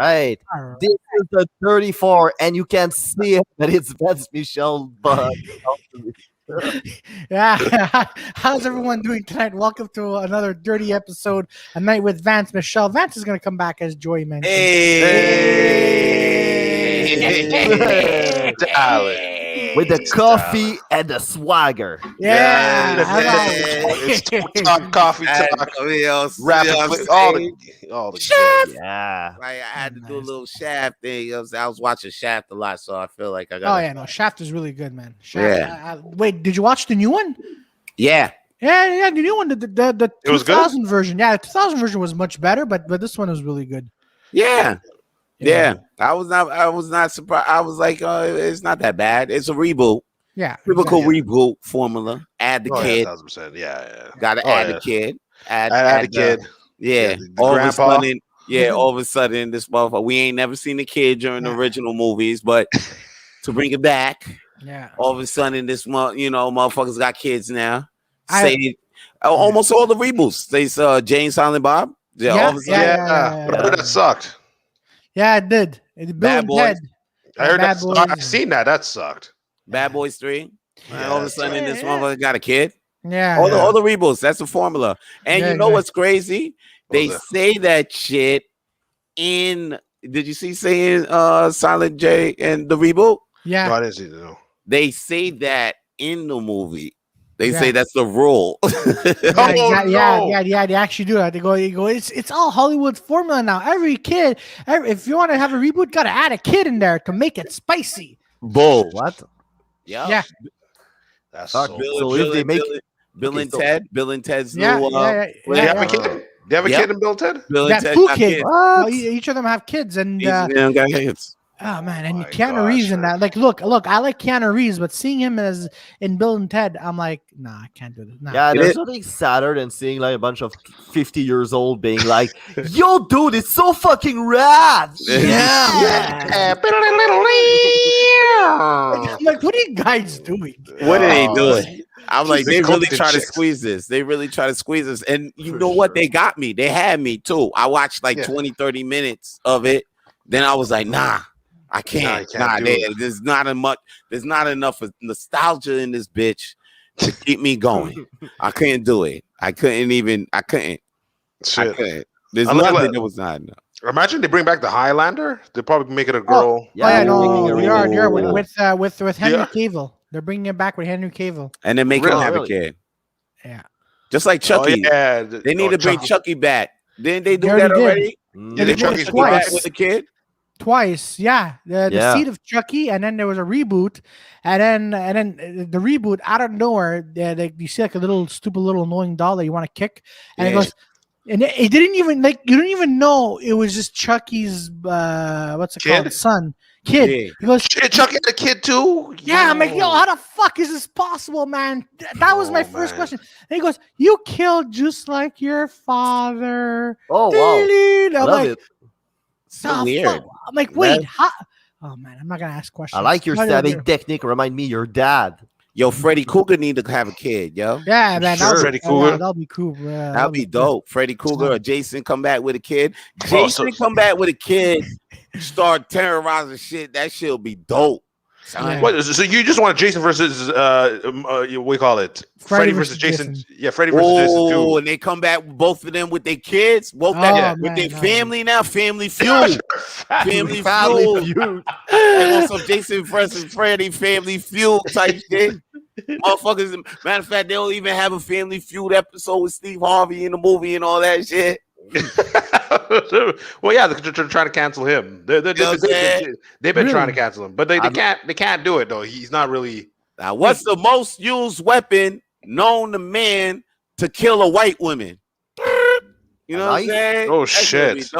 right. This is the 34, and you can see it, but it's Vance Michel. But Yeah. How's everyone doing tonight? Welcome to another dirty episode, A Night with Vance Michelle. Vance is going to come back as Joy mentioned. Hey, darling. with the coffee and the swagger. Yeah. It's talk, coffee talk, rapid, all the Shaft. Yeah. Right, I had to do a little Shaft thing. I was watching Shaft a lot, so I feel like I got. Oh yeah, no, Shaft is really good, man. Shaft, Yeah. Wait, did you watch the new one? Yeah. Yeah, the new one, the It was good? 2000 version. Yeah, the 2000 version was much better, but this one was really good. Yeah. I was not surprised. I was like, it's not that bad. It's a reboot. Yeah, Typical exactly. reboot formula. Add the kid. 1,000%. Yeah. Gotta Oh, add yeah. the kid. Add the kid. Yeah. The All grandpa. of a sudden, all of a sudden, this motherfucker. We ain't never seen the kid during the original movies, but to bring it back, all of a sudden, this motherfuckers got kids now. Almost all the reboots. They saw Jane Silent Bob. All of a sudden, But I heard that sucked. Yeah, it did. Bill Bad and Boys. Ted. I heard Bad that. Boys. I've seen that. That sucked. Bad Boys 3. Yeah, All of a sudden, this motherfucker got a kid. Yeah. All the reboots. That's the formula. And you know what's crazy? They say that shit in. Did you see saying Silent J and the reboot? Yeah. No, I didn't see it. No. They say that in the movie. They say that's the rule. Yeah, they actually do that. They go, it's all Hollywood formula now. Every kid, if you want to have a reboot, gotta add a kid in there to make it spicy. Bull. What? Yeah. That's So if they make Bill and Ted, Bill and Ted's Yeah, new. They have a kid. They have a kid in Bill and Ted. Bill They and have Ted two got kids. kids. Well, each of them have kids, and Each of them got kids. oh man, and My Keanu Reeves gosh, in that. Like, look, I like Keanu Reeves, but seeing him as in Bill and Ted, I'm like, nah, I can't do this. Nah. Yeah, there's nothing sadder than seeing like a bunch of 50 years old being like, "Yo, dude, it's so fucking rad." Yeah. I'm like, what are you guys doing? What are they doing? I'm like, They they really cooked the try to chicks. squeeze this. They really try to squeeze this. And you know what? They got me. They had me too. I watched like 20, 30 minutes of it. Then I was like, nah, I can't. There's not enough of nostalgia in this bitch to keep me going. I couldn't do it. I couldn't. Shit. There's I'm looking nothing at- that was not enough. Imagine they bring back the Highlander. They probably make it a girl. We are reboot. with Henry Yeah. Cavill. They're bringing it back with Henry Cavill. And then make him Really? have a kid. Yeah. Just like Chucky. Yeah. They need to bring Chucky back. Didn't they do They that already already? They Did did Chucky it come back twice. with a kid? Twice, yeah. The Yeah. seed of Chucky, and then there was a reboot, and then the reboot out of nowhere, you see like a little stupid little annoying doll that you want to kick, and it goes, and it didn't even you didn't even know it was just Chucky's what's it called, son. Kid. Yeah. He goes, Shit, Chucky had a kid too. yeah, I'm like, yo, how the fuck is this possible, man? That was my first question. And he goes, you killed just like your father. Oh wow, I'm love like, it. So "The weird. fuck?" I'm like, wait, how? Oh man, I'm not gonna ask questions. I like your What do stabbing do? technique. Remind me your dad. Yo, Freddy Krueger need to have a kid, yo. Yeah, man, Sure. Freddy Krueger. that'll be cool. Yeah, That'd be dope. Freddy Krueger or Jason come back with a kid. Oh, Jason come back with a kid, start terrorizing shit. That shit'll be dope. Yeah. What, so you just want Jason versus what do you call it? Freddy versus Jason. Yeah, Freddy versus Jason Oh, too. and they come back, both of them with their kids, both Oh, that, man, with their no. family now, family feud. Family feud. They want some Jason versus Freddy family feud type shit. Motherfuckers, matter of fact, they don't even have a family feud episode with Steve Harvey in the movie and all that shit. Well, yeah, they're trying to cancel him. They've been trying to cancel him, but they can't do it though. He's not really. Now, what's the most used weapon known to man to kill a white woman? You know what I'm saying? Oh That shit! should be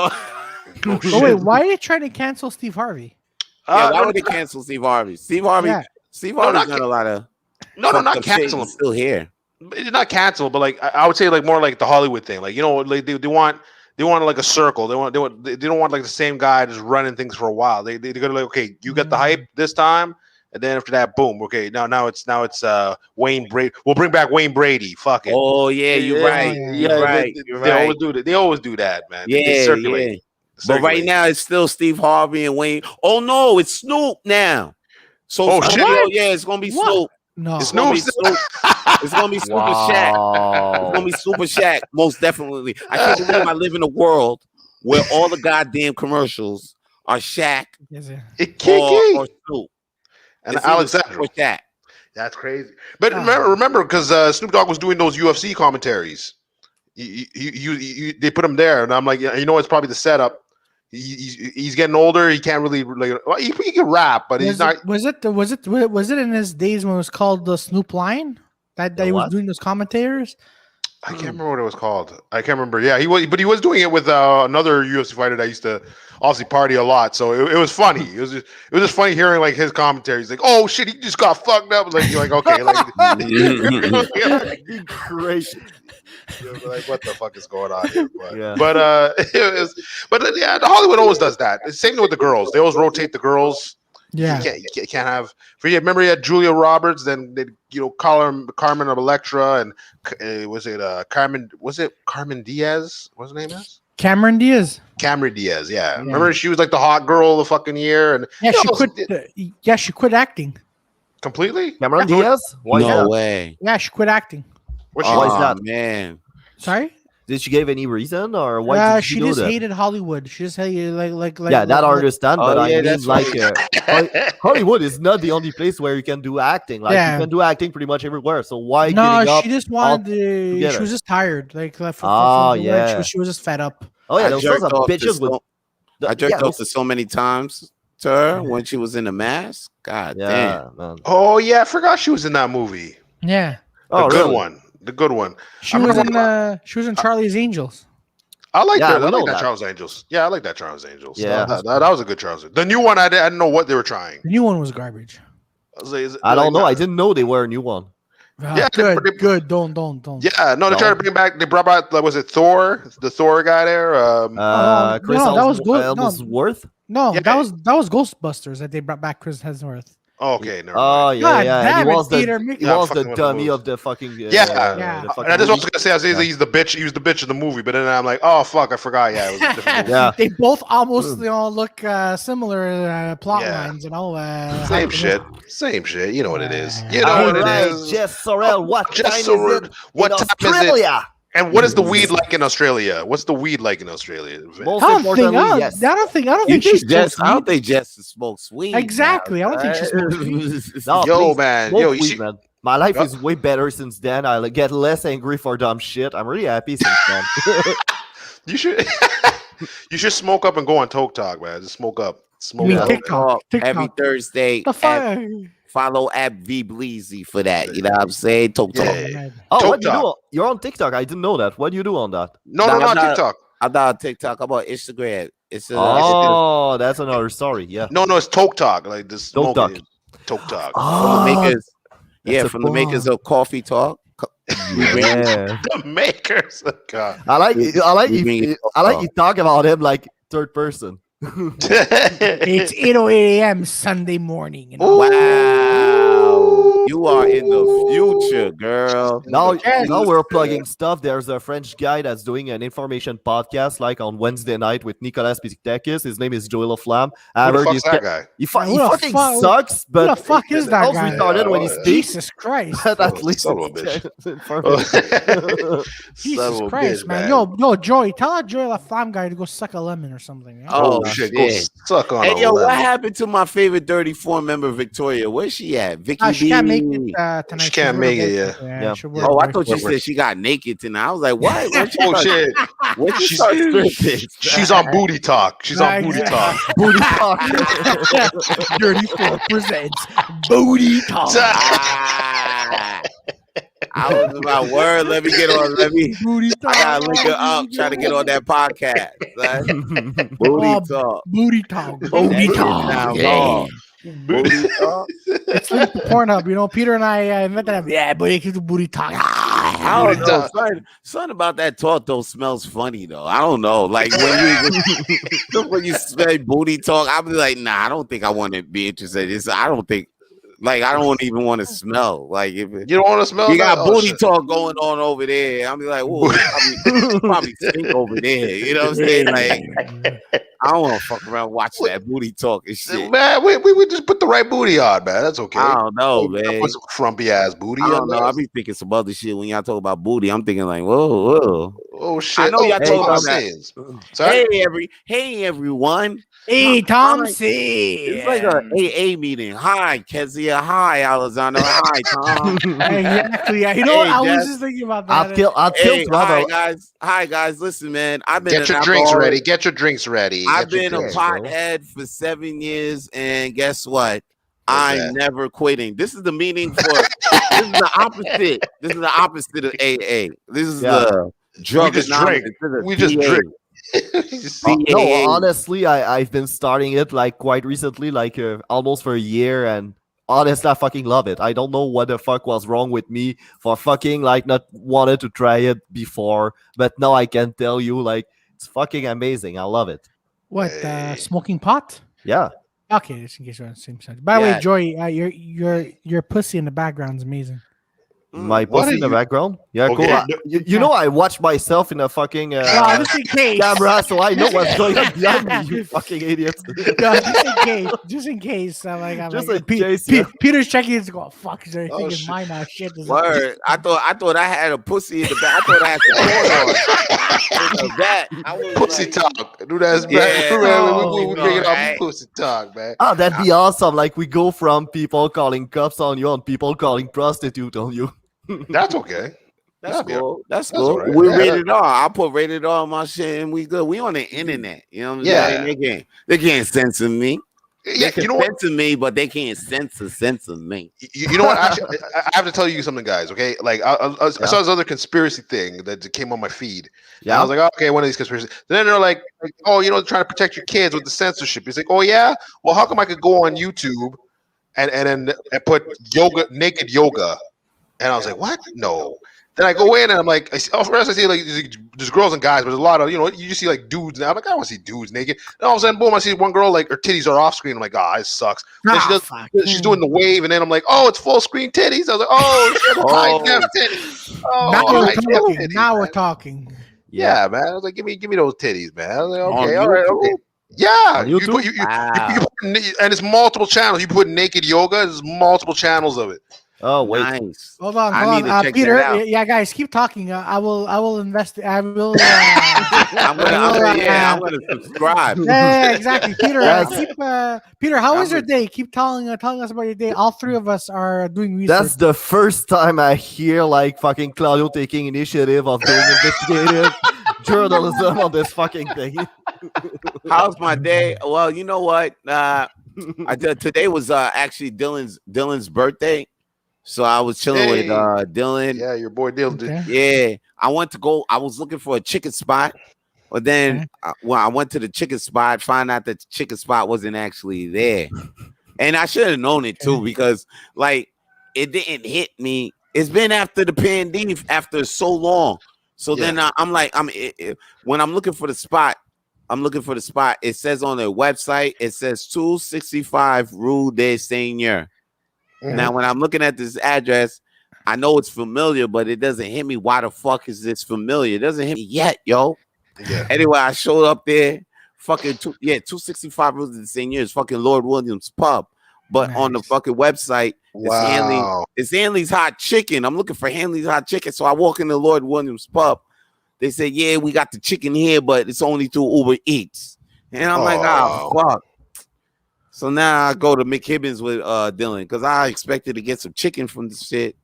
no- Oh wait, why are they trying to cancel Steve Harvey? Yeah, why would they cancel Steve Harvey? Steve Harvey's not done a lot of not cancel him. He's still here. It's not cancel, but like I would say, like more like the Hollywood thing. Like, you know, like they want like a circle. They don't want like the same guy just running things for a while. They're gonna like, okay, you got the hype this time, and then after that, boom. Okay, now it's Wayne Brady. We'll bring back Wayne Brady. Fuck it. Oh yeah, you're right. Yeah. You're right. They always do that. They always do that, man. They circulate. But right now it's still Steve Harvey and Wayne. Oh no, it's Snoop now. So shit. It's gonna be Snoop. No, It's gonna be Snoop. It's gonna be Super Shaq. It's gonna be Super Shaq, most definitely. I can't believe I live in a world where all the goddamn commercials are Shaq or Snoop. And Alexander. Shaq. That's crazy. But remember, because Snoop Dogg was doing those UFC commentaries. They put him there, and I'm like, you know, it's probably the setup. He's getting older. He can't really he can rap, but he's not. Was it in his days when it was called the Snoop Line that he was doing those commentators? I can't remember what it was called. I can't remember. Yeah, he was doing it with another UFC fighter that used to obviously party a lot. So it was funny. It was just funny hearing like his commentary. He's like, "Oh shit, he just got fucked up." Like you're like, okay, like crazy. Like, what the fuck is going on here? But the Hollywood always does that. It's same thing with the girls. They always rotate the girls. Yeah, you can't have. Remember, he had Julia Roberts. Then they call her Carmen of Electra, and was it Carmen? Was it Carmen Diaz? What's her name is? Cameron Diaz. Cameron Diaz. Yeah. Remember, she was like the hot girl of the fucking year, and she quit acting completely. Cameron Diaz? Why no way. Yeah, she quit acting. Why is that, man? Sorry. Did she give any reason, or why did she just hated Hollywood? She just hated like that I understand, but I mean like Hollywood is not the only place where you can do acting. Like you can do acting pretty much everywhere. So why? No, she just wanted to. She was just tired. She was just fed up. Oh yeah, those are bitches with. I jerked off to so many times to her when she was in the mask. God damn. Man. Oh yeah, I forgot she was in that movie. Yeah. The good one. She was in Charlie's Angels. I like that. I like that Charles Angels. Yeah, I like that Charles Angels. Yeah, that was a good Charles. The new one, I didn't know what they were trying. The new one was garbage. I don't know. I didn't know they were a new one. Good. Don't. Yeah, no, they tried to bring back. They brought back. Was it Thor? The Thor guy there. Chris Hemsworth. No, that was Ghostbusters that they brought back Chris Hemsworth. Oh, okay. Never mind. Yeah. He was the dummy of the fucking. And I just was gonna say, he's the bitch. He was the bitch of the movie, but then I'm like, oh fuck, I forgot. Yeah, it was a different movie. Yeah. They both almost look similar plot lines. Same shit. You know what it is. You know what it is. Jeff Sorrell, what time is it? What time is it? And what is the weed like in Australia? What's the weed like in Australia? I don't think Jess smokes weed. Exactly. I don't think she smokes weed. Man. My life is way better since then. I get less angry for dumb shit. I'm really happy since then. You should smoke up and go on Tawlk Talk, man. Just smoke up. TikTok. Every Thursday. Follow at V Bleezy for that. You know what I'm saying? Tawlk Talk. Oh, what do you do? You're on TikTok. I didn't know that. What do you do on that? No, not TikTok. I'm not on TikTok. I'm on Instagram. That's another story. Yeah. No, it's Tawlk Talk. Like this. Tawlk Talk. Tawlk Talk. From the makers of Cawfe Tawlk. Yeah. The makers. God. I like you talk about him like third person. It's 8:08 a.m. Sunday morning. Wow, you are in the future, girl. Now we're plugging stuff. There's a French guy that's doing an information podcast like on Wednesday night with Nicolas Pizzictakis. His name is Joel Flamme. Who the fuck's that guy? He fucking sucks, but who the fuck is that guy? Retarded when he speaks. Jesus Christ. At least Jesus Christ, man. Yo, Joey, tell that Joel Flamme guy to go suck a lemon or something. Oh shit. Go suck on hey, yo, what happened to my favorite 34 member, Victoria? Where's she at? Vicky B? She can't make it tonight. She can't make it, yeah. Oh, I thought you said she got naked tonight. I was like, what? Shit. She's on Booty Talk. She's on Booty Talk. Booty Talk. 34 presents Booty Talk. I was about word. Let me get on. Booty Talk. I gotta link her up. Trying to get on that podcast. Booty Talk. Booty Talk. Booty Talk. Yeah. Booty Talk. It's like the Pornhub. Peter and I invented that. Yeah, but you can do Booty Talk. I don't know. Something about that talk though smells funny though. I don't know. Like when you say booty talk, I'll be like, nah, I don't think I want to be interested. I don't even want to smell. Like if you don't want to smell, you got booty talk going on over there. I'll be like, whoa, probably stink over there. You know what I'm saying? Like, I don't want to fuck around watching that booty talk and shit. Man, we just put the right booty on, man. That's okay. I don't know, man. Put some frumpy ass booty. I don't know. I be thinking some other shit when y'all talk about booty. I'm thinking like, whoa. Oh shit! I know y'all talking about that. Hey everyone. Hey, Tom C. It's like a AA meeting. Hi, Kezia. Hi, Alessandro. Hi, Tom. Exactly. Yeah. You know what? I was just thinking about that. I'll kill Hi, guys. Hi, guys. Listen, man. I've been Get your drinks ready. Get your drinks ready. I've been a pothead for 7 years, and guess what? I'm never quitting. This is the meaning for. This is the opposite. This is the opposite of AA. This is the drug. We just drink. No, honestly, I've been starting it like quite recently, like almost for a year, and honestly, I fucking love it. I don't know what the fuck was wrong with me for fucking like not wanted to try it before, but now I can tell you like it's fucking amazing. I love it. What smoking pot? Yeah. Okay, just in case you're on the same side. By the way, Joy, your pussy in the background is amazing. My pussy in the background? Yeah, okay. Cool. You know, I watch myself in a fucking just in case. camera, so I know what's going on behind me, you fucking idiots. Just in case. Peter's checking it to go, fuck, is there anything in my mouth? Shit. Word. I thought I had a pussy in the back. I thought I had some porn on. Pussy talk. Do that. We bringing up pussy talk, man. Oh, that'd be awesome. Like, we go from people calling cops on you and people calling prostitute on you. That's okay. That's cool. That's cool. Right. We're rated R. I'll put rated R on my shit, and we good. We on the internet. You know what I'm saying? They can't censor me. They can censor me, but they can't censor me. You know what? Actually, I have to tell you something, guys. Okay, like I saw this other conspiracy thing that came on my feed. Yeah, I was like, okay, one of these conspiracies. Then they're like, oh, you know, trying to protect your kids with the censorship. He's like, oh yeah, well, how come I could go on YouTube and put naked yoga? And I was like, what? No. Then I go in and I'm like, I see like there's girls and guys, but there's a lot of, you know, you just see like dudes now. I'm like, I don't want to see dudes naked. And all of a sudden, boom, I see one girl like her titties are off screen. I'm like, this sucks. She's doing the wave, and then I'm like, oh, it's full screen titties. I was like, oh, titties. Now we're talking. Yeah, man. I was like, give me those titties, man. I was like, okay, all right, okay. Yeah, you put, and it's multiple channels. You put naked yoga. There's multiple channels of it. Oh wait! Nice. Hold on. Peter. Yeah, guys, keep talking. I will invest. I will. I'm gonna subscribe. Yeah, exactly, Peter. Peter, how was your day? Keep telling us about your day. All three of us are doing research. That's the first time I hear like fucking Claudio taking initiative of doing investigative journalism on this fucking thing. How's my day? Well, you know what? Today was actually Dylan's birthday. So I was chilling with Dylan. Yeah, your boy Dylan. Okay. Yeah, I was looking for a chicken spot, but then I went to the chicken spot, found out that the chicken spot wasn't actually there. And I should have known it too, because like it didn't hit me. It's been after the pandemic, after so long. So then I'm like, when I'm looking for the spot, it says on their website, it says 265 Rue des Seigneurs. Mm-hmm. Now, when I'm looking at this address, I know it's familiar, but it doesn't hit me. Why the fuck is this familiar? It doesn't hit me yet, yo. Yeah. Anyway, I showed up there. Fucking 265 Rue des Seigneurs, fucking Lord Williams pub. But on the fucking website, it's Hanley's Hot Chicken. I'm looking for Hanley's Hot Chicken. So I walk in the Lord Williams pub. They say, yeah, we got the chicken here, but it's only through Uber Eats. And I'm like, oh, fuck. So now I go to McKibbin's with Dylan because I expected to get some chicken from this shit.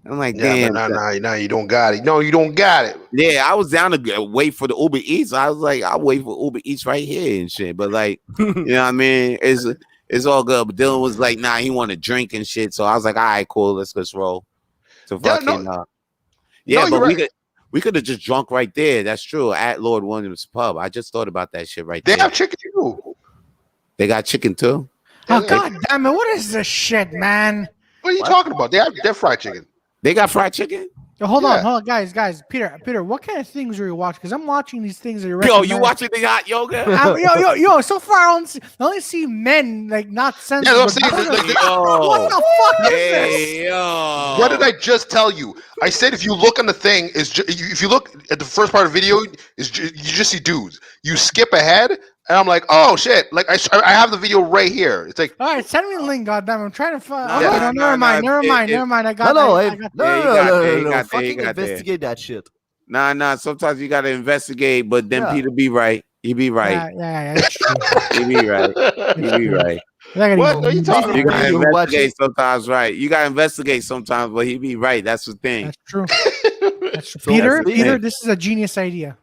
I'm like, damn. No, you don't got it. No, you don't got it. Yeah, I was down to wait for the Uber Eats. I was like, I'll wait for Uber Eats right here and shit. But like, you know what I mean? It's all good. But Dylan was like, nah, he want to drink and shit. So I was like, all right, cool. Let's roll. So fucking, we could have just drunk right there. That's true. At Lord Williams Pub. I just thought about that shit right there. They have chicken too. They got chicken too? Oh, God damn it. What is this shit, man? What are you talking about? They have fried chicken. They got fried chicken? Hold on, guys. Peter, what kind of things are you watching? Because I'm watching these things that you're Yo, you watching the hot yoga? Yo, so far I only see men like not sensitive. Yeah, what the fuck is this? Yo. What did I just tell you? I said if you look on the thing, if you look at the first part of the video, you just see dudes. You skip ahead, And I'm like, oh shit! Like I have the video right here. It's like, all right, send me the link, goddamn. I'm trying to find. No, Okay, no, never mind. no, Never mind. I got. No, I got. no. He Fucking got there. investigate that shit. Nah. Sometimes you gotta investigate, but then Yeah. Peter be right. He be right. Yeah. That's true. He be right. He be right. what are you talking You about? gotta You're investigate sometimes, right? You gotta investigate sometimes, but he be right. That's the thing. That's true. That's true. So Peter, that's the thing. this is a genius idea.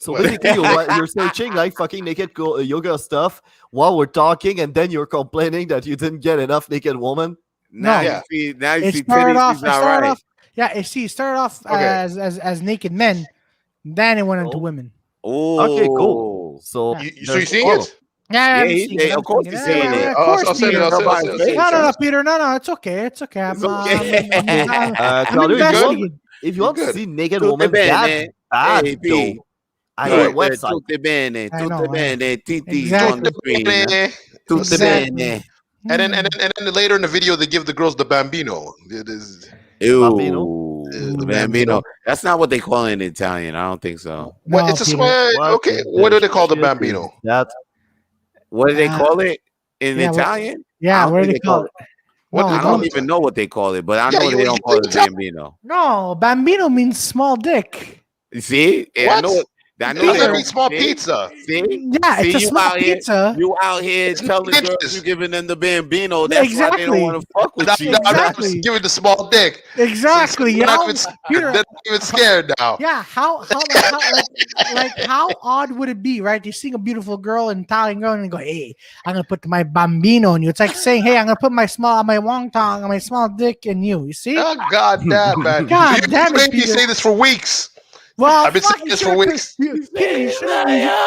So basically, you're searching like fucking naked yoga stuff while we're talking, and then you're complaining that you didn't get enough naked woman. Now No. you see It titties. started off. He's not right. Yeah, see, it started off Okay. as naked men, then it went into Oh. women. Oh, Okay, cool. So So you seeing it? Yeah, Yeah, of course he's saying it. Of course, I'll send it. Peter. I'll send it. No, Peter. No, it's okay. It's okay. I'm Claudio, investigating. if you want to Good. see naked Tutte woman, bene. that's bad Hey, though. P. I know a website. Tutte bene, I know, tutte I know. bene, titties Exactly. on the screen. Tutte Exactly. bene. And then later in the video they give the girls the bambino. It is Ew, The bambino. That's not what they call it in Italian. I don't think so. what? No, It's a Peter. swear. Okay, what do they call the bambino? That What do they call it in Yeah, what- Italian? I Yeah, don't what do think they call it? What No, do I they call don't it? even know what they call it, but I Yeah, know they you don't call it tell- bambino. No, bambino means small dick. You see? I What? know. I know Peter, they I don't. mean small see? pizza. See? Yeah, it's See, a you small out here- pizza. You out here It's telling girls inches. you giving them the bambino. That's why they Exactly. don't want to fuck with you. Exactly. Give it the small dick. Exactly. They're not How, even, Peter, they're not even scared now. yeah, how odd would it be, right? You see a beautiful girl, an Italian girl, and you go, "Hey, I'm gonna put my bambino in you." It's like saying, "Hey, I'm gonna put my wonton, my small dick in you." You see? Oh God damn, man! God damn it, made me Peter. say this for weeks. Well, I've been fuck, saying you this for should've- weeks. Peter,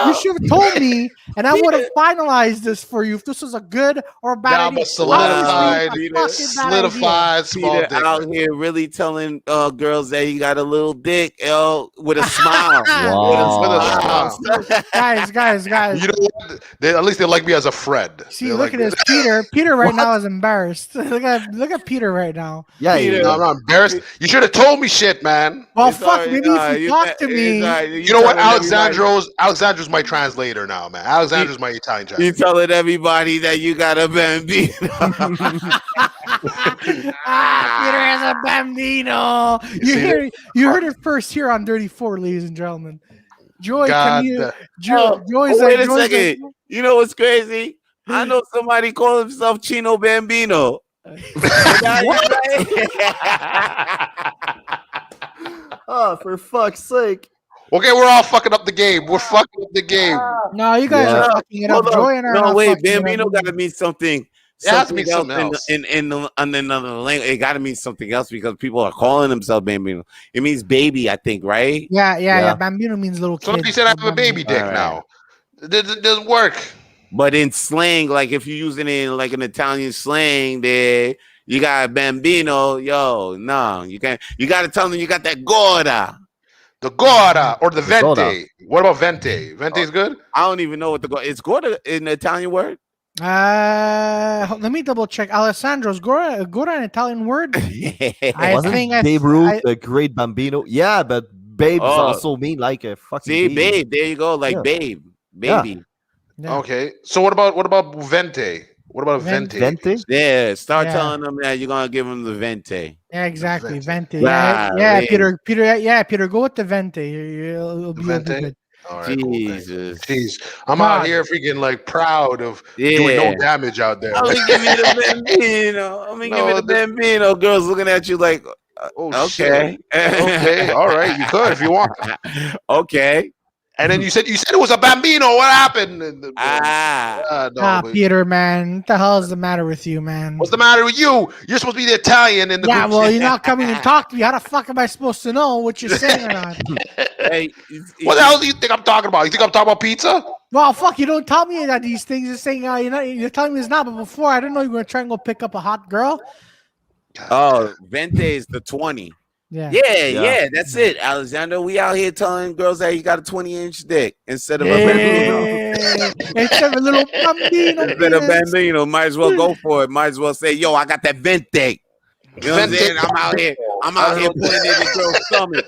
you should have told me, and I would have finalized this for you if this was a good or bad Now I'm idea. a solidified, Obviously, it's a fucking bad idea. solidified small Peter dick. out here really telling girls that he got a little dick, with a smile. Wow. guys. You know what? At least they like me as a friend. See, They're look like, at this. Peter right now is embarrassed. look at Peter right now. yeah, Peter, I'm not embarrassed. You should have told me shit, man. Well, It's fuck. alright, Maybe if you talk to me. You know what? Alexandro's my translator now, man. Alexandro's my Italian You translator. telling everybody that you got a bambino. Peter has a bambino. You heard it first here on Dirty Four, ladies and gentlemen. Joy, God, Joy's wait a Joy's second. You know what's crazy? I know somebody call himself Chino Bambino. Oh, for fuck's sake! Okay, we're all fucking up the game. We're fucking up the game. No, you guys Yeah. are fucking it up. Hold on. Joy and I are No, not wait, fucking it up. Bambino got to mean something. It has to something mean something else. in another language. It got to mean something else because people are calling themselves Bambino. It means baby, I think, right? Yeah. Bambino means little kid. Somebody said I have a baby dick All right. now. It doesn't work. But in slang, like if you're using it in like an Italian slang, there you got a bambino, yo, no, you can't. You got to tell them you got that gorda. The Gora or the Gora. Vente. What about Vente? Vente is good? I don't even know what the gorda is. Gorda an Italian word? Let me double check. Alessandro's Gora an Italian word? I Wasn't think Babe Ruth a great bambino? Yeah, but babes Oh. also mean like a fucking. See, baby. babe, there you go, like Yeah. babe, baby. Yeah. Okay. So what about Vente? What about Vente? Vente? Yeah, start Yeah. telling them that you're gonna give them the vente. Yeah, exactly. Vente. Vente. Yeah, Wow, Peter. Yeah, Peter. Go with the Vente. You'll be Vente? good. All right, cool, thanks. Jesus, Jeez, I'm God. out here freaking like proud of doing no yeah. damage out there. I'm gonna give you the bambino. I'm gonna give you the bambino. Girls looking at you like, Oh, okay, Okay, all right, you could if you want. okay. And then you said it was a bambino. What happened? And no, but Peter, man. What the hell is the matter with you, man? what's the matter with you? You're supposed to be the Italian in the Yeah, group. well, you're not coming to talk to me. How the fuck am I supposed to know what you're saying or not? Hey, What the hell do you think I'm talking about? You think I'm talking about pizza? Well, fuck, you don't tell me that these things. You're saying you're telling me it's not. But before, I didn't know you were gonna try and go pick up a hot girl. Oh, vente is the 20. Yeah. Yeah, that's it, Alexander. We out here telling girls that you got a 20-inch dick instead of a bambino. Hey, instead of a little bambino. Instead of penis. bambino, might as well go for it. Might as well say, yo, I got that vente. You know what I'm Vente. saying? I'm out here putting it in your stomach.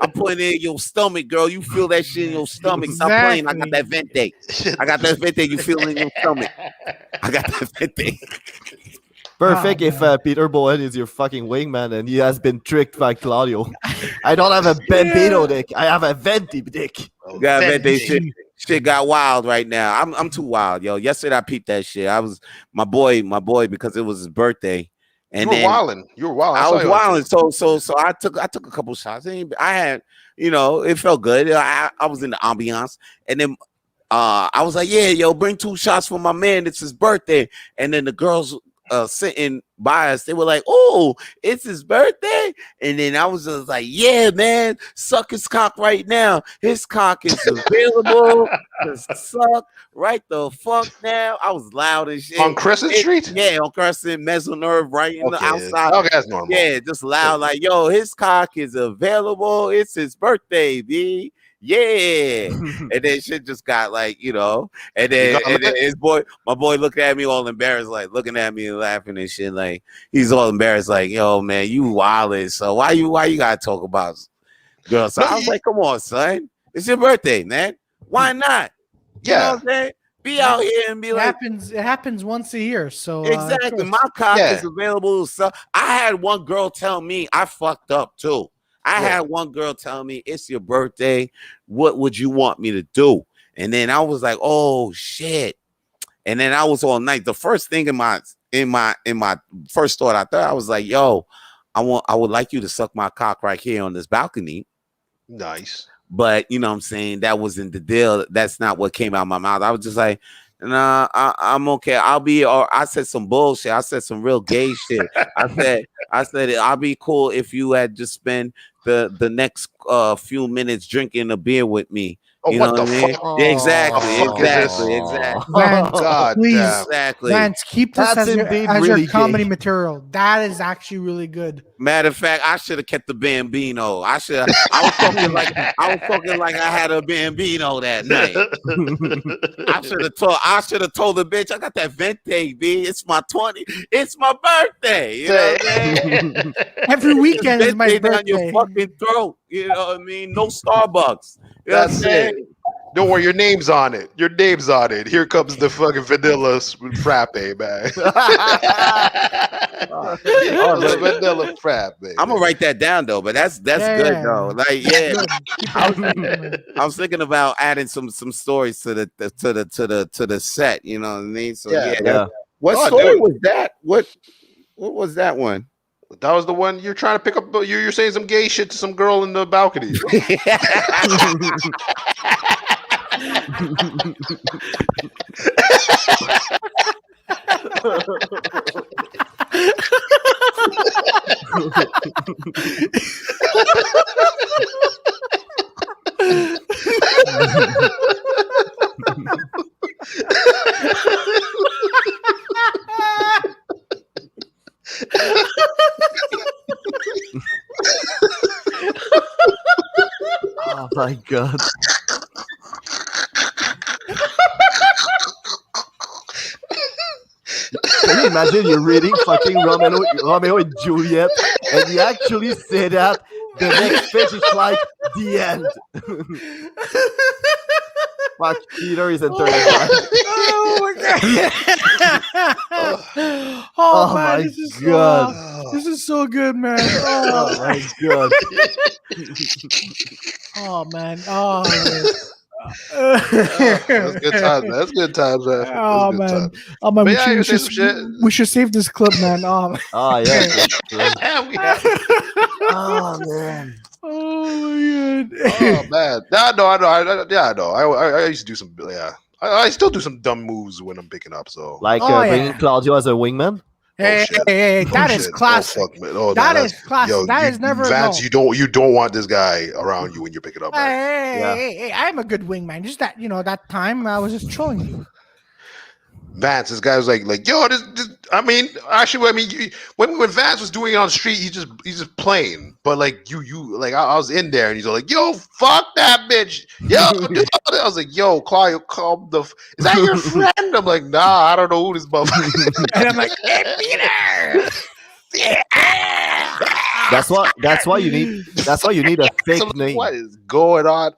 I'm putting it in your stomach, girl. You feel that shit in your stomach. Stop playing. I got that vente. I got that vente. You feel it in your stomach. I got that vente. Perfect if Peter Bowen is your fucking wingman and he has been tricked by Claudio. I don't have a Bambino dick. I have a Venti dick. Got vente shit got wild right now. I'm too wild, yo. Yesterday I peeped that shit. I was my boy, because it was his birthday. And you were wilding. You were wilding. I was wilding. So I took a couple shots. I had, it felt good. I was in the ambiance. And then I was like, yeah, yo, bring 2 shots for my man. It's his birthday. And then the girls sitting by us, they were like, oh, it's his birthday. And then I was just like, yeah, man, suck his cock right now. His cock is available to suck right the fuck now. I was loud as shit. On Crescent Street? Yeah, on Crescent, Mesonerve, right in the outside. Okay, that's normal. Yeah, just loud, like, yo, his cock is available. It's his birthday, B. Yeah. And then shit just got like, and then my boy looked at me all embarrassed, like looking at me and laughing and shit. Like he's all embarrassed, like, yo, man, you wildin'. So why you gotta talk about girls? So I was like, come on, son. It's your birthday, man. Why not? You know what I'm saying? Be out here and be like, it happens once a year. So exactly. My cock is available. So I had one girl tell me I fucked up too. I had one girl tell me, it's your birthday. What would you want me to do? And then I was like, oh shit. And then I was all night. The first thing in my first thought, I was like, yo, I would like you to suck my cock right here on this balcony. Nice. But you know what I'm saying? That wasn't the deal. That's not what came out of my mouth. I was just like, nah, I'm okay. I said some bullshit. I said some real gay shit. I said I'll be cool if you had just spent the next few minutes drinking a beer with me. Oh, you what know the I mean? fuck? Oh, exactly. Vance, God, please, exactly. Vance, keep this That's as really your comedy gay. material. That is actually really good. Matter of fact, I should have kept the Bambino. I was talking like I had a Bambino that night. I should have told the bitch, I got that Vente, B. It's my birthday. You know what I'm saying? Every weekend is my down birthday. your fucking throat. You know what I mean? No Starbucks. You know That's it. Don't worry, your name's on it. Your name's on it. Here comes the fucking vanilla frappe, man. The vanilla frappe. I'm gonna write that down though, but that's good though. Like, I was thinking about adding some stories to the set. You know what I mean? So what story was that? What was that one? That was the one you're trying to pick up. You're saying some gay shit to some girl in the balcony. Oh my god. Can you imagine you're reading fucking Romeo and Juliet and you actually say that the next page is like the end. Fuck, Peter is entering. Oh my god! Oh man, my god! This is so good, man. Oh my god! Oh man! Oh. That's good times, man. That's good times, man. Oh man! Oh man! We should save this clip, man. Oh yeah. Oh man. Oh my god. Oh man. I know. I used to do some. Yeah. I still do some dumb moves when I'm picking up. So like bringing Claudio as a wingman. Hey, that is classic. That is classic. Yo, that is never Vance. You don't want this guy around you when you're picking up. Hey, I'm a good wingman. Just that that time I was just trolling you. Vance, this guy was like, yo, this when Vance was doing it on the street, he's just playing. But like you I was in there and he's like, yo, fuck that bitch. Yo, I was like, yo, Claudio, is that your friend? I'm like, nah, I don't know who this motherfucker is. And I'm like, hey, Peter. That's why you need. That's why you need a fake name. What is going on?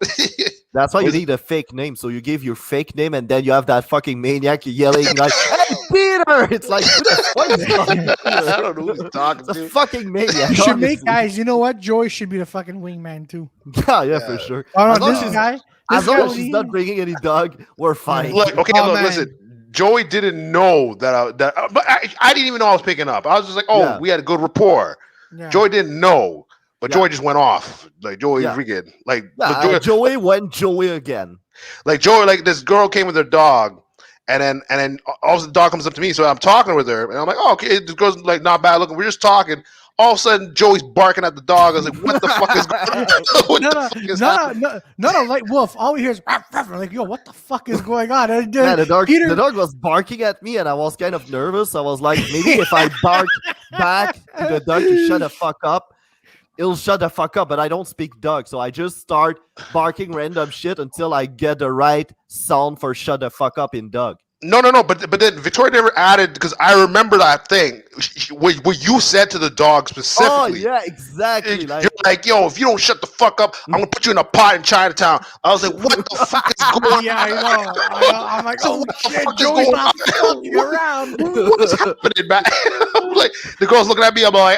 That's why you need a fake name. So you give your fake name, and then you have that fucking maniac yelling like, "Hey, Peter!" It's like, who the fuck is talking to Peter? I don't know who he's talking It's a to. fucking maniac. You should make honestly. guys. You know what? Joey should be the fucking wingman too. Yeah, for sure. Oh As no, long this as- guy. As This long guy as when she's he- not bringing any dog, we're fine. Look, okay, Oh, look, man. listen. Joey didn't know but I didn't even know I was picking up. I was just like, oh, Yeah. we had a good rapport. Yeah. Joey didn't know, but Yeah. Joey just went off. Like Joey Yeah. freaking like Yeah, Joey, Joey went Joey again. like Joey, like this girl came with her dog, and then all of a sudden the dog comes up to me, so I'm talking with her, and I'm like, oh, okay, this girl's like not bad looking. We're just talking. All of a sudden, Joey's barking at the dog. I was like, what the fuck is going on? What No, the no, fuck is no, happening? no, like Wolf. All we hear is ruff, ruff. We're like, yo, what the fuck is going on? And, Yeah, the Peter- dog was barking at me, and I was kind of nervous. I was like, maybe if I bark back to the dog to shut the fuck up, it'll shut the fuck up. But I don't speak dog, so I just start barking random shit until I get the right sound for shut the fuck up in dog. No. But then Victoria never added because I remember that thing what you said to the dog Oh specifically. yeah, exactly. Like, You're like, yo, if you don't shut the fuck up, I'm gonna put you in a pot in Chinatown. I was like, what the fuck is going on? Yeah, I know. I'm like, So oh what the shit, fuck is Joey's going not on? fucking around. What is happening, man? I'm like, the girl's looking at me. I'm like,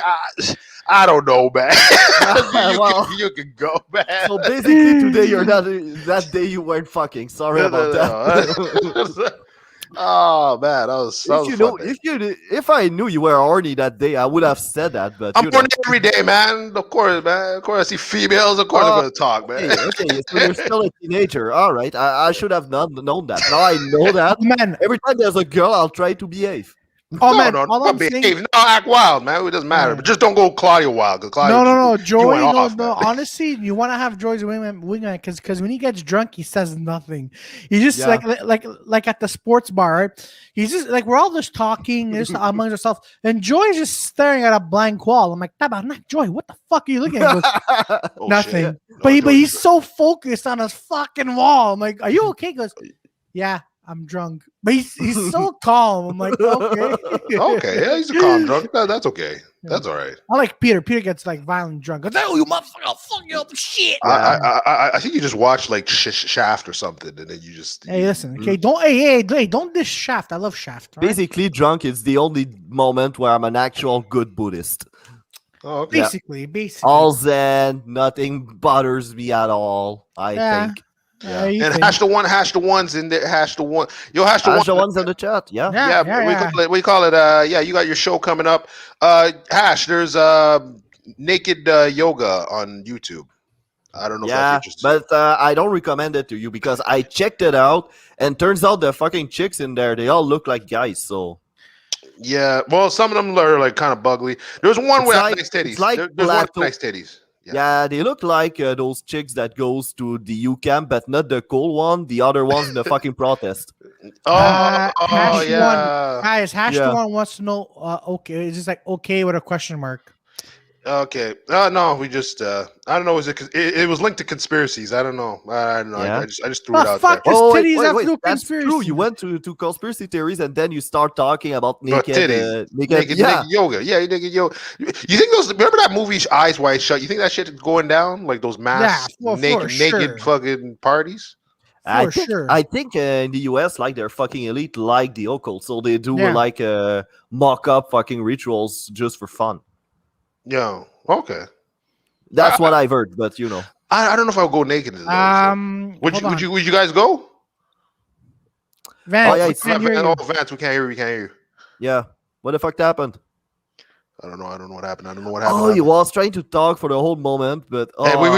I don't know, man. You can go, man. so basically, today you're not. That day you weren't fucking. Sorry about that. that. Oh man, that was If you know, if I knew you were horny that day, I would have said that. But I'm you know. horny every day, man. Of course, man. Of course, I see females. Of course, I'm gonna talk, man. Okay, so you're still a teenager. All right, I should have not known that. Now I know that. Man, Every time there's a girl, I'll try to behave. oh no, man, no, all not I'm saying. behave. No, act wild, man. It doesn't matter, Yeah. but just don't go Claudio wild. Cause Claudio, No, you Joey. went No, off, no. man. Honestly, you want to have Joey's wingman because when he gets drunk, he says nothing. He just Yeah. like at the sports bar, right? He's just like we're all just talking just amongst ourselves, and Joey's just staring at a blank wall. I'm like, not Joey. What the fuck are you looking at? He goes, Oh, nothing. shit. But No, he's so focused on his fucking wall. I'm like, are you okay? He goes, yeah, I'm drunk. But he's so calm. I'm like, okay. Okay, yeah, he's a calm drunk. That's okay. That's all right. I like Peter. Peter gets like violent drunk. Goes, oh, you motherfucker, I'll fuck you up, shit. I think you just watched like Shaft or something, and then you just. Hey, listen. Okay, don't diss Shaft. I love Shaft. all right? Basically, drunk is the only moment where I'm an actual good Buddhist. Oh, okay. Basically. All Zen, nothing bothers me at all. I Yeah. think. You And think. hash the ones in there. Hash the one. Yo, hash the Ask one. the ones in the chat. Yeah. Yeah, we call it. Yeah, you got your show coming up. Hash, there's naked yoga on YouTube. I don't know. if Yeah, that's interesting. but I don't recommend it to you because I checked it out and turns out the fucking chicks in there, they all look like guys. So Yeah, well, some of them are like kind of bugly. There's one It's with like- nice titties. it's like There's one with plateau. nice titties. yeah, they look like those chicks that goes to the U camp, but not the cool one. The other ones in the fucking protest. Hash yeah. Guys, Hash Yeah. the one wants to know. Okay, it's just like okay with a question mark. Okay. No, we just. I don't know. It was linked to conspiracies? I don't know. I don't know. Yeah. I just threw it out fuck there. His Oh, titties have no that's true. conspiracy. You went to conspiracy theories and then you start talking about About naked, titties. naked, Naked yoga. Yeah, naked yoga. You think those? Remember that movie Eyes Wide Shut? You think that shit is going down? Like those mass well, for naked sure. fucking parties? For sure. I think in the US, like they're fucking elite, like the occult, so they do Yeah. like mock up fucking rituals just for fun. Yeah. Okay. That's what I've heard, but you know, I don't know if I would go naked. Into those, hold on. would you guys go? Vance, Oh, yeah, we it's- can't hear you. Oh, Vance, we can't hear you. We can't hear you. yeah. What the fuck happened? I don't know what happened. I don't know what Oh, happened. he was trying to talk for the whole moment, but Hey, we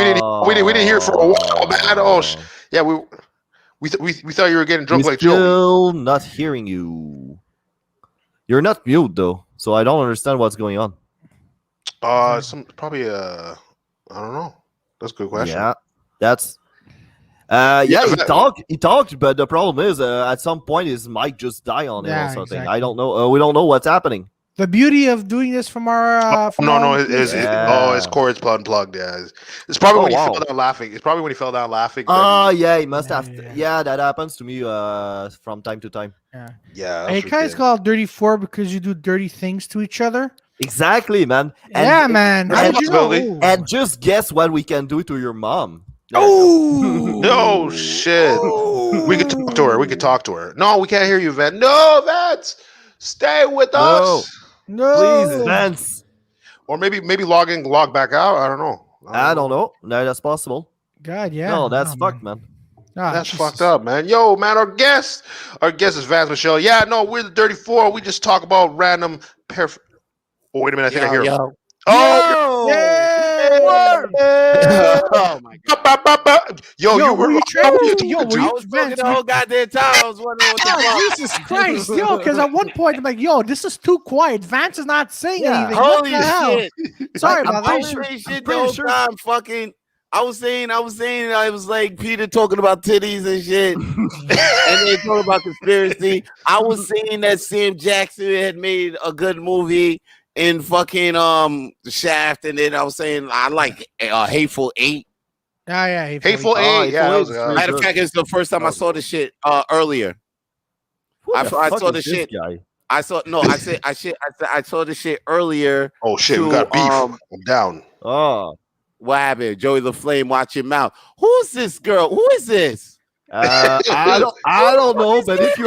didn't hear for a while, man. Yeah, we thought you were getting drunk We're like Joey. still not hearing you. You're not mute though, so I don't understand what's going on. Probably I don't know. That's a good question. Yeah, that's. Yeah, he that- talked, but the problem is, at some point his mic just die on him Yeah, or something. exactly. I don't know. We don't know what's happening. The beauty of doing this from our No, his his cord's unplugged. Yeah, it's probably Oh, when he wow. fell down laughing. It's probably when he fell down laughing. then Oh, yeah, he must Yeah, have. yeah. Yeah, that happens to me from time to time. yeah. Hey, that's guys okay. call it Dirty 4 because you do dirty things to each other. Exactly, man. Yeah, man. How did you know? And just guess what we can do to your mom. Oh no shit! We could talk to her. We could talk to her. No, we can't hear you, Vance. No, Vance, stay with us. No, Please, Vance. Or maybe log back out. I don't know. I don't know. No, that's possible. God, yeah. No, that's fucked, man. That's fucked up, man. Yo, man, our guest is Vance Michelle. Yeah, no, we're the Dirty Four. We just talk about random Oh, wait a minute. I think I hear him. Oh, oh my God. Yo, you were I was talking the whole goddamn time. I was wondering what the fuck. Jesus Christ, yo, because at one point I'm like, yo, this is too quiet. Vance is not saying anything. Holy what the hell? shit. Sorry about I that. was saying shit the whole time. Fucking. I was saying, I was like Peter talking about titties and shit, and they talking about conspiracy. I was saying that Sam Jackson had made a good movie in fucking Shaft, and then I was saying I like Hateful Eight. Oh yeah, Hateful Eight. Yeah, matter of fact, it's the first time I saw the shit earlier. I saw the shit. Guy? I saw the shit earlier. Oh shit, we got beef. I'm down. Oh. What happened? Joey the Flame, watch your mouth. Who's this girl? Who is this? I don't know, but if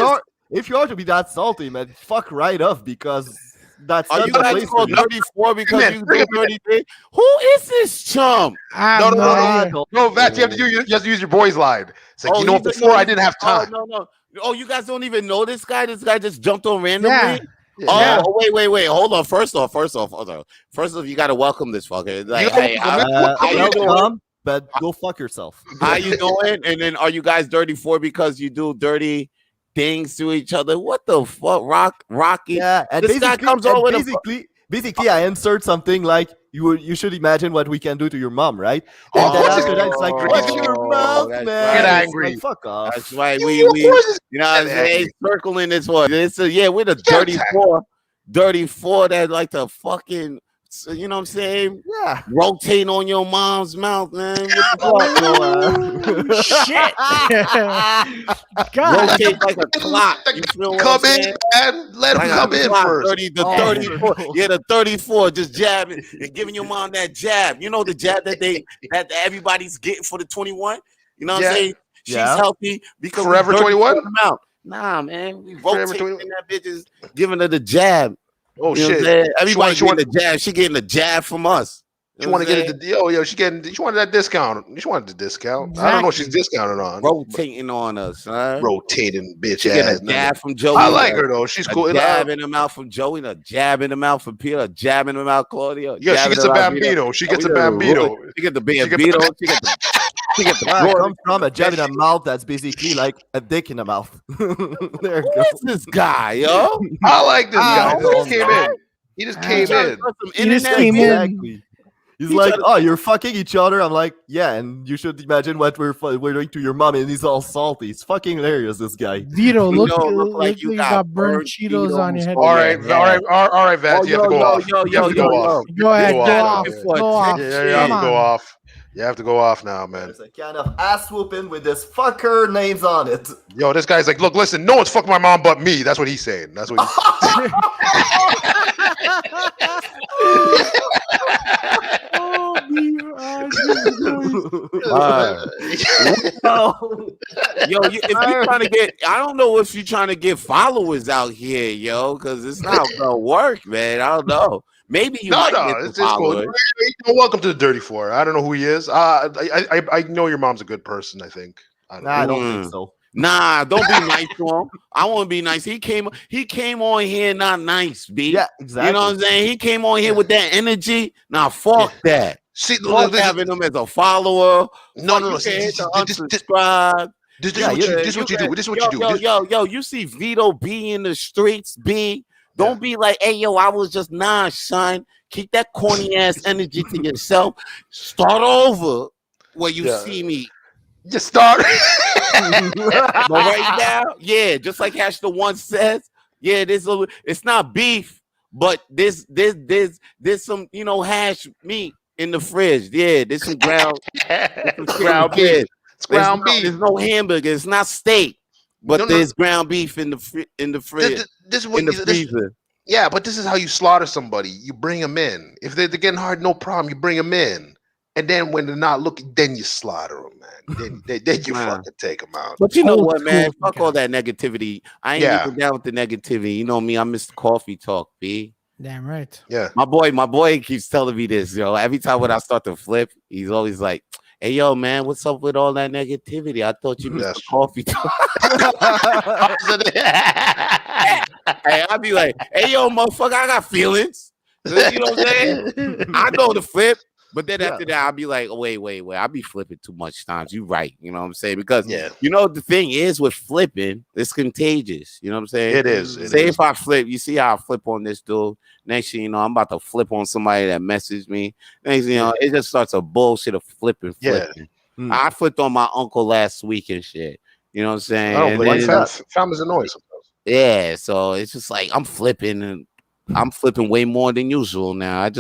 you are to be that salty, man, fuck right off because that's are not you the guys place called for you. 34 because you do dirty things? Who is this chum? No, Vance, you have to use your boys line. It's like before I didn't have time. No. Oh, you guys don't even know this guy? This guy just jumped on randomly? Yeah. Yeah. Oh, wait. Hold on. First off, you gotta welcome this fucker. Like, hey, how you doing? But go fuck yourself. How you doing? And then are you guys dirty for because you do dirty things to each other? What the fuck, Rocky? Yeah, and this guy comes over basically, I insert something like you should imagine what we can do to your mom, right? And Oh, then after that, it's like, watch your mouth, man. Get angry. Like, fuck off. That's right. We you know, what I'm saying, circling this one. We're the dirty four that like to fucking, you know what I'm saying? Yeah. Rotate on your mom's mouth, man. What the fuck? God. Rotate like a clock. You feel what come I'm in, saying? man. Let him come in first. 34. Yeah, the 34 just jabbing and giving your mom that jab. You know the jab that everybody's getting for the 21? You know what I'm saying? She's healthy because Forever 21? Nah, man. We rotating that bitch is giving her the jab. Oh, you shit. Everybody's getting the jab. She getting the jab from us. She want to get it. She wanted that discount. She wanted the discount. Exactly. I don't know what she's discounting on. Rotating on us, huh? Rotating, bitch. She getting a jab from Joey. I like her though. She's cool. A jab in the mouth from Joey. A jab in the mouth from Peter. A jab in the mouth, Claudio. Yeah, she gets a bambino. She gets a bambino. She gets the bambino. She gets the comes from a jab in the mouth. That's basically like a dick in the mouth. There Who is this guy, yo? I like this guy. He just came in. He just came in. He's like, oh, you're fucking each other. I'm like, yeah, and you should imagine what we're doing to your mom, and he's all salty. It's fucking hilarious, this guy. Vito, look like you got burnt Cheetos on your head. All right, Vance, you have to go off. You have to go off. Go ahead, go off. Yeah, you have to go off. You have to go off now, man. There's a kind of ass whooping with this fucker names on it. Yo, this guy's like, look, listen, no one's fucking my mom but me. That's what he's saying. That's what he's saying. Yo, if you're trying to get, I don't know if you're trying to get followers out here, yo, because it's not gonna work, man. I don't know. Maybe you might get it's cool. Welcome to the Dirty Four. I don't know who he is. I know your mom's a good person. I think. I don't think so. Nah, don't be nice to him. I want to be nice. He came on here not nice, B. Yeah, exactly. You know what I'm saying? He came on here with that energy. Nah, fuck that. See, fuck having him as a follower. No. Unsubscribe. This is what you do. This is what you do. Yo, you see Vito B in the streets, B. Don't be like, hey, yo, I was just son. Keep that corny ass energy to yourself. Start over where you see me. Just start. But right now, yeah, just like Hash the One says, yeah, it's not beef, but there's some, hash meat in the fridge. Yeah, there's some ground beef. It's ground beef. There's no hamburger. It's not steak, but there's ground beef in the fridge. This is what in the freezer. Yeah, but this is how you slaughter somebody. You bring them in. If they're getting hard, no problem. You bring them in. And then when they're not looking, then you slaughter them, man. Then you fucking take them out. But you know Old what, man? school Fuck all that negativity. I ain't even down with the negativity. You know me, I'm Mr. Cawfe Tawlk, B. Damn right. Yeah. My boy keeps telling me this, yo. Every time when I start to flip, he's always like, hey, yo, man, what's up with all that negativity? I thought you Mr. Cawfe Tawlk. Hey, I'll be like, hey, yo, motherfucker, I got feelings. You know what I'm saying? I know the flip. But then after that, I'll be like, oh, wait. I'll be flipping too much times. You right. You know what I'm saying? Because, you know, the thing is with flipping, it's contagious. You know what I'm saying? It is. If I flip, you see how I flip on this dude. Next thing you know, I'm about to flip on somebody that messaged me. Next thing you know, it just starts a bullshit of flipping. I flipped on my uncle last week and shit. You know what I'm saying? Oh, but Flammes annoying sometimes. Yeah, so it's just like I'm flipping and I'm flipping way more than usual now. I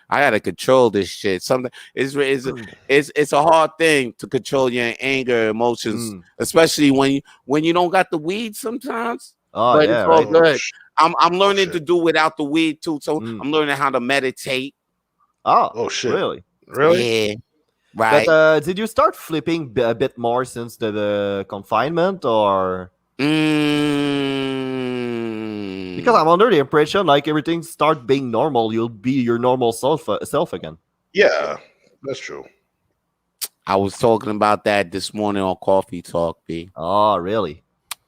gotta control this shit. Something it's a hard thing to control your anger, emotions, especially when you don't got the weed sometimes. Oh, but yeah, it's all right. good. I'm learning to do without the weed too. So I'm learning how to meditate. Oh shit! Really? Yeah. Right. But did you start flipping a bit more since the confinement, or? Because I'm under the impression like everything start being normal, you'll be your normal self again. Yeah, that's true. I was talking about that this morning on Cawfe Tawlk, B. Oh, really?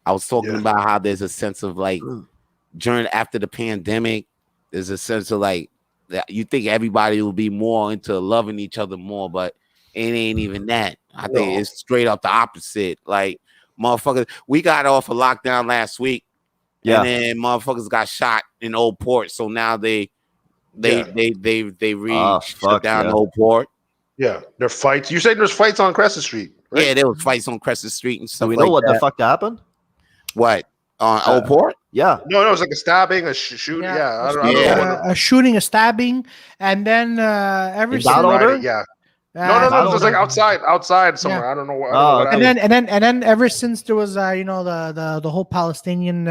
I was talking about how there's a sense of like after the pandemic, there's a sense of like that you think everybody will be more into loving each other more, but it ain't even that. I think it's straight up the opposite. Like motherfuckers, we got off a lockdown last week. Yeah, and then motherfuckers got shot in Old Port, so now they shut down Old Port. Yeah, there are fights. You're saying there's fights on Crescent Street, right? Yeah, there was fights on Crescent Street and stuff. Do we know what the fuck happened? What on Old Port? Yeah, no, it was like a stabbing, a shooting. Yeah, I don't know. A shooting, a stabbing, and then every single No, it was like outside somewhere. Yeah. I don't know what. And then ever since there was the whole Palestinian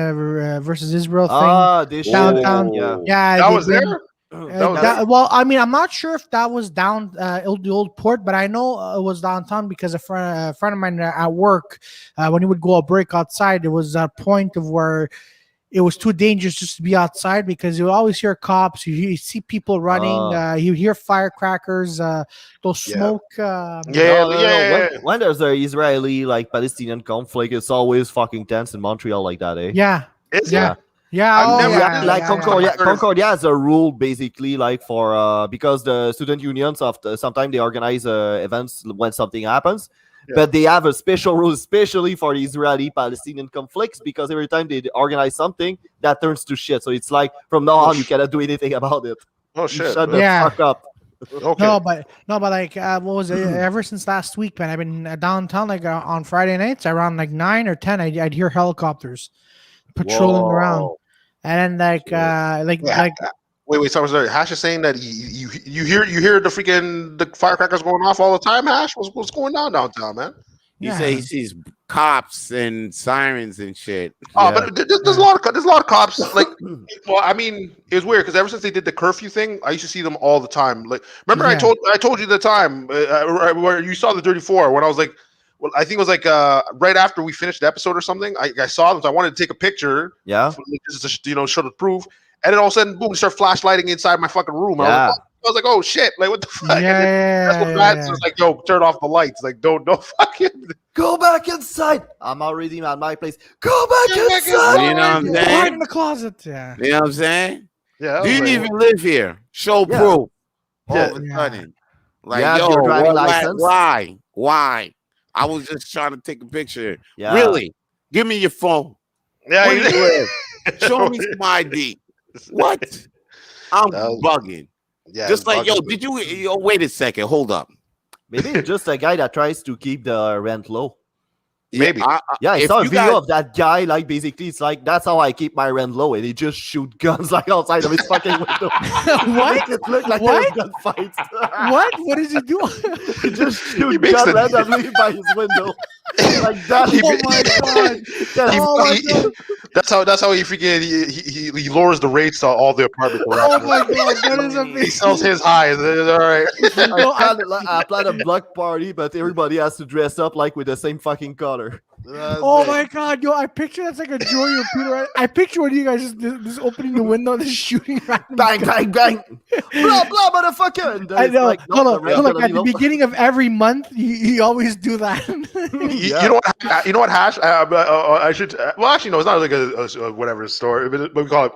versus Israel thing downtown. That was there. Well, I mean, I'm not sure if that was down the Old Port, but I know it was downtown because a friend of mine at work, when he would go a break outside, there was a point of where it was too dangerous just to be outside because you always hear cops, you see people running, you hear firecrackers, those smoke. When there's a Israeli like Palestinian conflict, it's always fucking tense in Montreal like that, eh? Yeah. Concordia has a rule basically like for because the student unions sometimes they organize events when something happens. But they have a special rule, especially for the Israeli-Palestinian conflicts, because every time they organize something, that turns to shit. So it's like from now on, you cannot do anything about it. Oh shit! Shut the fuck up. Okay. No, but like, what was it? Ever since last week, man, I've been downtown like on Friday nights around like 9 or 10. I'd hear helicopters patrolling around, and then Wait, sorry. Hash is saying that you hear the firecrackers going off all the time. Hash, what's going on downtown, man? You say he sees cops and sirens and shit. Oh, but there's a lot of cops. Like, well, I mean, it was weird because ever since they did the curfew thing, I used to see them all the time. Like, remember I told you the time where you saw the 34 when I was like, well, I think it was like right after we finished the episode or something. I saw them, so I wanted to take a picture. Yeah, just to show the proof. And then all of a sudden, boom, they start flashlighting inside my fucking room. I was like, oh shit, like what the fuck? That's what Vance was like, yo, turn off the lights. Like, don't fucking go back inside. I'm already at my place. Go back inside. You know what I'm saying? Right in the closet. Yeah. You know what I'm saying? Yeah. Do you even live here? Show proof. All of a sudden. Like, yo, your driving license. Why? I was just trying to take a picture. Yeah. Really? Give me your phone. Yeah, where you live? Show me some ID. What? I'm bugging. Yeah, just like, yo, did you wait a second, hold up. Maybe it's just a guy that tries to keep the rent low. Maybe. I saw a video of that guy, like basically it's like that's how I keep my rent low, and he just shoot guns like outside of his fucking window. What? It looked like a gunfight. What? What is he doing? He just shoot guns randomly by his window. Like that. Oh my god! Oh my god! That's how he freaking he lowers the rates to all the apartments around. Oh my god! That is He amazing. sells his highs. All right. I plan a block party, but everybody has to dress up like with the same fucking color. Oh my god, yo! I picture that's like a Joey or Peter. I picture when you guys just opening the window, just shooting random Bang, bang, bang! Blah blah, motherfucker! And then I it's know. like, no, Hold on, the hold on. regular, At the beginning of every month, you always do that. You know what? You know what? Hash. I should. Well, actually, no. It's not like a whatever story. But we call it.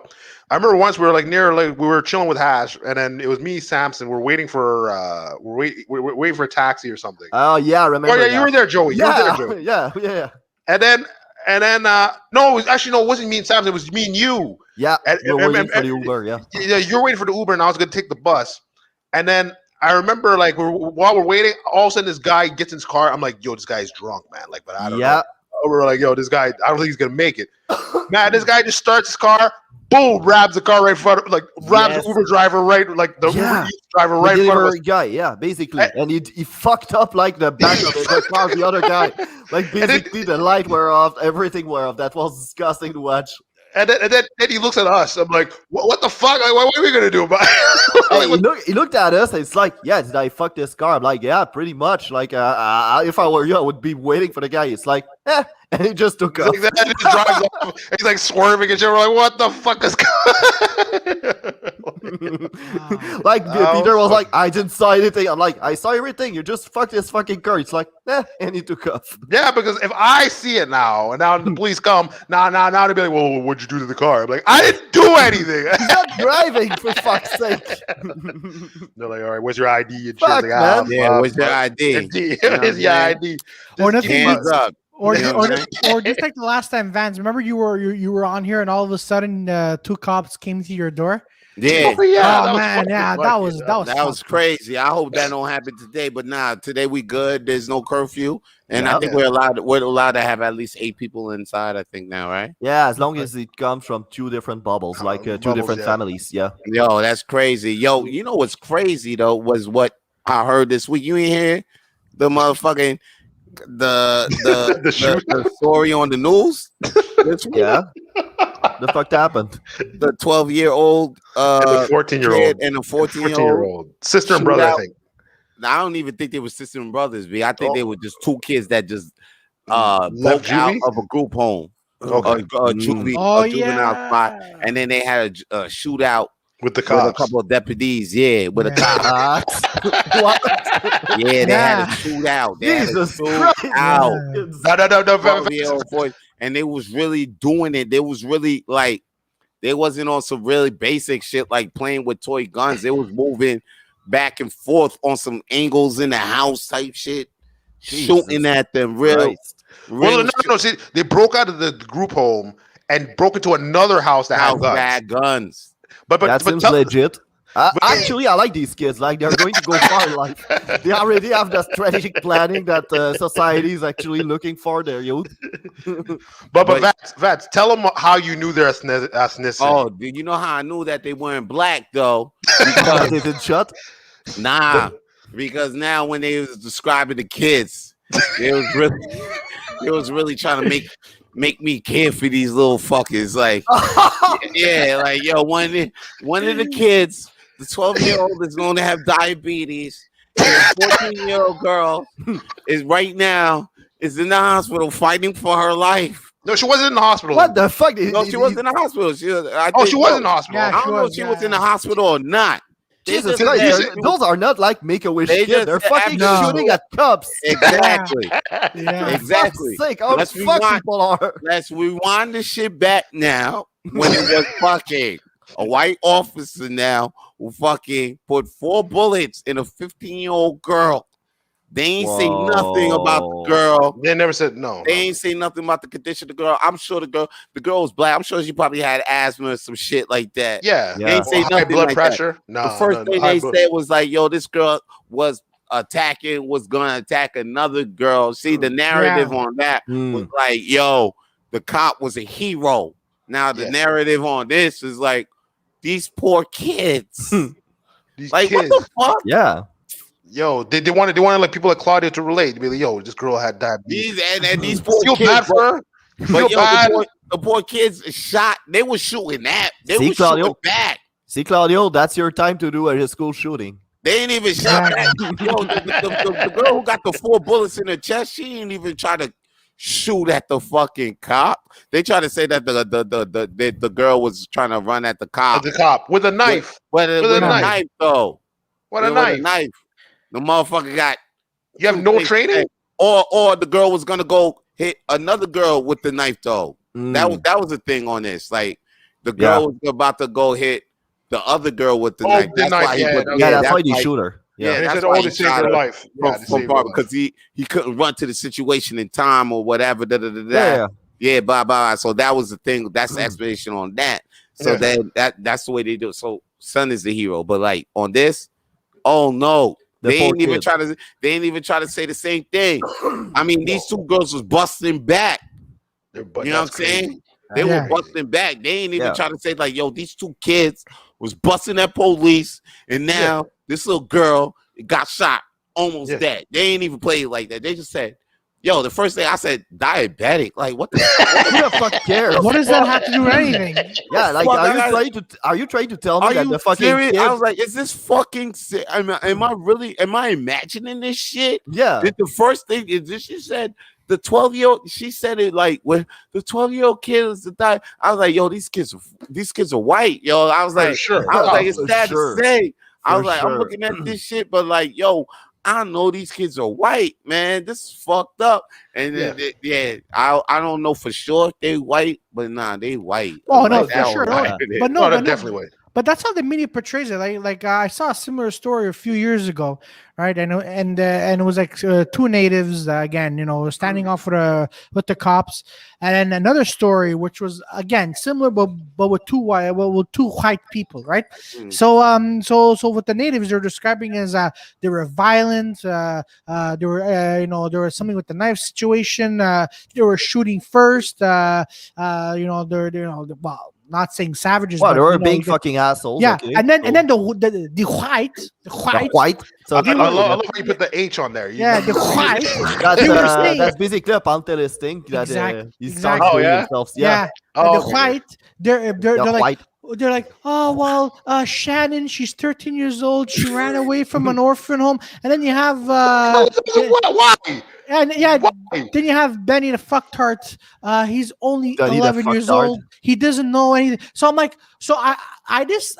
I remember once we were like near, like we were chilling with Hash, and then it was me, Samson. We're waiting for we're waiting for a taxi or something. Oh yeah, I remember. Oh yeah, that. you were there, Joey. You were there, Joey. yeah. And then no, it was actually no, it wasn't me and Samson. It was me and you. Yeah, And- you're and- waiting and- for the Uber. Yeah. Yeah, you're waiting for the Uber, and I was gonna take the bus. And then I remember, like, while we're waiting, all of a sudden this guy gets in his car. I'm like, yo, this guy's drunk, man. Like, but I don't know. We're like, yo, this guy, I don't think he's gonna make it. Man, this guy just starts his car, boom, grabs the car right in front of, like, grabs the Uber driver right, like the Uber Eats driver right in front of us. Guy, yeah, basically, and he fucked up like the back of the car, the other guy, like basically the light were off, everything were off. That was disgusting to watch. And then he looks at us. I'm like, what the fuck? Like, what are we gonna do about it? Hey, he looked at us and it's like, yeah, did I fuck this car? I'm like, yeah, pretty much. Like, if I were you, I would be waiting for the guy. It's like, and he just took off. He's like, he just drives off. He's like swerving and shit. We're like, what the fuck is going Like Peter was like, I didn't saw anything. I'm like, I saw everything. You just fucked this fucking car. It's like, and he took off. Yeah, because if I see it now, and now the police come, now they'll be like, well, what'd you do to the car? I'm like, I didn't do anything. He's not driving, for fuck's sake. They're like, all right, where's your ID and shit? Fuck, Like, man. Yeah, what's your ID? Here's your ID. Or nothing. Hands up. Or You know what I'm or just like the last time, Vance. Remember you were on here, and all of a sudden, two cops came to your door. Yeah. Oh, yeah, Oh man, yeah, that was crazy. I hope that don't happen today. But nah, today we good. There's no curfew, and Yeah. I think we're allowed to have at least 8 people inside. I think now, right? Yeah, as long as it comes from 2 different bubbles, like 2 bubbles, different yeah. families. Yeah. Yo, that's crazy. Yo, you know what's crazy though was what I heard this week. You ain't hear the motherfucking the story on the news this week? Yeah. The fuck happened? The 12-year-old And the 14-year-old. and a 14-year-old sister and brother, I think. I don't even think they were sister and brothers, B. I think they were just 2 kids that just Left broke out juvie? of a group home, Okay. a juvenile spot, and then they had a shootout With the with cops. a couple of deputies. Yeah, with a Yeah. cop. What? Yeah, they had a shootout. They had a Jesus Christ. shootout. No. 12-year-old boy, and they was really doing it. They was really like, they wasn't on some really basic shit like playing with toy guns. They was moving back and forth on some angles in the house type shit, shooting at them. Real. Well, no. See, they broke out of the group home and broke into another house that had guns. But that seems legit. Actually, I like these kids. Like, they're going to go far in life. They already have the strategic planning that society is actually looking for their youth. But Vance, tell them how you knew their ethnicity. Oh, do you know how I knew that they weren't black though? Because they didn't shut. Nah, because now when they was describing the kids, it was really trying to make me care for these little fuckers. Like, yeah, like yo, one of the kids, the 12-year-old is going to have diabetes, and the 14-year-old girl is right now is in the hospital fighting for her life. No, she wasn't in the hospital. What the fuck? No, she wasn't in the hospital. She was in the hospital. Yeah, I don't know if she was in the hospital or not. Jesus Christ, those are not like Make-A-Wish kids. They're fucking shooting at cops. Exactly. Yeah. Exactly. For fuck's sake, how the fuck people are. Let's rewind the shit back now when it was fucking a white officer now who fucking put 4 bullets in a 15-year-old girl. They ain't say nothing about the girl. They never said no. They ain't say nothing about the condition of the girl. I'm sure the girl was black. I'm sure she probably had asthma or some shit like that. Yeah. They ain't say High nothing blood like pressure. That. No. The first thing they said was like, yo, this girl was gonna attack another girl. See, the narrative on that was like, yo, the cop was a hero. Now the narrative on this is like, these poor kids. These like, kids. what the fuck? Yeah. Yo, they wanted like people like Claudio to relate. To be like, yo, this girl had diabetes. And these poor feel kids, bad for her. But yo, the poor kids shot. They were shooting that. They were shooting back. See, Claudio, that's your time to do a school shooting. They ain't even shot back. Yo, the girl who got the 4 bullets in her chest, she ain't even try to shoot at the fucking cop. They try to say that the girl was trying to run at the cop. The cop with a knife. With a knife, though. What a knife. The motherfucker got. You have no training? Or the girl was gonna go hit another girl with the knife, though. That was the thing on this. Like the girl was about to go hit the other girl with the knife. That's why he shoot her. Yeah, that's why he saved her life. Because he couldn't run to the situation in time or whatever. Blah. So that was the thing. That's the explanation on that. So that's the way they do it. So son is the hero, but like on this, oh no. They ain't even try to say the same thing. I mean, these 2 girls was busting back. You know what I'm saying? They were busting back. They ain't even try to say like, yo, these 2 kids was busting at police, and now this little girl got shot, almost dead. They ain't even play it like that. They just said, yo, the first thing I said, diabetic. Like, what the fuck cares? What does that have to do with anything? Yeah, like, are you trying to tell me that the fucking serious? I was like, is this fucking am I imagining this shit? Yeah. The first thing is this, she said, the 12-year-old, she said it like when the 12-year-old kid is to die. I was like, yo, these kids are white, yo. I was like, it's sad to say. I was like, I'm looking at this shit, but like, yo, I know these kids are white, man. This is fucked up. And I don't know for sure if they white, but nah, they white. Oh no, for sure. But no, they're definitely white. But that's how the media portrays it. Like I saw a similar story a few years ago, right? And it was like 2 natives again, standing off with the cops, and then another story which was again similar, but with 2 white people, right? So what the natives are describing is they were violent. There was something with the knife situation. They were shooting first. Not saying savages. Well, they were being fucking assholes. Yeah, okay. and then the white. So I love how you put the H on there. The white. That's basically a pantelist thing. Exactly. Themselves. Yeah. The white. They're like. They're like, oh well, Shannon, she's 13 years old. She ran away from an orphan home, and then you have why? And then you have Benny the fucktard. He's only 11 years old. He doesn't know anything. So I'm like, I just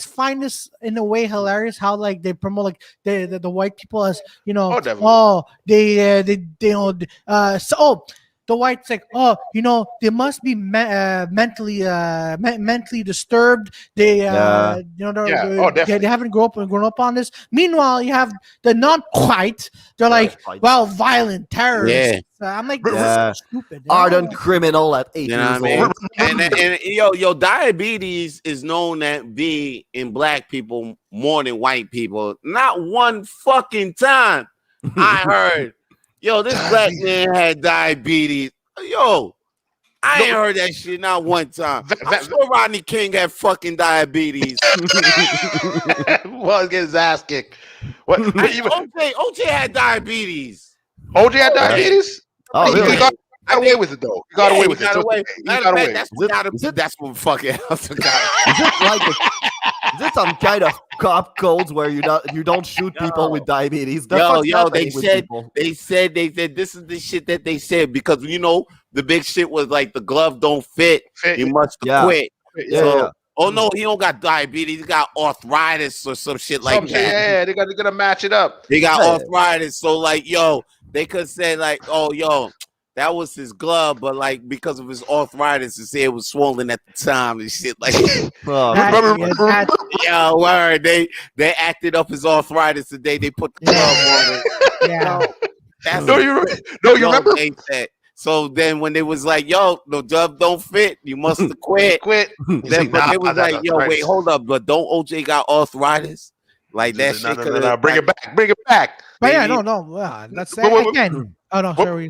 find this in a way hilarious how like they promote like the white people as the white's like, they must be mentally disturbed. They haven't grown up on this. Meanwhile, you have the non-white. They're like, violent terrorists. Yeah. I'm like, this is stupid. Ardent criminal at 8 years old. And diabetes is known to be in black people more than white people. Not one fucking time I heard. Yo, this black man had diabetes. Yo, I ain't heard that shit not one time. I'm sure Rodney King had fucking diabetes. Well, he's getting his ass kicked. What? OJ had diabetes. OJ had diabetes? Oh, really? He got away with it, though. He got away with it. That's what fucking else Is it some kind of cop codes where you don't shoot people with diabetes? They said this is the shit that they said because the big shit was like the glove don't fit. You must quit. Oh no, he don't got diabetes. He got arthritis or some shit like that. Yeah, they're gonna match it up. He got arthritis, so like they could say like, that was his glove, but like because of his arthritis, his head was swollen at the time and shit like. Word. They acted up his arthritis the day they put the glove on it. You remember? So then when they was like, "Yo, the glove don't fit, you must quit." Then they was like, "Yo, wait, hold up, but don't OJ got arthritis?" Like that shit. No. Bring it back. But that's again. Oh no, sorry.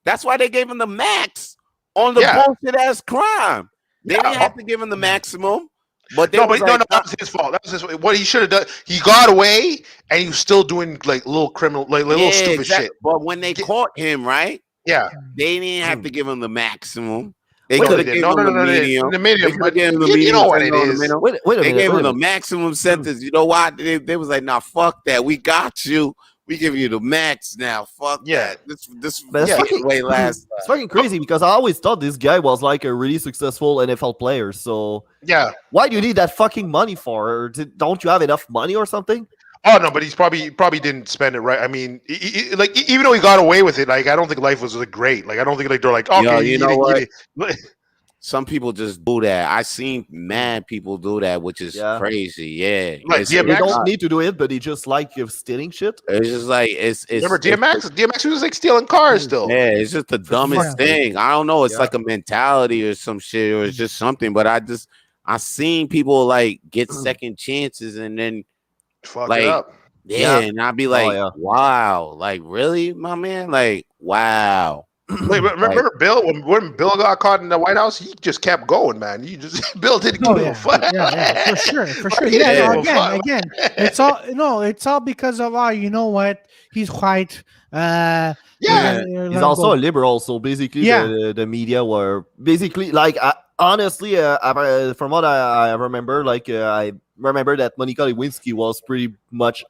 That's why they gave him the max on the bullshit ass crime. They didn't have to give him the maximum. But no, that was his fault. That was what he should have done. He got away, and he was still doing like little criminal, like little stupid shit. But when they caught him, right? Yeah, they didn't have to give him the maximum. They could have given him the medium. The medium, but you know what it is. Wait a minute. They gave him the maximum sentence. You know why? They was like, "Nah, fuck that. We got you. We give you the max now. Fuck that. This way last. It's fucking crazy because I always thought this guy was like a really successful NFL player. So why do you need that fucking money for? Don't you have enough money or something? Oh no, but he's probably didn't spend it right. I mean, like even though he got away with it, like I don't think life was like great. Like I don't think like they're like, okay, you know what? Some people just do that. I seen mad people do that, which is crazy. Yeah, like they don't need to do it, but he just like stealing shit. It's just like it's. Remember DMX? DMX was like stealing cars still. Yeah, it's just the dumbest thing. I don't know. It's like a mentality or some shit, or it's just something. But I seen people like get second chances and then fuck like it up. And I'd be like, wow, like really, my man, like wow. Wait, remember Bill when Bill got caught in the White House? He just kept going, man. Bill didn't give a fuck. Yeah, for sure. Yeah, again, it's all because of you know what? He's white. He's also a liberal, so basically the media were basically like honestly, from what I remember, like I remember that Monica Lewinsky was pretty much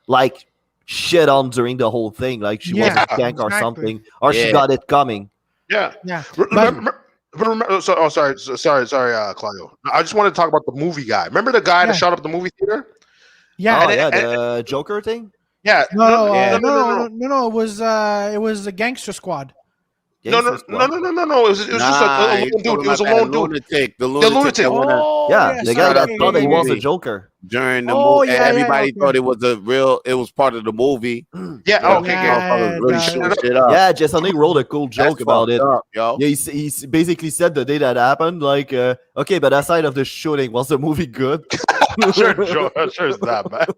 like shit on during the whole thing, like she was a tank or something, or she got it coming. Yeah. Remember, sorry, Claudio. I just wanted to talk about the movie guy. Remember the guy that shot up the movie theater? The Joker thing. Yeah. No. It was the Gangster Squad. No. It was just a lone dude. It was a lone dude. The lunatic. The guy that thought he was a Joker during the movie. Everybody thought it was it was part of the movie. Jason Lee wrote a cool joke about it. He basically said the day that happened, like, okay, but aside of the shooting, was the movie good? sure it's not bad.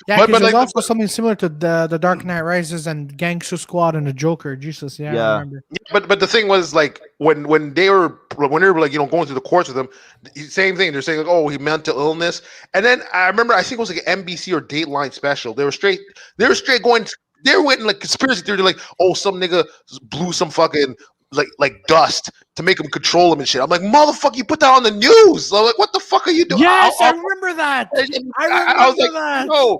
But there's also something similar to the Dark Knight Rises and Gangster Squad and the Joker. Jesus, I remember. But the thing was like when they were like going through the courts with him, same thing. They're saying like, oh, he mental illness, and then I remember I think it was like an NBC or Dateline special. They were straight going. They went in like conspiracy theory. They're like, oh, some nigga blew some fucking like dust to make him control him and shit. I'm like, motherfucker, you put that on the news. I'm like, what the fuck are you doing? Yes, I remember that. I was like, no.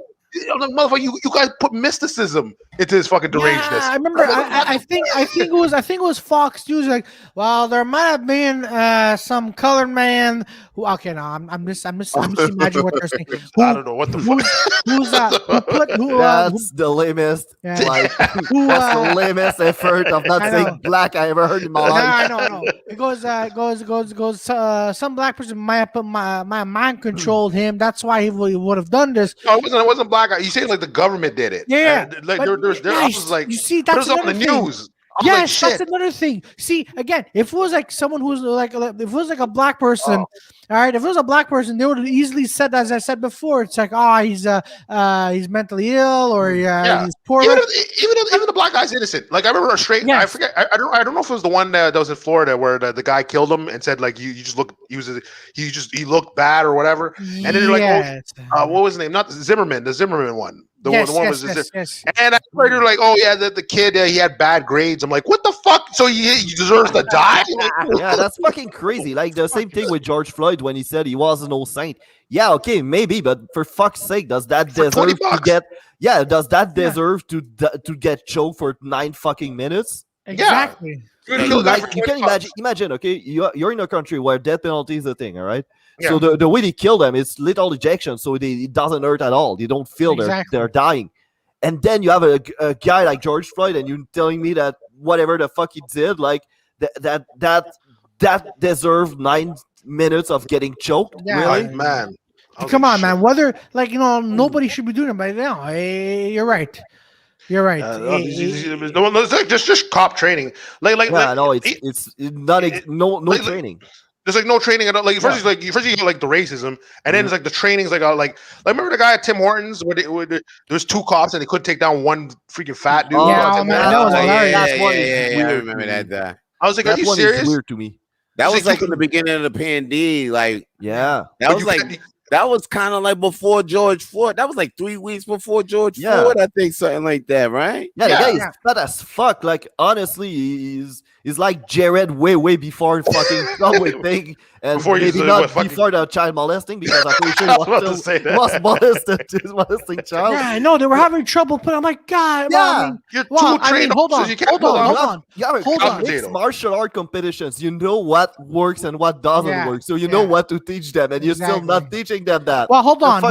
I'm like, motherfucker, you guys put mysticism into this fucking derangedness. I remember. I think it was Fox News. Like, well, there might have been some colored man. Who, okay, no, I'm just imagining what they're saying. I don't know what the fuck. That's the lamest. Like, that's the lamest effort of not saying black I ever heard in my life. No. It goes. Some black person might have put my mind controlled him. That's why he would have done this. No, it wasn't black. You saying like the government did it? Yeah. Like there's like you see that's on the news. Yes, that's another thing. See, again, if it was like someone who's like, if it was like a black person, all right, if it was a black person, they would have easily said, as I said before, it's like, he's mentally ill or he's poor. Even the black guy's innocent. Like I remember I forget. I don't know if it was the one that was in Florida where the guy killed him and said like you just look. He looked bad or whatever. And then they're like, what was his name? Not the Zimmerman one. The one was and I heard you're like, oh yeah, the kid he had bad grades. I'm like, what the fuck? So he deserves to die? Yeah, that's fucking crazy. Like the same thing with George Floyd when he said he was no saint. Yeah, okay, maybe, but for fuck's sake, does that deserve to get? Yeah, does that deserve to get choked for 9 fucking minutes? Exactly. Yeah. You can imagine. Okay, you're in a country where death penalty is a thing. All right. Yeah. So the way they kill them is lethal injection, so it doesn't hurt at all. They don't feel they're dying. And then you have a guy like George Floyd, and you're telling me that whatever the fuck he did, like that deserved 9 minutes of getting choked. Yeah, really, man. Come on, man. Whether nobody should be doing it, but no, you're right. You're right. It's like just cop training. It's not no training. There's like no training at all. Like first you get like the racism, and then it's like the training's like remember the guy at Tim Hortons where there was 2 cops and they couldn't take down one freaking fat dude. Yeah, man, that was hilarious. Yeah, I remember that. I was like, are you serious? Weird to me. That was like in the beginning of the pandemic. Like, that was kind of like before George Floyd. That was like 3 weeks before George Floyd, I think, something like that, right? Yeah, the guy is fat as fuck. Like, honestly, he's like Jared way before fucking Subway thing, and before maybe not before the child molesting, because I'm pretty sure he was molesting child. Yeah, I know they were having trouble putting. I'm like, God, you're too trained. Hold on. Mixed martial art competitions. You know what works and what doesn't work, so you know what to teach them, and you're still not teaching them that. Well, hold on.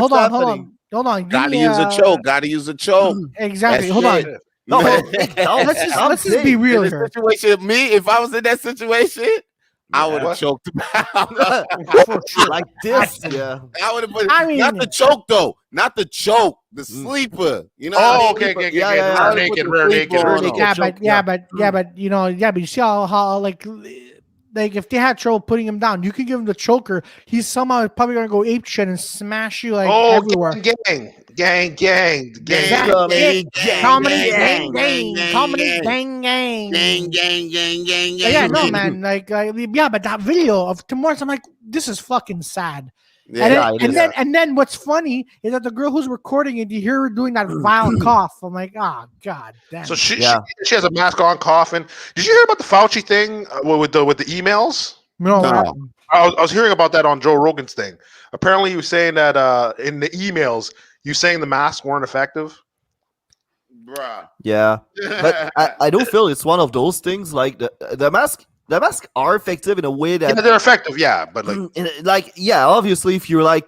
Gotta use a choke. Exactly. Hold on. No, let's just be real here. If I was in that situation, I would have choked him out. Like this. Yeah. I would have put not the choke though. Not the choke. The sleeper. You know. Oh, okay. Yeah. Naked. But you see how like if they had trouble putting him down, you could give him the choker. He's somehow probably gonna go ape shit and smash you like everywhere. Gang. Yeah, no, man. But that video of Timor's, I'm like, this is fucking sad. And then what's funny is that the girl who's recording it, you hear her doing that violent cough. I'm like, oh god damn. So she has a mask on, coughing. Did you hear about the Fauci thing with the emails? No. I was hearing about that on Joe Rogan's thing. Apparently, he was saying that in the emails, you saying the masks weren't effective. Bruh. Yeah, but I don't feel it's one of those things like the mask. The masks are effective in a way that they're effective, but obviously, if you're like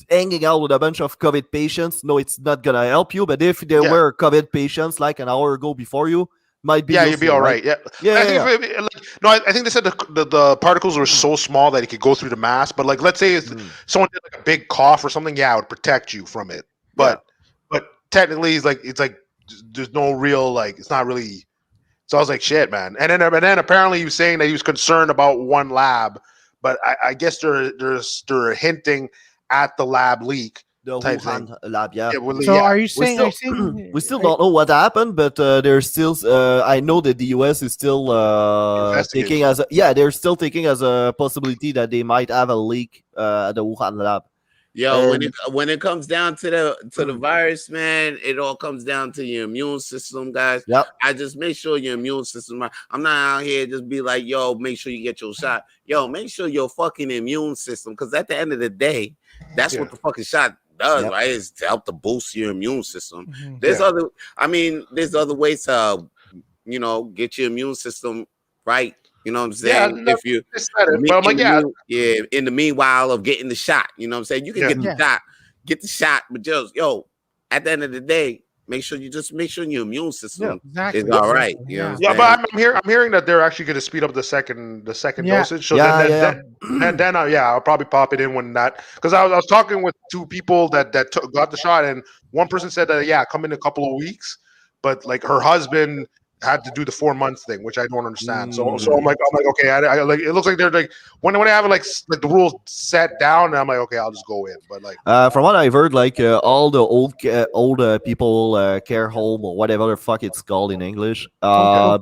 hanging out with a bunch of COVID patients, no, it's not gonna help you. But if there were COVID patients like an hour ago before you, might be you'd be all right. I think they said the particles were so small that it could go through the mask. But like, let's say someone did like a big cough or something, it would protect you from it. But technically, it's like there's no real it's not really. So I was like, shit, man. And then apparently he was saying that he was concerned about one lab, but I guess they're hinting at the lab leak. The Wuhan lab, Are you saying we still don't know what happened, but there's still I know that the US is still taking they're still taking as a possibility that they might have a leak at the Wuhan lab. Yo, when it comes down to the virus, man, it all comes down to your immune system, guys. Yep. I just make sure your immune system. I'm not out here just be like, yo, make sure you get your shot. Yo, make sure your fucking immune system, because at the end of the day, that's what the fucking shot does, right? Is to help to boost your immune system. Mm-hmm. There's other ways to, get your immune system right. You know what I'm saying? Yeah, if you, in the meanwhile of getting the shot, you know what I'm saying? You can get the shot, but just at the end of the day, make sure your immune system is all right. You know but I'm hearing that they're actually going to speed up the second dosage. So then I'll probably pop it in when that, because I was talking with two people that got the shot, and one person said that come in a couple of weeks, but like her husband had to do the 4 months thing, which I don't understand. So I'm like, okay, I like, it looks like they're like when I have like the rules set down, and I'm like, okay, I'll just go in. But like, from what I've heard, like all the old people care home or whatever the fuck it's called in English,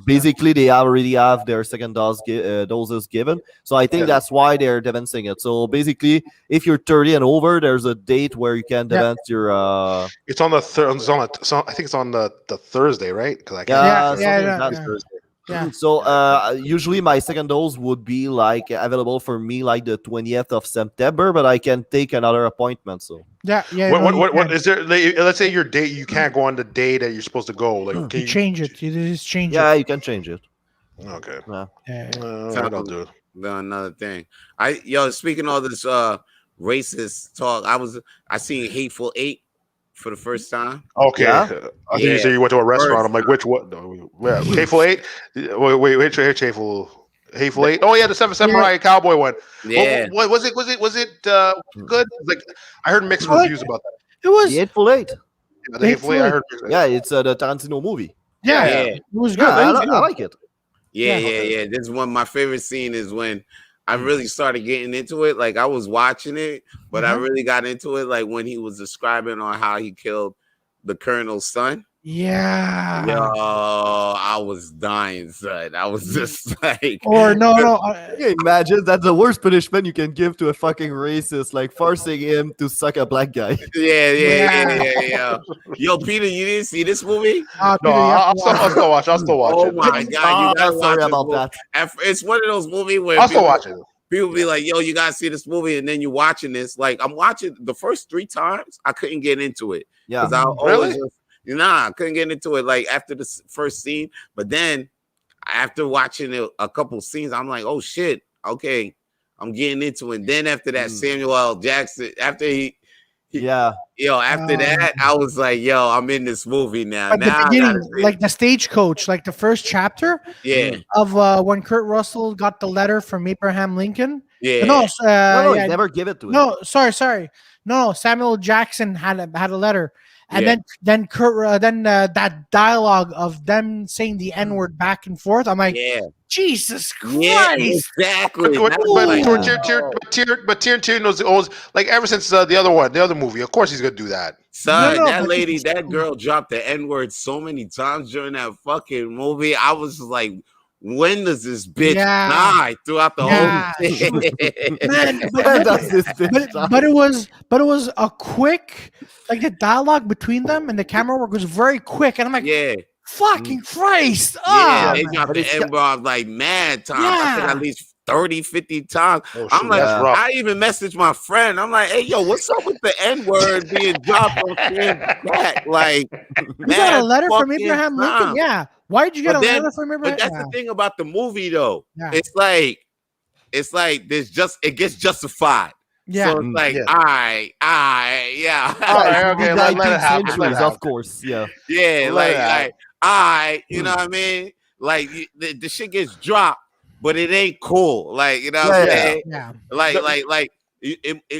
basically they already have their second doses given. So I think that's why they're advancing it. So basically, if you're 30 and over, there's a date where you can advance your. It's on the I think it's on the Thursday, right? Because So usually my second dose would be like available for me like the 20th of September, but I can take another appointment. So what is there? Let's say your date, you can't go on the day that you're supposed to go. Like, can you change it? You just change it. Yeah, you can change it. Okay. I'll do it. Another thing. Speaking of this racist talk, I seen Hateful Eight for the first time. Okay. I think you said you went to a restaurant. I'm like, what? Hateful Eight? Wait, Hateful Eight? Oh yeah, the Seven Samurai Cowboy one. Yeah. Was it good? Like, I heard mixed reviews about that. It was the Hateful Eight. Yeah, the Hateful Eight. I heard. It's the Tarantino movie. Yeah. It was good. I like it. Yeah. This is one of my favorite scenes is when I really started getting into it. Like, I was watching it, but I really got into it like when he was describing on how he killed the colonel's son. Yeah. Yo, I was dying, son. I was just like, Or no. Can you imagine that's the worst punishment you can give to a fucking racist, like forcing him to suck a black guy. yeah. Yo, Peter, you didn't see this movie? No, Peter, you have to I'll still watch. I'll still watch Oh it. my god, you gotta watch sorry this about movie. that. It's one of those movies where I'll still watch it. People be like, yo, you gotta see this movie, and then you're watching this. Like, I'm watching the first 3 times, I couldn't get into it. Yeah. Because I Really? always I couldn't get into it like after the first scene. But then after watching it, a couple scenes, I'm like, oh shit, okay, I'm getting into it. And then after that, Samuel L. Jackson, after after that, I was like, yo, I'm in this movie now. At Now the beginning, like the stagecoach, like the first chapter of when Kurt Russell got the letter from Abraham Lincoln. Yeah. No, he never give it to him. No, sorry. No, Samuel Jackson had a letter. And then Kurt, that dialogue of them saying the N-word back and forth. I'm like, Jesus Christ! Yeah, exactly. But Tarantino knows always, like, ever since the other movie. Of course, he's gonna do that. Son, that girl dropped the N-word so many times during that fucking movie. I was like, when does this bitch die throughout the whole thing? But it was a quick, like the dialogue between them and the camera work was very quick, and I'm like, fucking Christ! They dropped the N-word like mad times. I think at least 30, 50 times. I'm like, I even messaged my friend. I'm like, hey, yo, what's up with the N-word being dropped on back? Like, you got a letter from Abraham Lincoln? Yeah. Why did you get a letter from Abraham? But that's the thing about the movie, though. It's like it gets justified. Yeah. So it's like, all right. Okay, let it happen. Of course, yeah. Yeah, like, all right, you know what I mean? Like, the shit gets dropped, but it ain't cool. Like, you know what I'm saying? Yeah. Like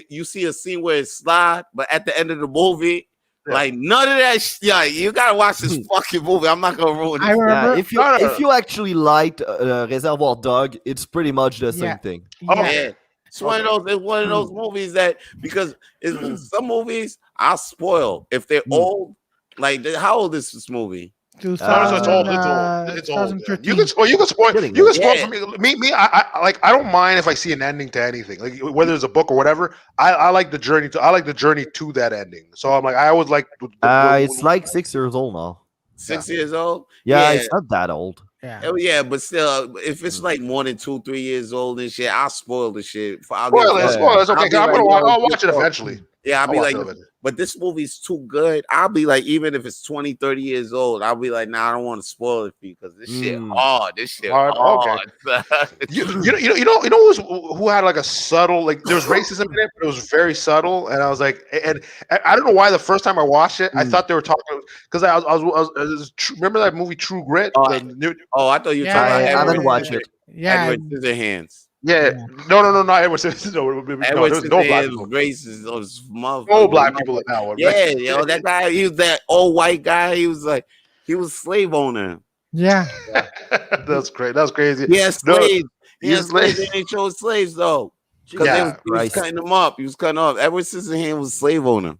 you see a scene where it's slide, but at the end of the movie, like none of that. You gotta watch this fucking movie. I'm not gonna ruin it. I remember if you actually liked Reservoir Dog, it's pretty much the same thing. It's one of those movies that because some movies I'll spoil if they're old. Like, how old is this movie? It's old. You can spoil. You can spoil for me. Me. I don't mind if I see an ending to anything, like whether it's a book or whatever. I like the journey to that ending. So I'm like, I always like. It's like 6 years old now. 6 years old? Yeah, it's not that old. Yeah, but still, if it's like more than 2, 3 years old and shit, I'll spoil the shit. Spoil it. It's okay. I'll watch it eventually. Yeah, I'll be like, but this movie's too good. I'll be like, even if it's 20, 30 years old, I'll be like, nah, I don't want to spoil it for you because this shit hard. This shit hard. Okay. you know who had like a subtle, like there was racism in it, but it was very subtle. And I was like, and I don't know why the first time I watched it, I thought they were talking because I was remember that movie True Grit? I thought you were talking about I haven't watched it. Yeah, Edward Scissorhands. Yeah, no, Edward Scissorhands. There's no black people. Racist, no black people in that one. Yeah, yo, that guy, he was that old white guy. He was slave owner. Yeah, that's great. That's crazy. Yeah, slaves. Slaves. They ain't chose slaves though, because he was cutting them up. He was cutting up. Edward Scissorhands was slave owner.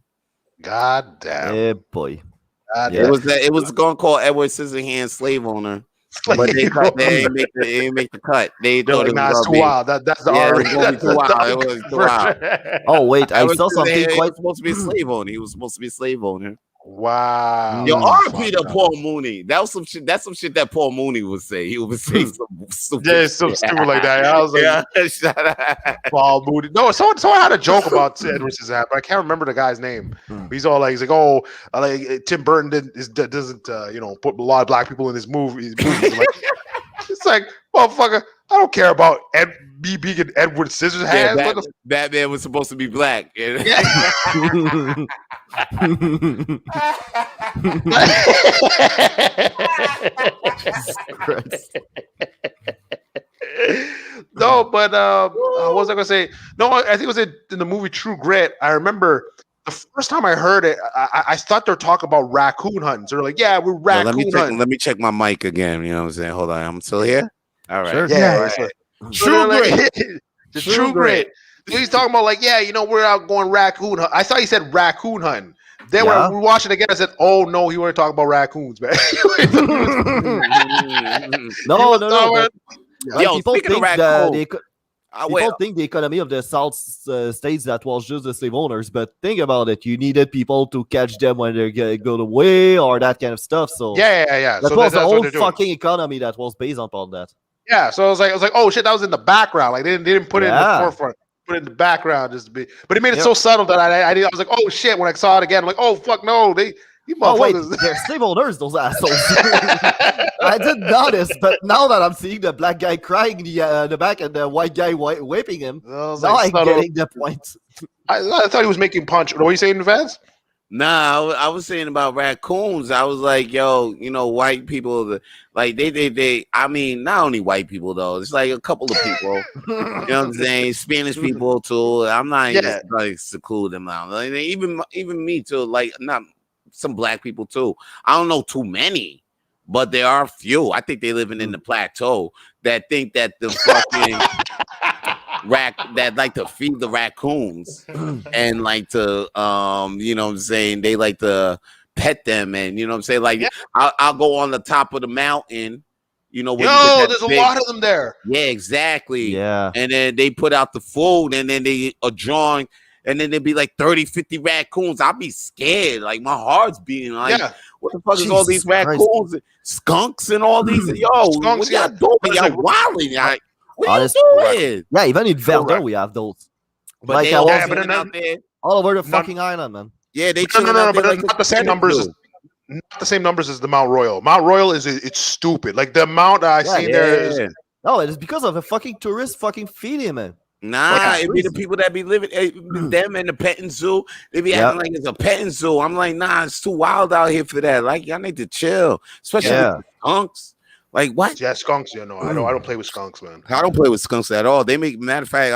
God damn. Yeah, boy. It was going to call Edward Scissorhands slave owner. But they ain't make the cut. They thought it was too wild. That's the R. It was too wild. Oh wait, I saw something quite supposed to be a slave owner. He was supposed to be a slave owner. Wow. Yo, R.P. to Paul Mooney. That was some shit. That's some shit that Paul Mooney would say. He would say some stupid. Some stupid like that. I was like, Paul Mooney. No, someone had a joke about Edward Scissorhands, but I can't remember the guy's name. He's like, oh, like Tim Burton doesn't put a lot of black people in his movies. It's like, motherfucker, I don't care about me being Edward Scissorhands. Yeah, Batman was supposed to be black. No, but what was I gonna say? No, I think it was in the movie True Grit. I remember the first time I heard it, I thought they were talking about raccoon hunting. So they're like, yeah, we're raccoon hunting. Let me check my mic again. You know what I'm saying? Hold on, I'm still here. All right. Sure. Yeah. True Grit. The True Grit. He's talking about like, yeah, we're out going raccoon hunt. I thought he said raccoon hunting. Then when we watched it again, I said, "Oh no, he want to talk about raccoons, man." No. Like, Yo, people speaking of think raccoons, people think the economy of the South states that was just the slave owners, but think about it. You needed people to catch them when they go away or that kind of stuff. So yeah. That So was the that's whole what they're doing. fucking economy that was based upon that. Yeah, so I was like, oh shit, that was in the background. Like they didn't put it in the forefront, put it in the background just to be. But it made it so subtle that I was like, oh shit. When I saw it again, I'm like, oh fuck no, these motherfuckers. Wait, they're slave owners, those assholes. I didn't notice, but now that I'm seeing the black guy crying in the back and the white guy whipping him, now I'm getting the point. I thought he was making punch. What are you saying, Vance? Nah, I was saying about raccoons. I was like, yo, white people, like they. I mean, not only white people though. It's like a couple of people. You know what I'm saying? Spanish people too. I'm not even like seclude them out. Like, even me too. Like not some black people too. I don't know too many, but there are few. I think they living in the plateau that think that the fucking. That like to feed the raccoons and like to you know what I'm saying, they like to pet them, and you know what I'm saying, like I'll go on the top of the mountain, there's a lot of them there. Yeah, exactly. Yeah. And then they put out the food and then they are drawing, and then there'd be like 30-50 raccoons. I'll be scared, like my heart's beating, like what the fuck is all these raccoons, skunks and all these skunks, what y'all doing? Y'all wilding, like what are you doing? Yeah, even in Verdun we have those. But like they I was out there all over the fucking island, man. Yeah, they no, but like not the same numbers. Not the same numbers as the Mount Royal. Mount Royal it's stupid. Like the amount I seen there. No, it's because of the fucking tourists fucking feeding, man. Nah, it be the people that be living them in the petting zoo. They be acting like it's a petting zoo. I'm like, nah, it's too wild out here for that. Like, y'all need to chill, especially with skunks. Like what? Yeah, skunks. I don't play with skunks, man. I don't play with skunks at all. They make, matter of fact,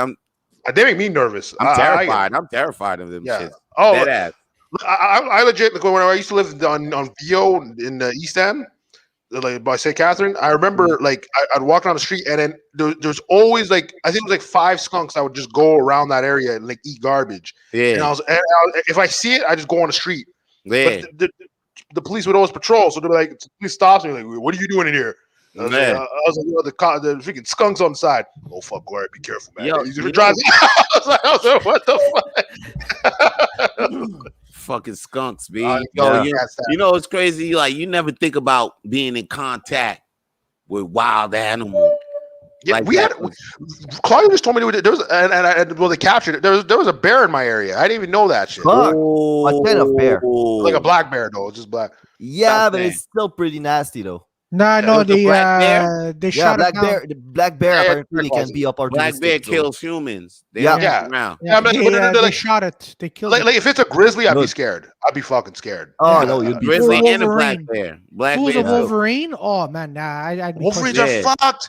they make me nervous. I'm terrified. I'm terrified of them. Yeah. Shit. Oh, I legit, like, when I used to live on Vio in the East End, like by St. Catherine, I remember like I'd walk down the street and then there's always like, I think it was like 5 skunks that would just go around that area and like eat garbage. Yeah. And if I see it, I just go on the street. Yeah. But the police would always patrol, so they're like, the police stops me, like, what are you doing in here? I was like, the freaking skunks on the side. Oh fuck, Corey, be careful, man. He's driving. I was like, what the fuck? Fucking skunks, B. It's crazy. Like, you never think about being in contact with wild animals. Yeah, like we had. Claudio just told me there was, and they captured it. There was a bear in my area. I didn't even know that shit. What kind of bear? Like a black bear, though. It's just black. Yeah, but it's still pretty nasty, though. No, they shot black bear. The black bear apparently can be opportunistic. Black bear kills humans. They they shot it. They killed it. Like if it's a grizzly, I'd be scared. I'd be fucking scared. Oh no, you'd be grizzly and a black bear. Who's a Wolverine? Oh man, nah. Wolverines are fucked.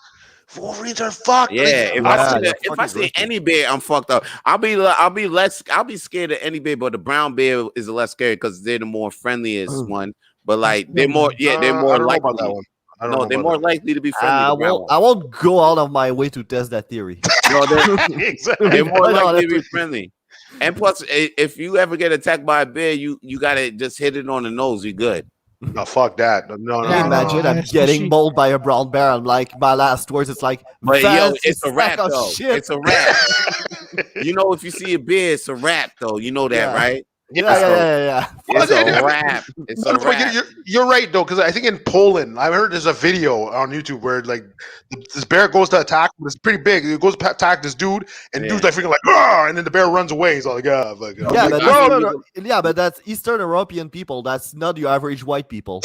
Wolverines are fucked. Yeah, if I see any bear, I'm fucked up. I'll be scared of any bear, but the brown bear is less scary because they're the more friendliest one. But like they're more likely. No, they're more likely to be friendly. I won't go out of my way to test that theory. No, they're more likely to be friendly. And plus, if you ever get attacked by a bear, you gotta just hit it on the nose. You're good. No, fuck that. No. Imagine I'm getting mauled by a brown bear. I'm like, my last words, it's like, but it's a wrap though. It's a wrap. If you see a bear, it's a wrap though. You know that, right? Yeah. It's a wrap. It's a wrap. You're right though, because I think in Poland, I heard there's a video on YouTube where like this bear goes to attack. It's pretty big. It goes to attack this dude, and dude's like freaking like, "Argh!" And then the bear runs away. He's all like, but that's Eastern European people. That's not your average white people.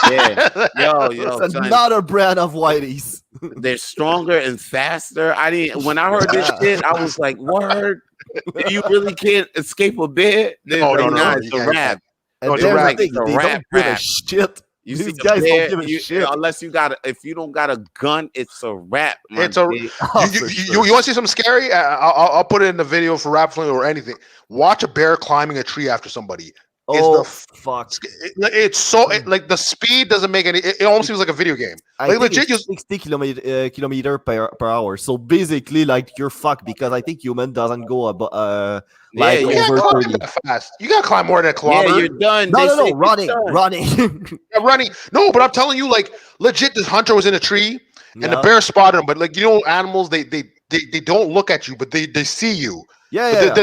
Yo, it's another brand of whiteys. They're stronger and faster. When I heard this shit, I was like, "Word." You really can't escape a bear? No, it's a wrap. It's a wrap. Shit. You These see guys bear, don't give a shit. Unless if you don't got a gun, it's a wrap. You want to see something scary? I'll put it in the video for Rap Flame or anything. Watch a bear climbing a tree after somebody. is the fuck. It's so like the speed doesn't make any. It almost seems like a video game. I Like think legit, it's 60 kilometer per hour. So basically, like you're fucked because I think human doesn't go like you over can't climb 30. that fast. You gotta climb more than a kilometer. Yeah, you're done. No, running. Yeah, running. No, but I'm telling you, like legit, this hunter was in a tree and the bear spotted him. But like animals, they don't look at you, but they see you. Yeah.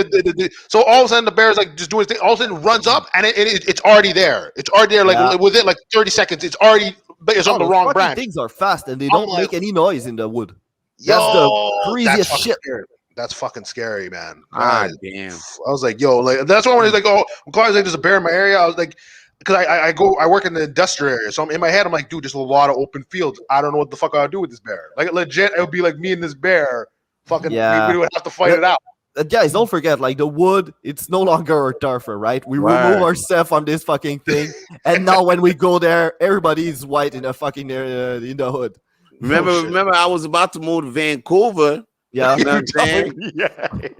So all of a sudden the bear's like just doing his thing. All of a sudden runs up and it's already there. It's already there. Like within like 30 seconds, it's already. It's on the wrong branch. Things are fast and they don't make any noise in the wood. That's the craziest shit. Scary. That's fucking scary, man. God damn. I was like, yo, like that's why when he's like, oh, Claudio's like, there's a bear in my area. I was like, because I work in the industrial area, so I'm in my head. I'm like, dude, there's a lot of open fields. I don't know what the fuck I'll do with this bear. Like legit, it would be like me and this bear. Fucking, we would have to fight it out. Guys, don't forget, like the wood, it's no longer our turf, right? We remove ourselves from this fucking thing, and now when we go there, everybody is white in the fucking in the hood. Remember, I was about to move to Vancouver. Yeah, you know what I'm saying?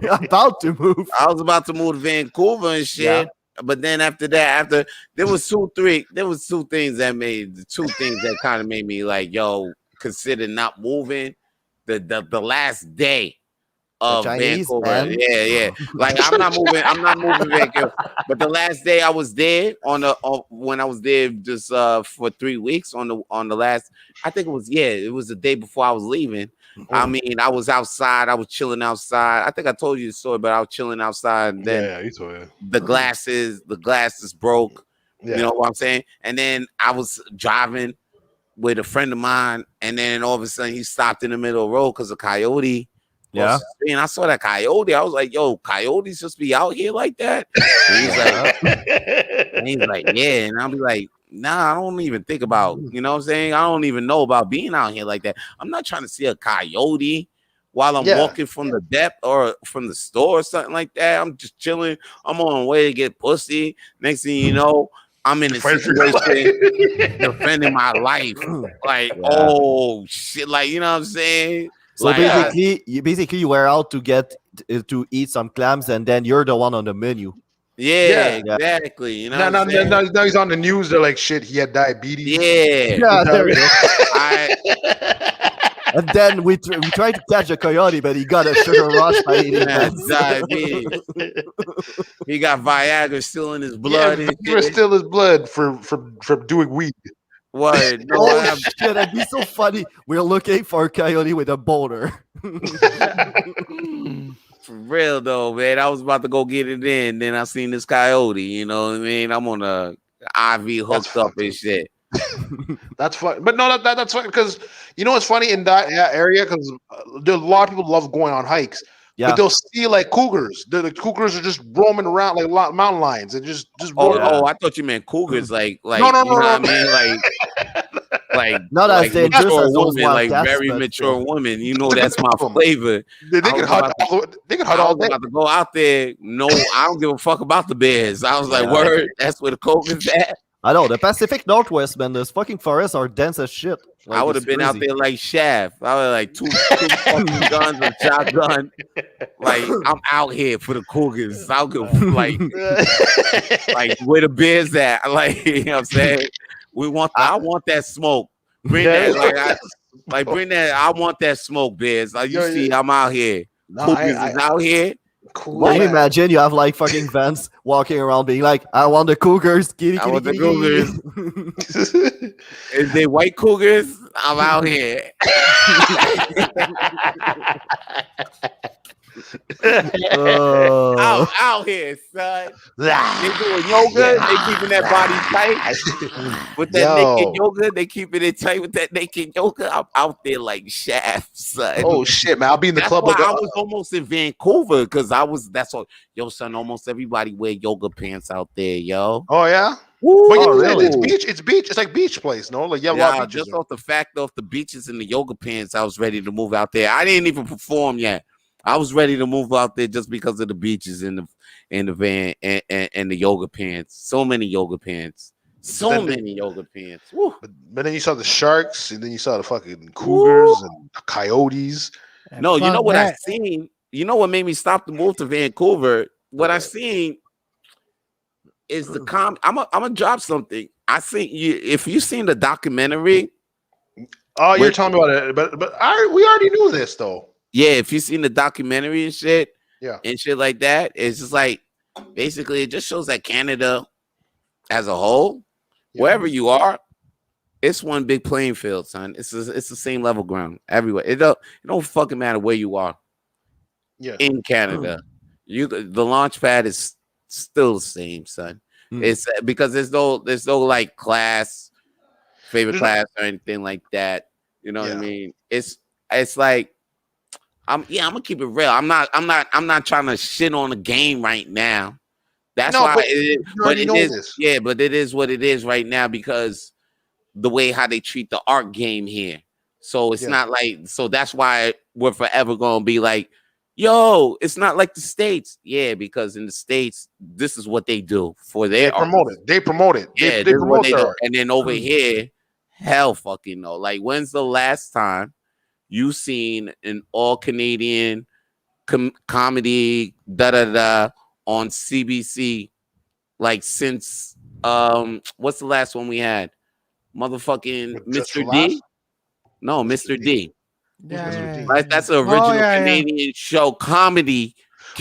About to move. I was about to move to Vancouver and shit. Yeah. But then after that, there was two things that kind of made me like, yo, consider not moving. The last day of Vancouver. Man. Yeah. Like I'm not moving Vancouver. But the last day I was there when I was there just for 3 weeks on the last, I think it was the day before I was leaving. I mean, I was outside, I was chilling outside. I think I told you the story, but I was chilling outside and then you told me. the glasses broke. Yeah. You know what I'm saying? And then I was driving with a friend of mine, and then all of a sudden he stopped in the middle of the road because a coyote. Yeah. And I saw that coyote. I was like, yo, coyotes just be out here like that? And he's like, yeah. And I'll be like, nah, I don't even think about, you know what I'm saying? I don't even know about being out here like that. I'm not trying to see a coyote while I'm walking from the depth or from the store or something like that. I'm just chilling. I'm on my way to get pussy. Next thing you know, I'm in a situation defending my life. Like, oh shit, like, you know what I'm saying? So like, basically, you were out to get to eat some clams, and then you're the one on the menu. Yeah, exactly. You know, now he's on the news. They're like, shit, he had diabetes. Yeah, there we go. And then we tried to catch a coyote, but he got a sugar rush by eating diabetes. He got Viagra still in his blood. Viagra still his blood for doing weed. What? No, shit, that'd be so funny. We're looking for a coyote with a boner. For real though, man. I was about to go get it in. Then I seen this coyote. You know what I mean? I'm on a IV hooked up and shit. That's fun, but no, that's fun because you know what's funny in that area because a lot of people love going on hikes. Yeah. But they'll see like cougars. The cougars are just roaming around like mountain lions and just. I thought you meant cougars like no, you know what I mean, like not as dangerous as those women, like very mature women. You know that's my flavor. They can hunt all day. About to go out there. No, I don't give a fuck about the bears. I was like, word, that's where the cougars at. I know the Pacific Northwest, man. Those fucking forests are dense as shit. Like, I would have been out there like Shaft. I was like two fucking guns, a shotgun. Like I'm out here for the cougars. I'll go like where the bears at? Like you know what I'm saying? I want that smoke. Bring that. Bring that. I want that smoke, bears. Like you see, I'm out here. Cougars is out here. Cool. Can you imagine you have like fucking Vance walking around being like, I want the cougars. I want the cougars. Is they white cougars? I'm out here. Out here, son. They doing yoga. They keeping that body tight with that naked yoga. They keeping it tight with that naked yoga. I'm out there like Shaft, son. Oh shit, man! I'll be in the club. I was almost in Vancouver because that's all. Yo, son, almost everybody wear yoga pants out there, yo. Oh yeah. Woo. But really? It's beach. It's like beach place, no? Like just off the fact of the beaches and the yoga pants, I was ready to move out there. I didn't even perform yet. I was ready to move out there just because of the beaches and the van and the yoga pants. So many yoga pants. Many yoga pants. But then you saw the sharks, and then you saw the fucking cougars and coyotes. No, you know what I seen? You know what made me stop the move to Vancouver? What I seen, is the I'm gonna drop something. I think if you seen the documentary. Oh, you're talking about it, but we already knew this though. Yeah, if you seen the documentary and shit, yeah, and shit like that, it's just like basically it just shows that Canada as a whole, wherever you are, it's one big playing field, son. It's the same level ground everywhere. It don't fucking matter where you are. Yeah, in Canada, the launch pad is still the same, son. It's because there's no like favorite class or anything like that. You know what I mean? It's like I'm gonna keep it real. I'm not trying to shit on the game right now. That's why but it is. Yeah, but it is what it is right now because the way how they treat the art game here. So it's not like that's why we're forever gonna be like, yo, it's not like the States. Yeah, because in the States, this is what they do for their They promote it. Yeah, they promote their art. And then over here, hell fucking no. Like, when's the last time you seen an all Canadian comedy on CBC? Like since what's the last one we had? Motherfucking Mr. D? No, Mr. D. Yeah. That's an original Canadian show comedy.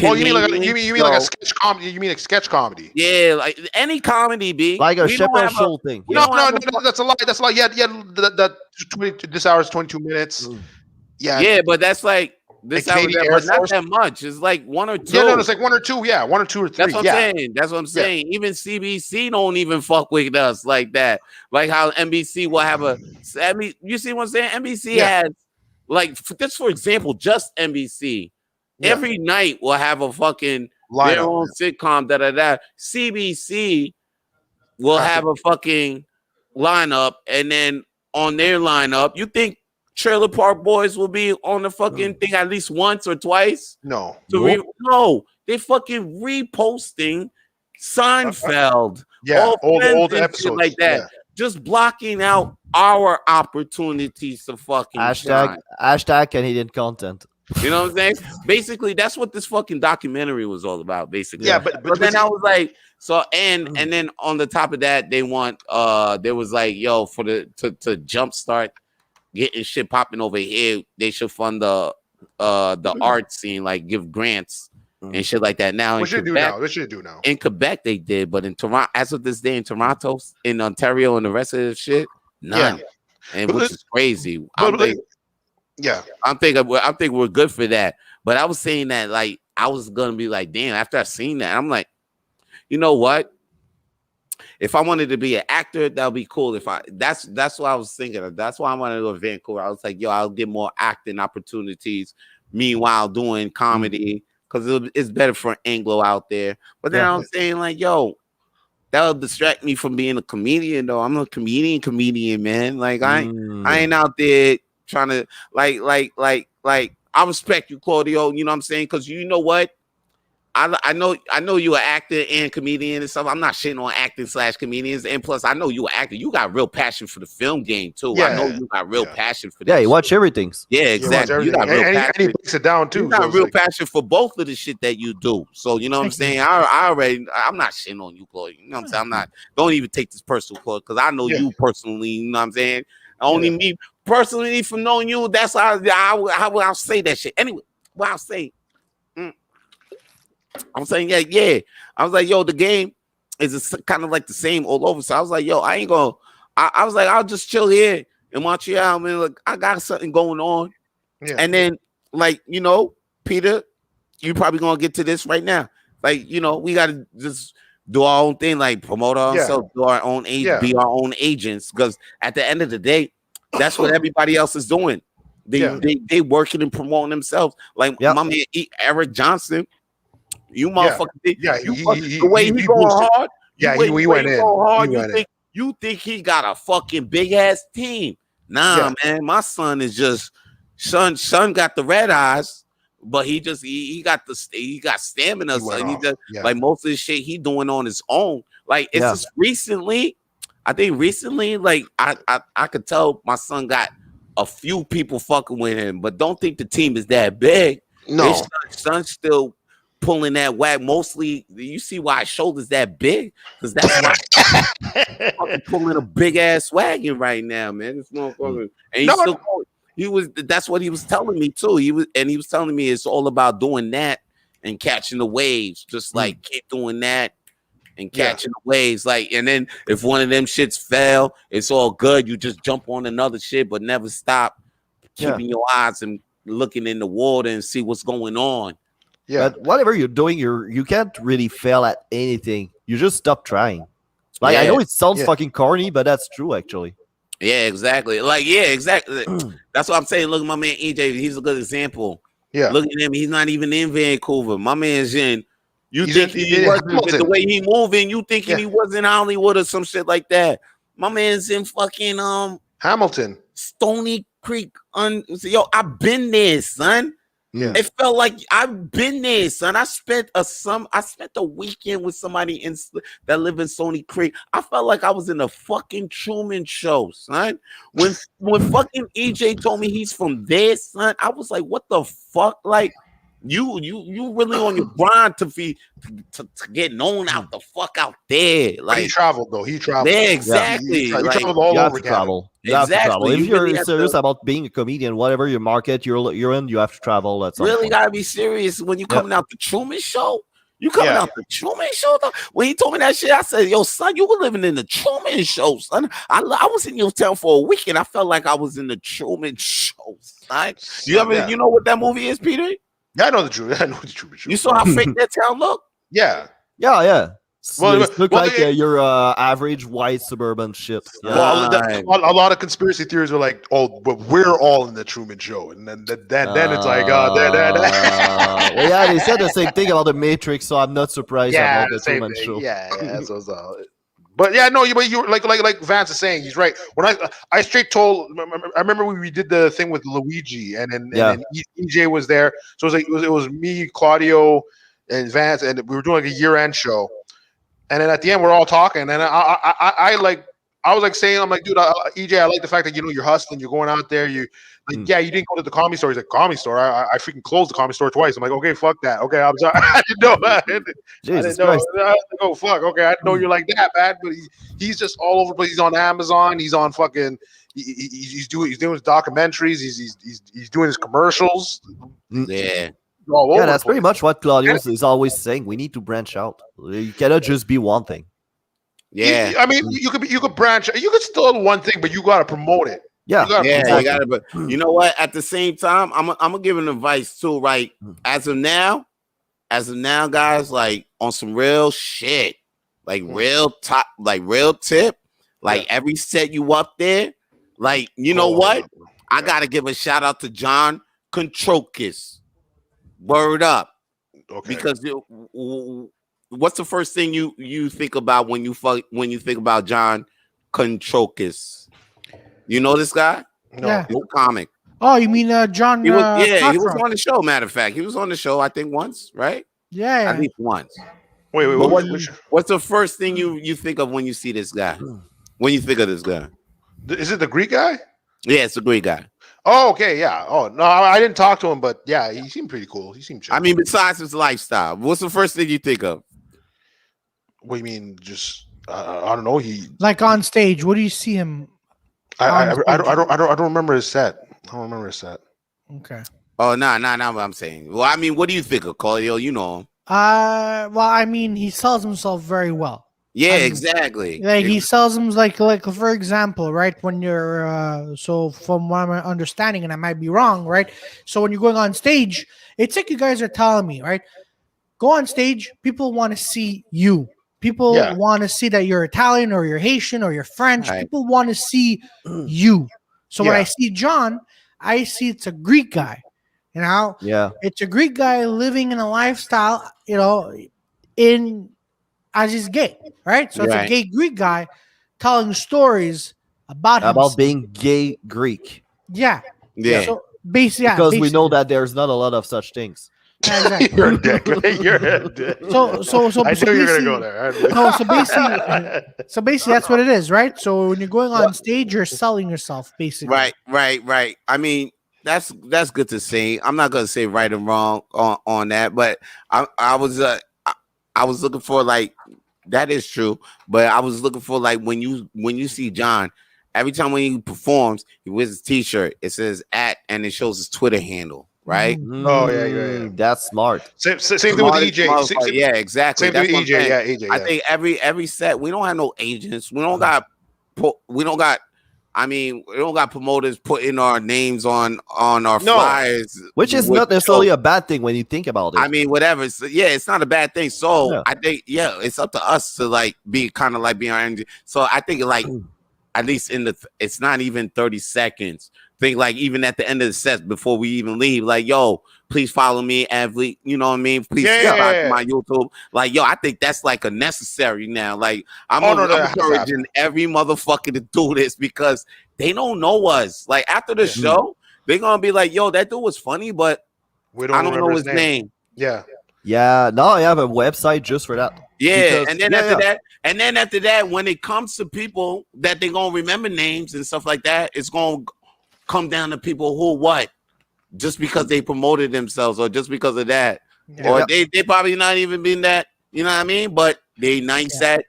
Oh, you mean like a sketch comedy? You mean like sketch comedy? Yeah, like any comedy, B. Like a Chappelle Show thing. No, that's a lie. That's a lie. Yeah. That 20. This hour is 22 minutes. Yeah, but that's like this hour, but not that much. It's like one or two. Yeah, no, it's like one or two. Yeah, one or two or three. That's what I'm saying. That's what I'm saying. Even CBC don't even fuck with us like that. Like how NBC will have you see what I'm saying? NBC has like just for example, just NBC. Every night will have a fucking their own sitcom. CBC will have a fucking lineup, and then on their lineup, you think Trailer Park Boys will be on the fucking thing at least once or twice? No, no, they fucking reposting Seinfeld, old episodes like that, just blocking out our opportunities to fucking hashtag Canadian content. You know what I'm saying? Basically, that's what this fucking documentary was all about. Basically, but then I was like, so and then on the top of that, they want there was like, yo, for to jumpstart getting shit popping over here, they should fund the art scene, like give grants and shit like that. Now, what should do now? In Quebec, they did, but in Toronto, as of this day, in Toronto, in Ontario, and the rest of the shit, none, and which is crazy. I think we're good for that. But I was saying that like I was gonna be like, damn. After I seen that, I'm like, you know what? If I wanted to be an actor, that would be cool. That's what I was thinking of. That's why I wanted to go to Vancouver. I was like, yo, I'll get more acting opportunities. Meanwhile, doing comedy because it's better for Anglo out there. But then I was saying like, yo, that'll distract me from being a comedian. Though I'm a comedian, man. Like I ain't out there trying to like I respect you, Claudio. You know what I'm saying? Because you know what? I know you're an actor and comedian and stuff. I'm not shitting on acting / comedians. And plus, I know you're an actor. You got real passion for the film game too. I know you got real passion for that. Yeah, you watch everything. Yeah, exactly. You got real passion. And he breaks it down too. You got real passion for both of the shit that you do. So you know what I'm saying? I'm not shitting on you, Claudio. You know what I'm saying? Don't even take this personal, Claudio, because I know you personally. You know what I'm saying? Only me personally from knowing you. That's how I'll say that shit. Anyway, what I'll say. I'm saying, yeah. I was like, yo, the game is kind of like the same all over. So I was like, yo, I ain't gonna. I was like, I'll just chill here in Montreal. I mean, like, I got something going on. Yeah. And then, like, you know, Peter, you probably gonna get to this right now. Like, you know, we gotta just do our own thing, like promote ourselves, do our own be our own agents. Because at the end of the day, that's what everybody else is doing. They working and promoting themselves. Like my man Eric Johnson. You motherfucker! The way he going hard. He went in. You think he got a fucking big ass team? Nah, man. My son is just son got the red eyes, but he got stamina. So he just like most of the shit he doing on his own. Like it's just recently. I think recently, like I could tell my son got a few people fucking with him, but don't think the team is that big. No, his son still pulling that wag. Mostly, you see why his shoulders that big? Because that's why I'm pulling a big ass wagon right now, man. This motherfucker, and he's still going. That's what he was telling me too. He was telling me it's all about doing that and catching the waves. Just like keep doing that and catching the waves. Like, and then if one of them shits fell, it's all good. You just jump on another shit, but never stop keeping your eyes and looking in the water and see what's going on. Yeah. But whatever you're doing, you can't really fail at anything. You just stop trying. Like I know it sounds fucking corny, but that's true actually. Yeah, exactly. Like, exactly. That's what I'm saying. Look at my man EJ. He's a good example. Yeah. Look at him. He's not even in Vancouver. My man's in. He's think he wasn't with the way he moving. You thinking he was in Hollywood or some shit like that. My man's in fucking Hamilton, Stony Creek. Yo, I've been there, son. Yeah. It felt like I've been there, son. I spent a weekend with somebody that live in Stony Creek. I felt like I was in a fucking Truman Show, son. When fucking EJ told me he's from there, son, I was like, what the fuck? Like, you really on your grind to get known out the fuck out there. Like, but he traveled though. He traveled. Yeah, exactly. He traveled all over travel. You have to travel. If you're serious about being a comedian, whatever your market you're in, you have to travel. That's really gotta be serious when you coming out the Truman Show. You coming out the Truman Show though? When he told me that shit, I said, "Yo, son, you were living in the Truman Show, son." I was in your town for a weekend. I felt like I was in the Truman Show, son. You know what that movie is, Peter? Yeah, I know the truth. I know the truth. You saw how fake that town looked? Yeah. Well, look like your average white suburban shit. Yeah. Well, a lot of conspiracy theories are like, "Oh, but we're all in the Truman Show," and then it's like, well, yeah, they said the same thing about the Matrix, so I'm not surprised about the Truman Show. Yeah. So, but yeah, no, you like Vance is saying, he's right. When I straight told, I remember we did the thing with Luigi, and then EJ was there, so it was me, Claudio, and Vance, and we were doing like a year-end show. And then at the end, we're all talking, and I was like saying, I'm like, dude, EJ, I like the fact that you're hustling, you're going out there, you didn't go to the comedy store. He's like, comedy store? I freaking closed the comedy store twice. I'm like, okay, fuck that. Okay, I'm sorry, I didn't know that. Jesus Christ. Oh fuck. Okay, I didn't know you're like that, man. But he's just all over the place. He's on Amazon. He's on fucking. He's doing his documentaries. He's doing his commercials. Yeah. Yeah, that's pretty much what Claudio is always saying. We need to branch out. You cannot just be one thing. Yeah, I mean, you could branch. You could still do one thing, but you got to promote it. Yeah, you got to. But you know what? At the same time, I'm gonna give an advice too. Right, as of now, guys, like on some real shit, like real top, like real tip, like every set you up there, like you know what? I gotta give a shout out to John Controkis. Word up, okay. Because what's the first thing you think about when you think about John Controkis? You know this guy? No, no comic. Oh, you mean John? He was on the show. Matter of fact, he was on the show. I think once, right? Yeah, at least once. Wait. What's the first thing you think of when you see this guy? When you think of this guy? Is it the Greek guy? Yeah, it's the Greek guy. Oh, okay, yeah. Oh, no, I didn't talk to him, but yeah, he seemed pretty cool. He seemed chill. I mean, besides his lifestyle, what's the first thing you think of? What do you mean? Just I don't know. He like on stage. What do you see him? I don't remember his set. I don't remember his set. Okay. Oh no, what I'm saying. Well, I mean, what do you think of Claudio? You know him. Well, I mean, he sells himself very well. Yeah, exactly. Like he sells them like for example, right? When you're so from what I'm understanding, and I might be wrong, right? So when you're going on stage, it's like you guys are telling me, right? Go on stage, people want to see you. People want to see that you're Italian or you're Haitian or you're French. Right. People want to see you. So when I see John, I see it's a Greek guy. You know? Yeah. It's a Greek guy living in a lifestyle, you know, as he's gay, right? So it's a gay Greek guy telling stories about being gay Greek. Yeah. So basically, because we know that there's not a lot of such things. Exactly. You're a dick. You're a dick. So I knew you were gonna go there. No, so basically, that's what it is, right? So when you're going on stage, you're selling yourself, basically. Right. I mean, that's good to see. I'm not gonna say right and wrong on that, but I was looking for like that is true, but I was looking for like when you see John, every time when he performs, he wears his T-shirt. It says @ and it shows his Twitter handle, right? Oh yeah. That's smart. Same thing with EJ. Yeah, exactly. Same thing That's with EJ. Yeah, EJ. Yeah. I think every set we don't have no agents. We don't got. I mean, we don't got promoters putting our names on our flyers, which is not necessarily a bad thing when you think about it. I mean, whatever. It's not a bad thing. So I think, it's up to us to like be kind of like being our energy. So I think like at least it's not even 30 seconds. Think like even at the end of the set before we even leave, like, yo, please follow me every, you know what I mean? Please subscribe to my YouTube. Like, yo, I think that's like a necessary now. Like, I'm encouraging every motherfucker to do this because they don't know us. Like after the show, they're gonna be like, yo, that dude was funny, but I don't know his name. Yeah. Yeah. Now I have a website just for that. Yeah, and then after that, when it comes to people that they're gonna remember names and stuff like that, it's gonna come down to people who just because they promoted themselves or just because of that, or they probably not even been that, you know what I mean? But they nice at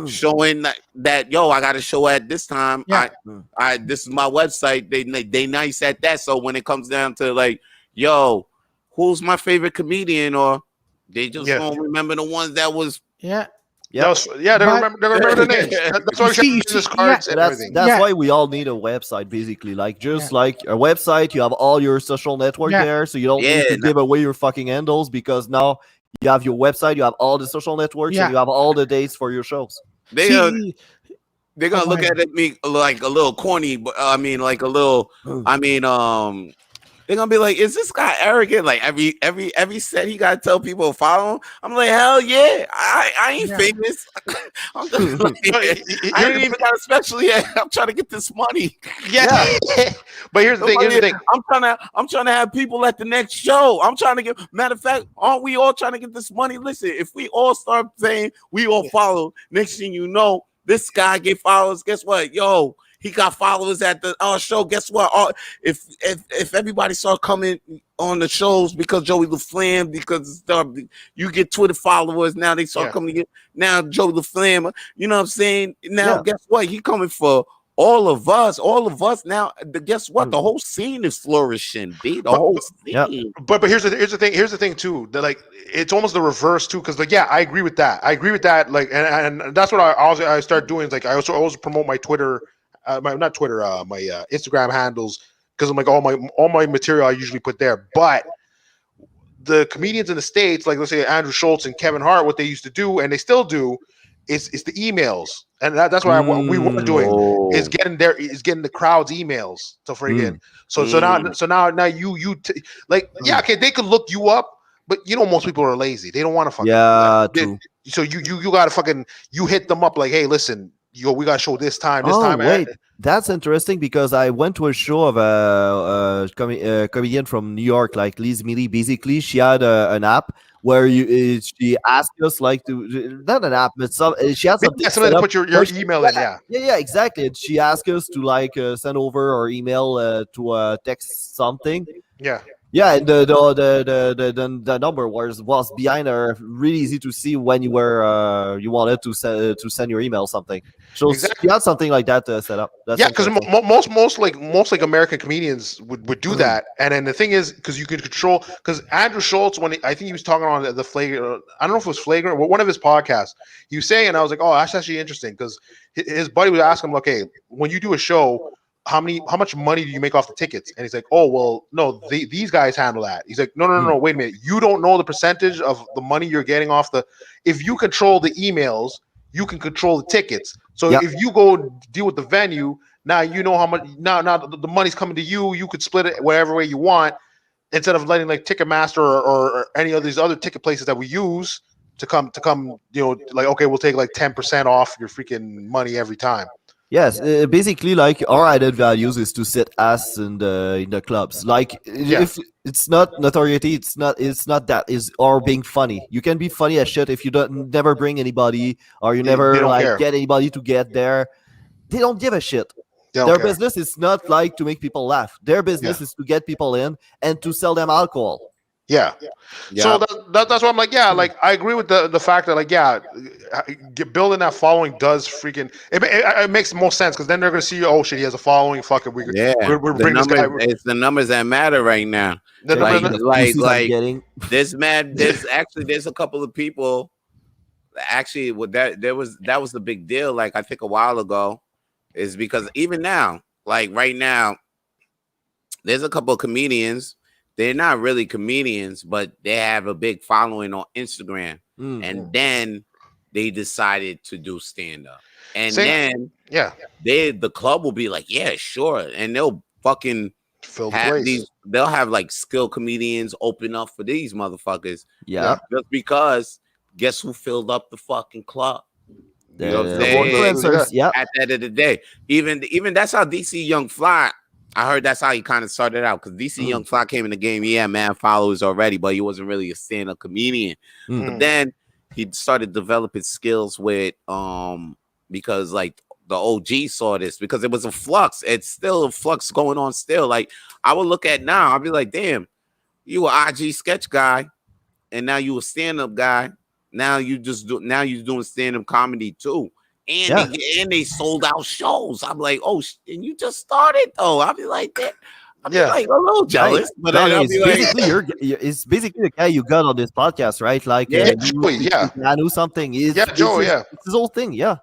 showing that yo, I got a show at this time. I this is my website. They nice at that. So when it comes down to like, yo, who's my favorite comedian, or they just don't remember the ones that was they remember the names. That's why we got business cards and everything. That's why we all need a website, basically. Like just like a website, you have all your social network there, so you don't need to give away your fucking handles because now you have your website, you have all the social networks, and you have all the dates for your shows. They're gonna look at me like a little corny, but I mean like a little. They're gonna be like, "Is this guy arrogant?" Like every set, he gotta tell people to follow him. I'm like, "Hell yeah, I ain't famous. I'm just like, I ain't even got a special yet. I'm trying to get this money." But here's the thing. I'm trying to have people at the next show. I'm trying to get. Matter of fact, aren't we all trying to get this money? Listen, if we all start saying we all follow, next thing you know, this guy get followers. Guess what, yo? He got followers at the show. Guess what? If everybody start coming on the shows because Joey the Flamme, because you get Twitter followers, now they start coming to get now Joey the Flamme. You know what I'm saying? Now guess what? He coming for all of us. Now. Guess what? The whole scene is flourishing. The whole scene. But here's the thing too. That like it's almost the reverse too. Because like I agree with that. Like and that's what I start doing. Is like I also promote my Twitter. My Instagram handles because I'm like all my material I usually put there. But the comedians in the States, like let's say Andrew Schultz and Kevin Hart, what they used to do and they still do is the emails, and that's what we were doing is getting the crowd's emails to friggin'. So now you okay, they could look you up, but you know most people are lazy. They don't want to fucking true. So you gotta fucking hit them up like, hey, listen. Yo, we got to show this time. Wait, that's interesting because I went to a show of a comedian from New York, like Liz Mealy. Basically, she had an app where she asked us like to not an app, but she has something to put your email in. Yeah, exactly. And she asked us to like send over our email to text something. Yeah, and the number was behind her. Really easy to see when you wanted to send your email something. So you had something like that set up. Because most American comedians would do that. And then the thing is, because you could control. Because Andrew Schultz, I think he was talking on the Flagrant. I don't know if it was Flagrant or one of his podcasts. He was saying, and I was like, oh, that's actually interesting because his buddy would ask him, okay, when you do a show. How much money do you make off the tickets? And he's like, oh, well, no, these guys handle that. He's like, no, wait a minute. You don't know the percentage of the money you're getting off if you control the emails, you can control the tickets. So if you go deal with the venue, now you know how much, now the money's coming to you. You could split it whatever way you want instead of letting like Ticketmaster or any of these other ticket places that we use to come, like, okay, we'll take like 10% off your freaking money every time. Yes, basically, like our added values is to sit us in the clubs. Like, if it's not notoriety, it's not that is or being funny. You can be funny as shit if you never bring anybody or you never like care. Get anybody to get there. They don't give a shit. Their business is not like to make people laugh. Their business is to get people in and to sell them alcohol. Yeah. So that's why I'm like, like I agree with the fact that, like, building that following does freaking it makes the most sense, because then they're gonna see, oh shit, he has a following. Fuck it, we're bringing this guy. It's the numbers that matter right now. Like there's a couple of people. Actually, with that was the big deal. Like I think a while ago, is because even now, like right now, there's a couple of comedians. They're not really comedians, but they have a big following on Instagram. And then they decided to do stand-up. And then the club will be like, yeah, sure. And they'll fucking have they'll have like skilled comedians open up for these motherfuckers. Yeah. Just because guess who filled up the fucking club? You know what I'm saying? Influencers, At the end of the day. Even that's how DC Young Fly. I heard that's how he kind of started out, because DC Young Fly came in the game. Yeah, man, followers already, but he wasn't really a stand-up comedian. But then he started developing skills with because like the OG saw this, because it was a flux. It's still a flux going on still. Like I would look at now, I'll be like, damn, you an IG sketch guy, and now you a stand-up guy. Now you're doing stand-up comedy too. And they sold out shows. I'm like, oh, and you just started though. I'll be like that. I'm like a little jealous, but it's basically the guy you got on this podcast, right? Like, Joey, I knew something. Joey, it's his whole thing, does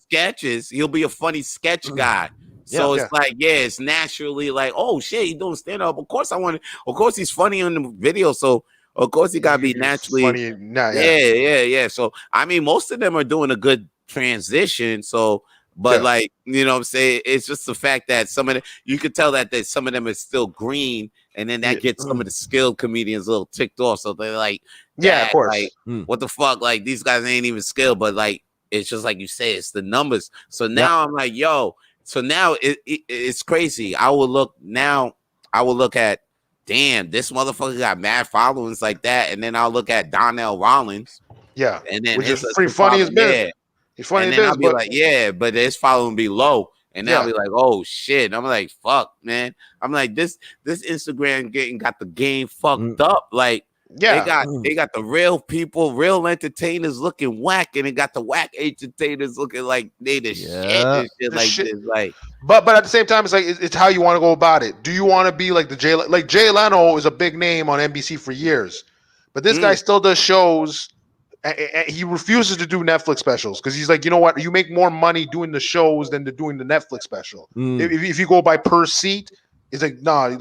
sketches. He'll be a funny sketch guy. So it's like, it's naturally like, oh shit, he's doing stand up. Of course, of course, he's funny in the video. So of course, he gotta be naturally funny. So I mean, most of them are doing a good transition. So, but like, you know what I'm saying? It's just the fact that you could tell that some of them are still green, and then that gets some of the skilled comedians a little ticked off. So they're like, of course. Like, what the fuck? Like, these guys ain't even skilled, but like, it's just like you say, it's the numbers. So now I'm like, yo, so now it's crazy. I will look at, damn, this motherfucker got mad followings like that, and then I'll look at Donnell Rollins, and then which is pretty funny as bitch. He's funny as bitch, I'll be like, but his following be low, and then I'll be like, oh shit, and I'm like, fuck, man, I'm like, this Instagram got the game fucked up, like. They got the real people, real entertainers looking whack, and it got the whack entertainers looking like they the shit and shit like this. Like, but at the same time, it's like it's how you want to go about it. Do you want to be like Jay Leno is a big name on NBC for years, but this guy still does shows. He refuses to do Netflix specials because he's like, you know what? You make more money doing the shows than doing the Netflix special. If you go by per seat, it's like, nah,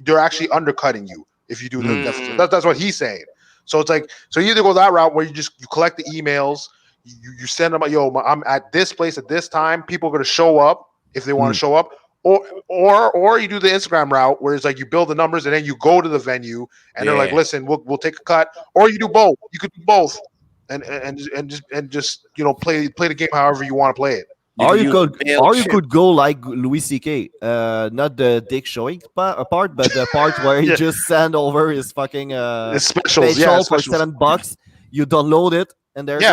they're actually undercutting you. If you do the deficit, that's what he's saying. So it's like, so you either go that route where you collect the emails, you send them, yo, I'm at this place at this time. People are going to show up if they want to show up, or you do the Instagram route where it's like you build the numbers and then you go to the venue and they're like, listen, we'll take a cut, or you do both. You could do both, and just play the game however you want to play it. Or you could go like Louis C.K. Not the dick showing part, but the part where he just send over his fucking specials, for $7. You download it, and there's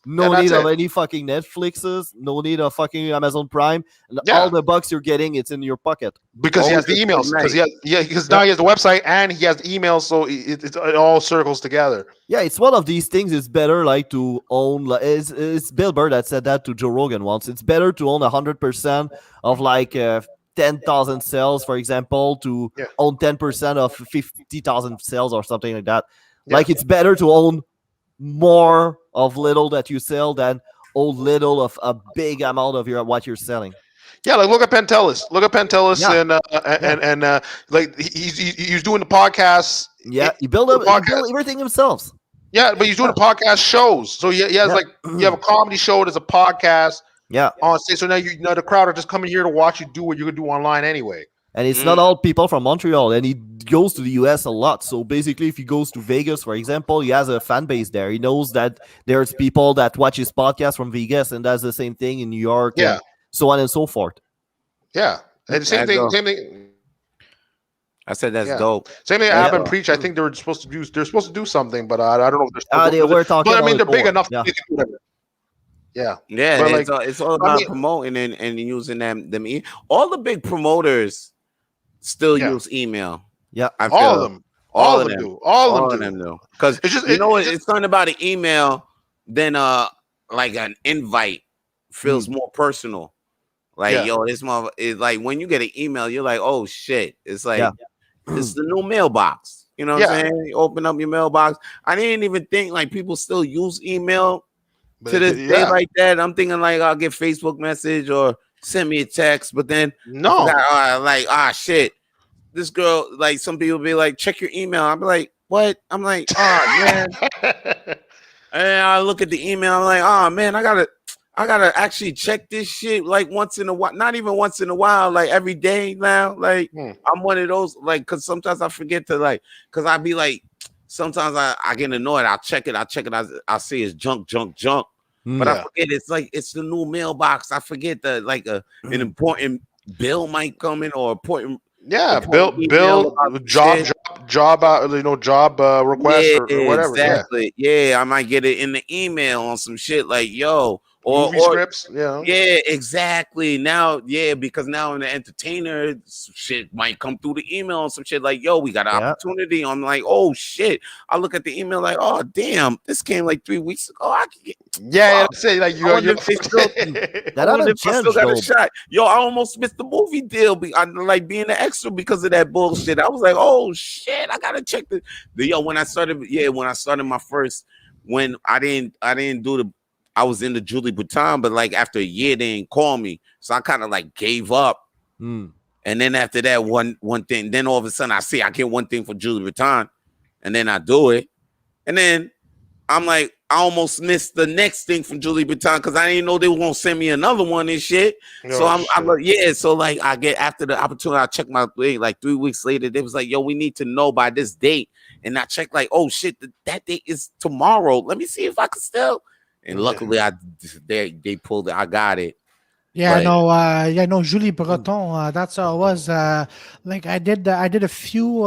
no need of any fucking Netflixes, no need of fucking Amazon Prime. All the bucks you're getting, it's in your pocket. Because he has the emails. Because now he has the website and he has the emails, so it all circles together. Yeah, it's one of these things. It's better like to own. It's Bill Burr that said that to Joe Rogan once. It's better to own 100% of like 10,000 sales, for example, to own 10% of 50,000 sales or something like that. Like it's better to own more of little that you sell than own little of a big amount of what you're selling. Yeah, like look at Pentelis. And like he's doing the podcasts. Yeah, he built everything himself. Yeah, but he's doing the podcast shows. So he has like you have a comedy show that's a podcast. Yeah. On stage. So now the crowd are just coming here to watch you do what you're gonna do online anyway. And it's not all people from Montreal, and he goes to the US a lot. So basically, if he goes to Vegas, for example, he has a fan base there. He knows that there's people that watch his podcast from Vegas, and that's the same thing in New York, and so on and so forth. Yeah, and same thing. I said that's dope. Same thing. Ab and Preach. I think they're supposed to do something, but I don't know if they're. They were talking. But I mean, they're big enough. Yeah. Yeah, Yeah, but like, it's all I about mean, promoting and using them. All the big promoters still yeah, use email. Yeah. I all of feel them, all of them, all of them all of do. them do. Because It's just, you know what? it's just, It's something about an email than like an invite feels more personal. Like, yeah, yo, this mother is like when you get an email, you're like, oh shit. It's Yeah. like it's the new mailbox. You know what I'm yeah. saying? You open up your mailbox. I didn't even think like people still use email to But this day yeah, like that. I'm thinking like I'll get Facebook message or send me a text, but then I forgot. no, Like shit, this girl. Like some people be like, check your email. I'm like, what? I'm like, oh man. And I look at the email. I'm like, oh man, I gotta actually check this shit like once in a while. Not even once in a while, like every day now. Like Hmm. I'm one of those, like, cause sometimes I forget to like, cause I be like, sometimes I get annoyed. I'll check it. I see it's junk. But I Yeah. forget it's like it's the new mailbox. I forget that like an important bill might come in or Yeah, important email bill, about some shit. job out, job request Yeah, or whatever. Yeah, exactly. Yeah, I might get it in the email on some shit like yo, movie or scripts. Yeah, yeah, exactly. Now, yeah, because now in the entertainer shit might come through the email on some shit like, yo, we got an Yeah. opportunity. I'm like, oh shit. I look at the email like, oh damn, this came like 3 weeks ago. I can get yeah. fuck. Say like I wonder you're if they still I That wonder hasn't if I still changed got a though. shot. Yo, I almost missed the movie deal. I like being an extra because of that bullshit. I was like, oh shit, I gotta check the yo. When I started my first, when I didn't do the, I was in the Julie Vuitton, but like after a year they didn't call me, so I kind of like gave up. Mm. And then after that one thing, then all of a sudden I get one thing for Julie Vuitton, and then I do it, and then I'm like, I almost missed the next thing from Julie Vuitton because I didn't know they were gonna send me another one and shit. So oh, I'm shit. like, yeah. So like, I get after the opportunity, I check my like 3 weeks later. They was like, yo, we need to know by this date, and I checked like, oh shit, that date is tomorrow. Let me see if I can still. And luckily, they pulled it. I got it. Yeah, But no, Julie Breton. That's how it was. Like I did a few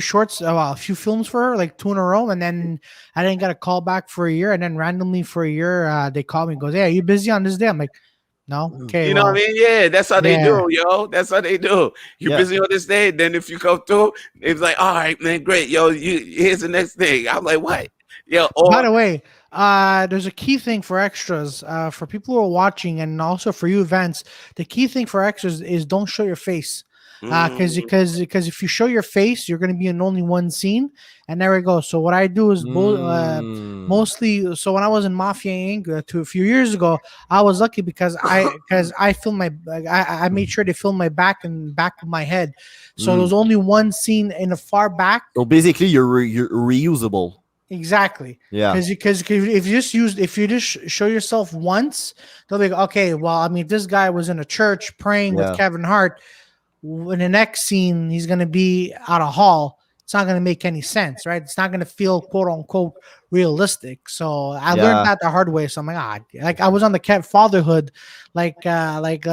shorts, well, a few films for her, like two in a row, and then I didn't get a call back for a year, and then randomly for a year, they called me and goes, "Hey, are you busy on this day?" I'm like, "No." Okay, you know what I well, mean? Yeah, that's how they yeah. do, yo. That's how they do. You're Yeah. busy on this day, then if you come through, it's like, all right, man, great, yo. Here's the next thing. I'm like, what? Yo, By or the way, there's a key thing for extras, for people who are watching, and also for you, Vance. The key thing for extras is don't show your face, because mm, if you show your face, you're going to be in only one scene, and there we go. So what I do is Mm. mostly. So when I was in Mafia Inc. To a few years ago, I was lucky because I filmed like, I made sure to film my back of my head. So there Mm. was only one scene in the far back. So basically, you're reusable. Exactly, Yeah. because if you just show yourself once, they'll be like, okay. Well, I mean, this guy was in a church praying with Yeah. Kevin Hart. In the next scene, he's gonna be at a hall. It's not gonna make any sense, right? It's not gonna feel quote unquote realistic. So I learned Yeah. that the hard way. So I'm like, like I was on the fatherhood, I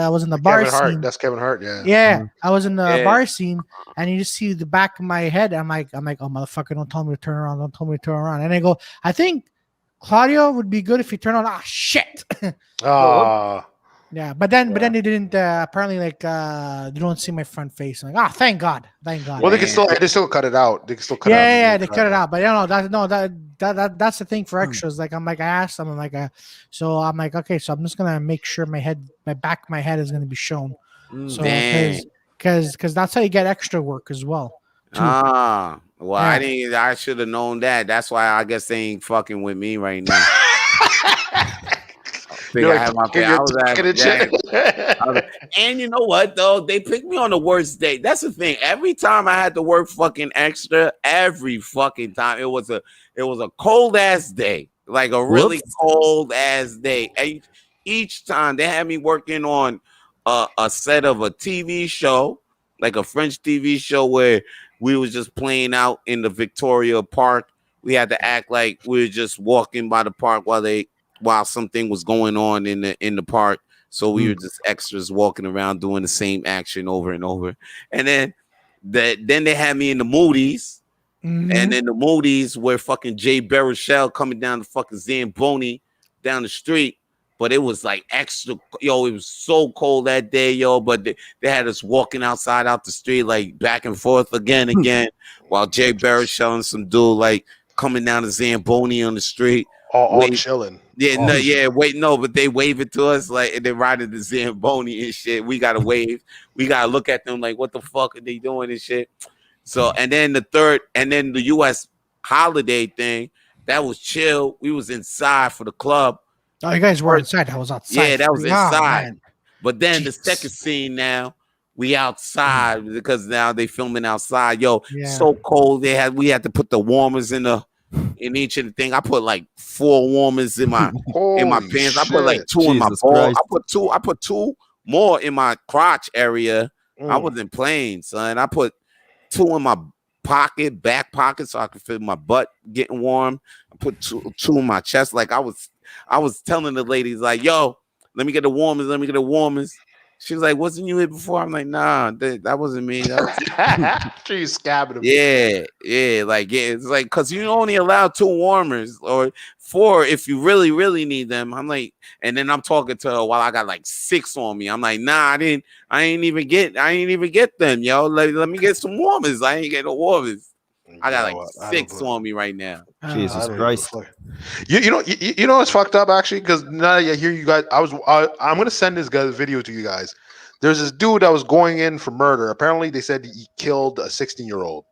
was in the bar Kevin Hart. scene. That's Kevin Hart. Yeah. Yeah, Mm. I was in the yeah. bar scene, and you just see the back of my head. I'm like, oh motherfucker, don't tell me to turn around. Don't tell me to turn around. And I go, I think Claudio would be good if he turned on. Ah, shit. Ah, Yeah, but then yeah. they didn't. Apparently, like you don't see my front face. I'm like, thank God, thank God. Well, Damn. they still cut it out. They can still cut Yeah, it out. yeah, they cut it out. But you know that no that's the thing for extras. Like I'm like I asked them, I'm like, so I'm like, okay, so I'm just gonna make sure my back of my head is gonna be shown. So Dang. because that's how you get extra work as well. Too. Well, Yeah. I didn't. I should have known that. That's why I guess they ain't fucking with me right now. Think You're I like have my talking, pay. you're I was talking and at, shit. and you know what though? They picked me on the worst day. That's the thing. Every time I had to work fucking extra, every fucking time it was a cold ass day, like a really Whoops. cold ass day. And each time they had me working on a set of a TV show, like a French TV show where we was just playing out in the Victoria Park. We had to act like we were just walking by the park while something was going on in the park. So we were just extras walking around doing the same action over and over. And then then they had me in the movies. Mhm. And in the movies where fucking Jay Baruchel coming down the fucking Zamboni down the street. but it was like extra. Yo, it was so cold that day, yo. But they had us walking outside out the street, like back and forth again, while Jay Barrett showing some dude like coming down the Zamboni on the street, all chilling. Yeah, but they wave it to us like and they riding the Zamboni and shit. We gotta wave. We gotta look at them like, what the fuck are they doing and shit? So and then the U.S. holiday thing that was chill. We was inside for the club. Oh, you guys were inside. I was outside. Yeah, that was inside. Man. But then the second scene now, we outside because now they filming outside. Yo, so cold. We had to put the warmers in each of the thing. I put like 4 warmers in my pants. Shit. I put like 2 in my balls. I put 2 more in my crotch area. I wasn't playing, son. I put 2 in my back pocket, so I could feel my butt getting warm. I put 2 in my chest. Like I was telling the ladies, like, yo, let me get the warmers. She was like, wasn't you here before? I'm like, nah, that wasn't me. She's scabbing him. Yeah. It's like, because you only allow 2 warmers or 4 if you really, really need them. I'm like, and then I'm talking to her while I got like 6 on me. I'm like, nah, I ain't even get them, yo. Let me get some warmers. I ain't get no warmers. I got like 6 on me right now. Jesus Christ. You know what's fucked up actually? Because now that I hear you guys, I'm gonna send this guy video to you guys. There's this dude that was going in for murder. Apparently, they said he killed a 16-year-old.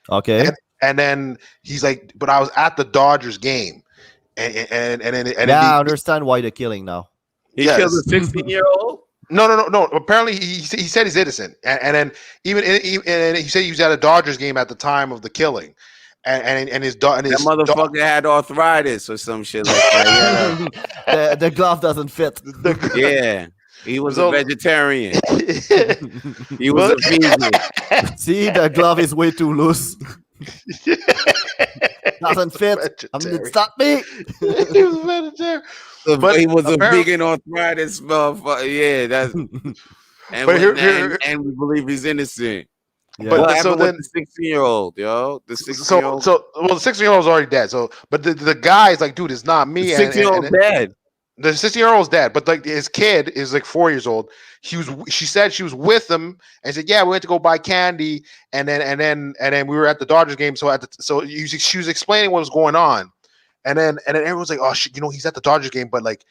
Okay. And then he's like, but I was at the Dodgers game, and I understand why they're killing now. He killed a 16-year-old. No. Apparently, he said he's innocent, and then even he said he was at a Dodgers game at the time of the killing, and his motherfucker had arthritis or some shit like that. The glove doesn't fit. Yeah, he was a vegetarian. He was a vegan. See, the glove is way too loose. Doesn't fit. It's not me. He was a vegetarian. But he was a vegan arthritis motherfucker. Yeah, that's and we believe he's innocent. Yeah. But so then the 16-year-old, yo, the 16-year-old. The 16-year-old is already dead. So, but the guy is like, dude, it's not me. The 16-year-old dead. The 16-year-old's dead, but like his kid is like 4 years old. She said she was with him and said, yeah, we went to go buy candy, and then we were at the Dodgers game. So she was explaining what was going on. And then everyone's like, oh, he's at the Dodgers game. But like,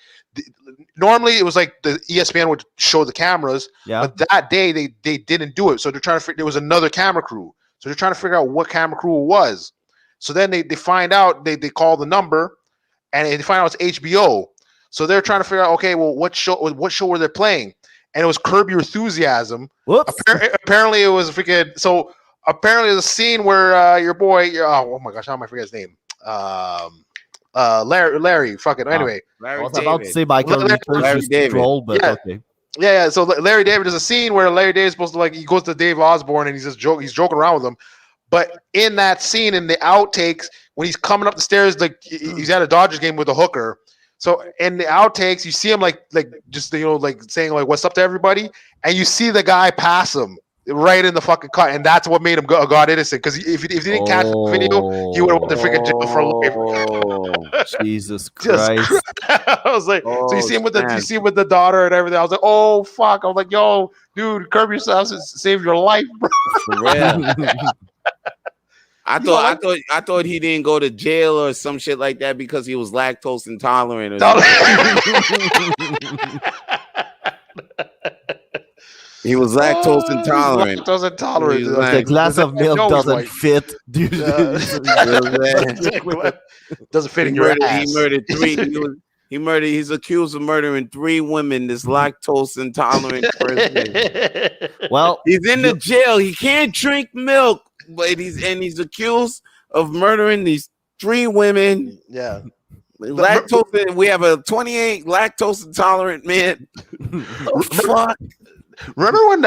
normally it was like the ESPN would show the cameras. Yeah. But that day they didn't do it. So they're trying to there was another camera crew. So they're trying to figure out what camera crew it was. So then they find out, they call the number, and they find out it's HBO. So they're trying to figure out, okay, well, what show were they playing? And it was Curb Your Enthusiasm. Whoops. Apparently it was freaking. So apparently there's a scene where your boy, oh my gosh, how am I forget his name? Larry, fucking anyway. I was about to say Michael Larry David, but yeah. Okay. Yeah. So Larry David, there's a scene where Larry David is supposed to he goes to Dave Osborne and he's joking around with him. But in that scene, in the outtakes, when he's coming up the stairs, like he's at a Dodgers game with a hooker. So in the outtakes, you see him just saying like what's up to everybody, and you see the guy pass him right in the fucking cut, and that's what made him God innocent. Because if he didn't catch the video, he would have went to freaking jail for life. Jesus Christ! I was like, so you see him with the daughter and everything. I was like, oh fuck! I was like, yo, dude, curb yourself and save your life, bro. For real. I thought he didn't go to jail or some shit like that because he was lactose intolerant or something. He was lactose intolerant. Lactose intolerant. The glass of milk doesn't fit, dude. Doesn't fit in your ass. He murdered 3. He's accused of murdering 3 women. This lactose intolerant person. Well, he's in the jail. He can't drink milk, but he's accused of murdering these 3 women. Yeah. Lactose. We have a 28 lactose intolerant man. Fuck. Remember when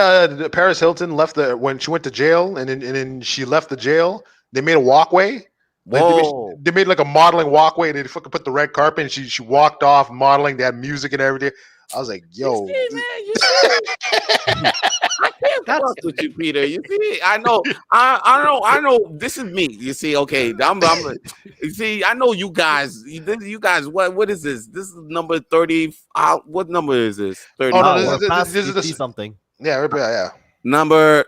Paris Hilton when she went to jail and then she left the jail? They made a walkway. They made like a modeling walkway. They fucking put the red carpet and she walked off modeling. They had music and everything. I was like, yo. Fuck with you, Peter. You see, I know. This is me. You see, okay. You see, I know you guys. You guys. What is this? This is number 30. What number is this? 30. Oh no, this is the something. Yeah. Number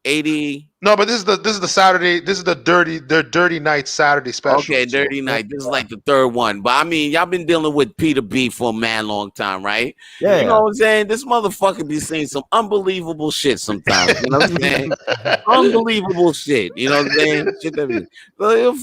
80. No, but this is the Saturday. This is the dirty night Saturday special. Okay, dirty night. This is like the third one. But I mean, y'all been dealing with Peter B for a man long time, right? Yeah. You know what I'm saying? This motherfucker be saying some unbelievable shit sometimes. You know what I'm saying? Unbelievable shit. You know what I'm saying? Shit that be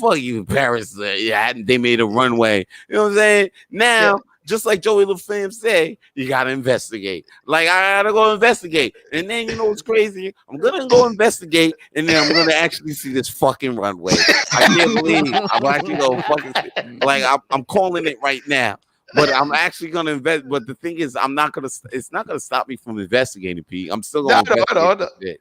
fuck you, Paris. Yeah, they made a runway. You know what I'm saying? Now. Yeah. Just like Joey LaFlamme said, you gotta investigate. Like I gotta go investigate, and then you know what's crazy? I'm gonna go investigate, and then I'm gonna actually see this fucking runway. I can't believe I'm actually gonna fucking like I'm calling it right now. But I'm actually gonna invest. But the thing is, I'm not gonna. It's not gonna stop me from investigating, Pete. I'm still gonna. No. Yeah,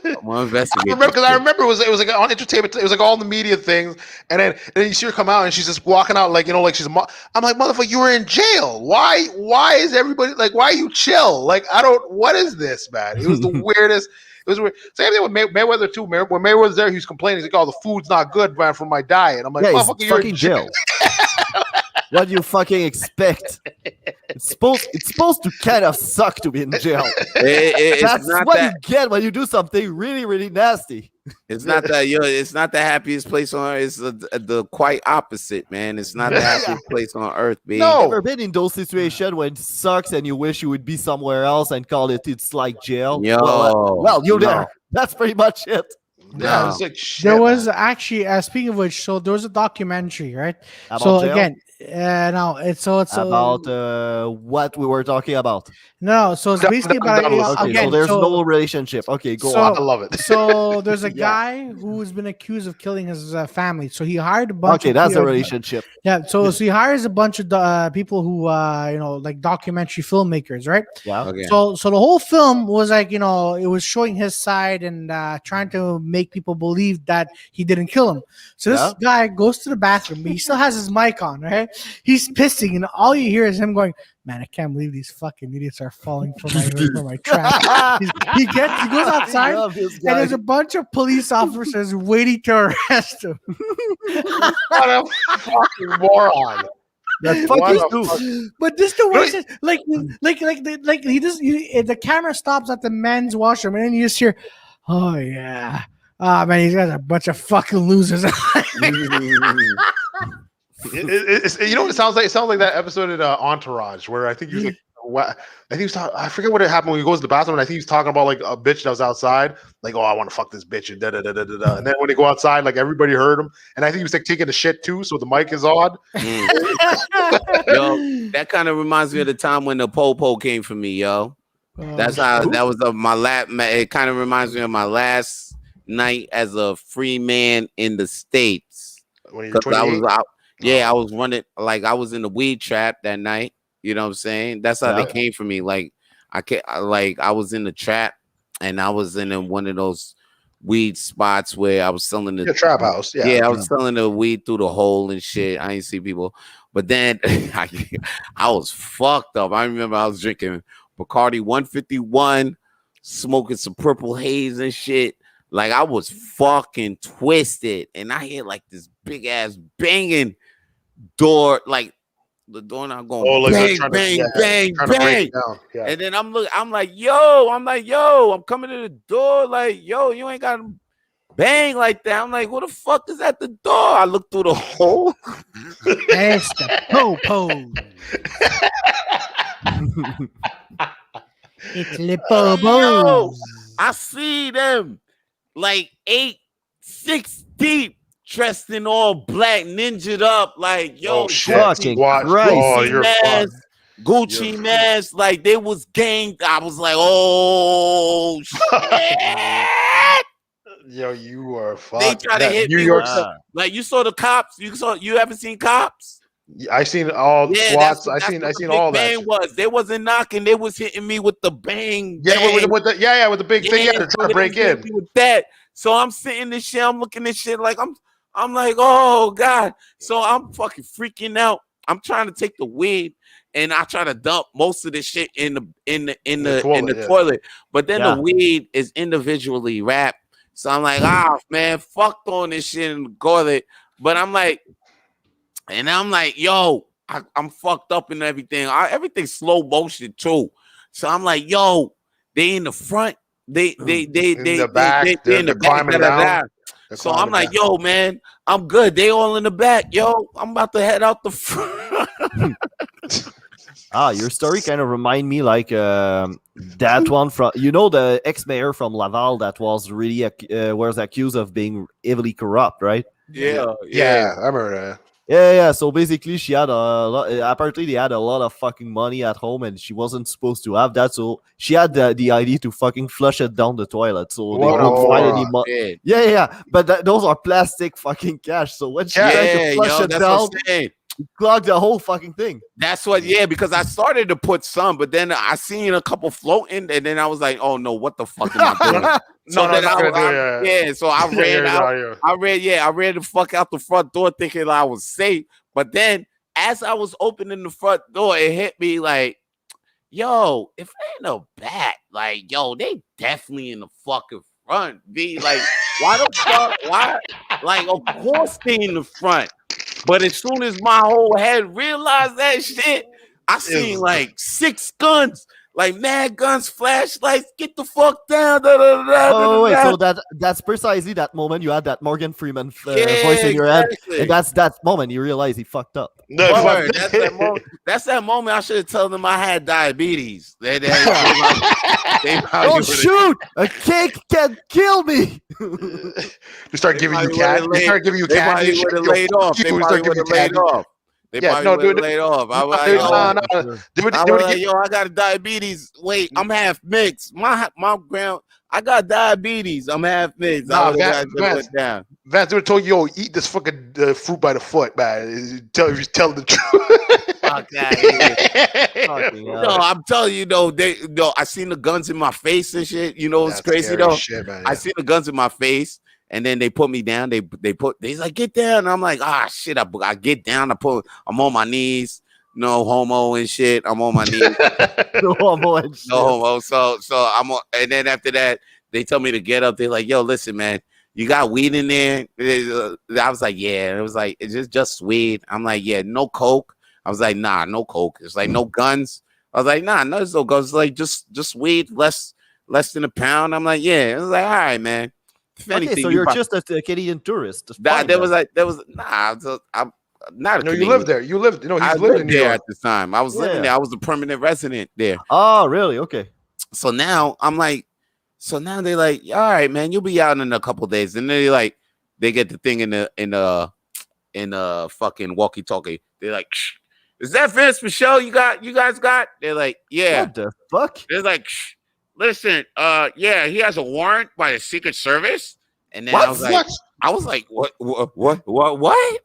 I'm gonna investigate. I remember it was like on entertainment. It was like all the media things, and then you see her come out, and she's just walking out like like she's. I'm like, motherfucker, you were in jail. Why is everybody like? Why are you chill? Like I don't. What is this, man? It was the weirdest. It was weird. Same thing with Mayweather too. When Mayweather's there, he was complaining. He's like, "Oh, the food's not good, man, for my diet." I'm like, "Motherfucker, you're in jail." What do you fucking expect? It's supposed to kind of suck to be in jail. That's what you get when you do something really, really nasty. It's not that it's not the happiest place on earth. It's the quite opposite, man. It's not the happiest place on earth, baby. No. You've never been in those situations when it sucks and you wish you would be somewhere else and call it's like jail. Well, you're there. That's pretty much it. Yeah, it was like shit, there was actually speaking of which, so there was a documentary, right? About jail? Again, no, it's about what we were talking about. No, so it's basically about again. So there's no relationship. Okay, go on. I love it. So there's a guy who's been accused of killing his family. So he hired a bunch. Okay, that's a relationship. Yeah. So he hires a bunch of people who like documentary filmmakers, right? Yeah. Okay. So the whole film was like it was showing his side and trying to make people believe that he didn't kill him. So this guy goes to the bathroom, but he still has his mic on, right? He's pissing, and all you hear is him going, "Man, I can't believe these fucking idiots are falling for my trap." He goes outside, and there's a bunch of police officers waiting to arrest him. What a fucking moron! But this the worst is like he just the camera stops at the men's washroom, and then you just hear, "Oh yeah, man, he's got a bunch of fucking losers." You know what it sounds like? It sounds like that episode in Entourage where I think he was like, I think he was I forget what happened when he goes to the bathroom, and I think he was talking about like a bitch that was outside, like, "Oh, I want to fuck this bitch," and da da da da da. And then when they go outside, like everybody heard him, and I think he was like taking a shit too, so the mic is on. Yo, that kind of reminds me of the time when the po came for me, yo. That's how that was my last. It kind of reminds me of my last night as a free man in the States. Because I was out. Yeah, I was running, like I was in the weed trap that night. You know what I'm saying? That's how they came for me. Like I was in the trap, and I was in one of those weed spots where I was selling the trap house. Yeah, I was selling the weed through the hole and shit. I didn't see people, but then I was fucked up. I remember I was drinking Bacardi 151, smoking some Purple Haze and shit. Like I was fucking twisted, and I hear like this big ass banging door, like the door not going bang. Yeah. And then I'm like, yo, I'm coming to the door, like, yo, you ain't got to bang like that. I'm like, what the fuck is at the door? I look through the hole. That's the po-po. It's the po-po. I see them like 6 deep, dressed in all black, ninja'd up, like, yo, fucking Christ. Oh, you're mask, Gucci mask, like they was gang. I was like, oh shit. Yo, you are fucked. They try to hit New me York. Like you saw the cops. You haven't seen cops? I seen all SWATs. I seen all that. They wasn't knocking. They was hitting me with the bang. Yeah, with the big thing. Yeah, they're trying to break in. With that. So I'm sitting this shit. I'm looking this shit like I'm like, oh God. So I'm fucking freaking out. I'm trying to take the weed, and I try to dump most of the shit in the toilet. But then the weed is individually wrapped. So I'm like, man, fuck throwing this shit in the toilet. But I'm like, yo, I'm fucked up and everything. Everything's slow motion too. So I'm like, yo, they in the front. They in the back. They in the back. Down. So I'm like, yo, man, I'm good. They all in the back, yo. I'm about to head out the front. Your story kind of remind me like that one from the ex-mayor from Laval that was really was accused of being heavily corrupt, right? Yeah, I remember that. Yeah. So basically, she had a lot. Apparently, they had a lot of fucking money at home, and she wasn't supposed to have that. So she had the idea to fucking flush it down the toilet, so they won't find any money. Yeah. But those are plastic fucking cash. So when she tried to flush it down, clogged the whole fucking thing. That's what, because I started to put some, but then I seen a couple floating, and then I was like, oh no, what the fuck am I doing? So I ran out. I ran the fuck out the front door thinking I was safe. But then as I was opening the front door, it hit me like, yo, if they in the back, like, yo, they definitely in the fucking front. Be like, why the fuck? Why? Like, of course they in the front. But as soon as my whole head realized that shit, I seen like 6 guns, like mad guns, flashlights. Get the fuck down! Wait, so that's precisely that moment you had that Morgan Freeman voice in your head, and that's that moment you realize he fucked up. That's that moment. I should have told them I had diabetes. Oh shoot! A cake can kill me. They start giving you cash. They start giving you cash. They would have laid off. They probably would have laid off. They probably would have laid off. I was like, yo, I got diabetes. Wait, I'm half mixed. My I got diabetes. I'm half mixed. Vance would have told you, yo, eat this fucking fruit by the foot, man. Tell the truth. Fuck that. No, I'm telling you, I seen the guns in my face and shit. You know, it's crazy though. Shit, man, I seen the guns in my face. And then they put me down. They like, get down. And I'm like, shit. I get down. I'm on my knees. No homo and shit. I'm on my knees. No homo and shit. No homo. So I'm on, and then after that, they tell me to get up. They're like, yo, listen, man, you got weed in there? I was like, yeah. It was like, it's just weed. I'm like, yeah, no coke. I was like, nah, no coke. It's like no guns. I was like, nah, no, there's no guns. It's like just weed, less than a pound. I'm like, yeah. I was like, all right, man. Okay, so you're just a Canadian tourist. I'm not a Canadian. You lived there. You lived. I lived in there at the time. I was living there. I was a permanent resident there. Oh, really? Okay. So now I'm like, they're like, all right, man, you'll be out in a couple days, and they like, they get the thing in the fucking walkie-talkie. They're like, shh. Is that Vance Michelle you guys got? They're like, yeah. What the fuck? They're like, shh. Listen, yeah, he has a warrant by the Secret Service. And then what? I was like, what?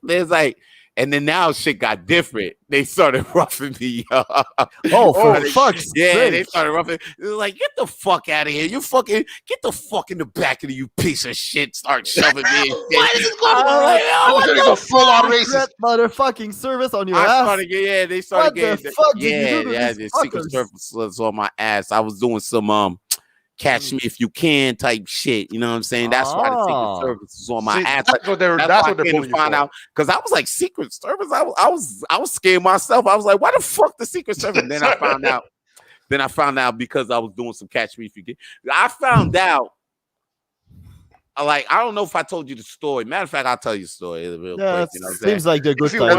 There's like, and then now shit got different. They started roughing me up. Oh, for fuck's sake. They started roughing. They were like, get the fuck out of here. You fucking get the fuck in the back of you piece of shit. Start shoving me. What is going on? I'm gonna go full on racist. Motherfucking service on your ass. They started getting. What the fuck did you do to the these Secret Service was on my ass. I was doing some catch me if you can type shit. You know what I'm saying? That's why the Secret Service is on my ass. That's what they're pulling find out. Because I was like, Secret Service. I was scared myself. I was like, why the fuck the Secret Service? And then I found out. Because I was doing some catch me if you can. I found out. Like, I don't know if I told you the story. Matter of fact, I'll tell you the story real quick. You know seems like a good time.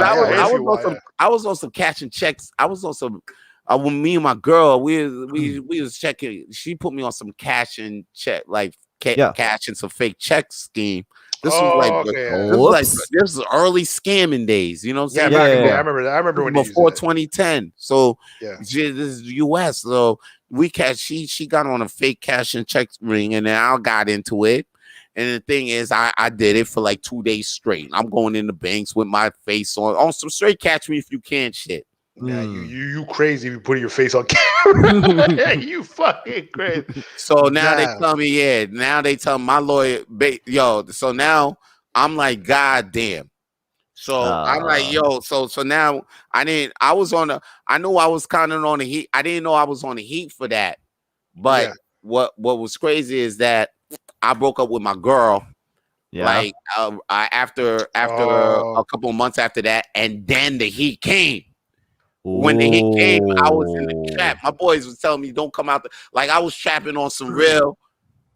I was on some catching checks. I was on some. When me and my girl, we was checking. She put me on some cash and check, like cash and some fake check scheme. This was early scamming days. You know what I'm saying? I remember that. I remember when before 2010. So this is US. So she got on a fake cash and check ring, and then I got into it. And the thing is, I did it for like 2 days straight. I'm going in the banks with my face on some straight catch me if you can shit. Yeah, you crazy if you put your face on camera. You fucking crazy. So now they tell me, now they tell my lawyer, so now I'm like, God damn. So I'm like, yo, so now I knew I was kind of on the heat. I didn't know I was on the heat for that. But what was crazy is that I broke up with my girl. Yeah. Like after a couple of months after that, and then the heat came. When the heat came, I was in the trap. My boys was telling me, don't come out. Like I was trapping on some real.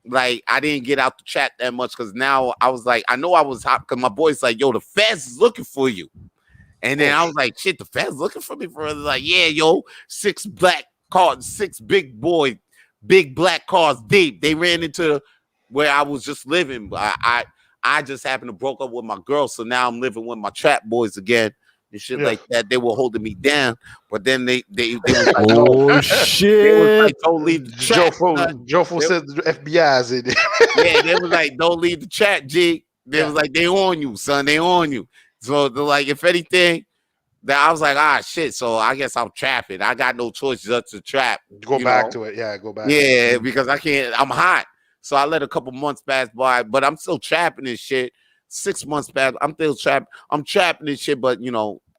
Like I didn't get out the chat that much because now I was like, I know I was hot because my boy's like, yo, the feds is looking for you. And then I was like, shit, the feds looking for me for like, yeah, yo, 6 black cars, 6 big black cars deep. They ran into where I was just living. I just happened to broke up with my girl, so now I'm living with my trap boys again. And shit like that. They were holding me down, but then they was like, oh shit! They was like, don't leave the chat. Joe said the FBI's in it. Yeah, they was like, don't leave the chat, G. They was like, they on you, son. They on you. So they're like, if anything, that I was like, shit. So I guess I'm trapping. I got no choice just to trap. Go back to it. Yeah, go back. Yeah, because I can't. I'm hot. So I let a couple months pass by, but I'm still trapping this shit. 6 months back, I'm still trapped. I'm trapping this shit, but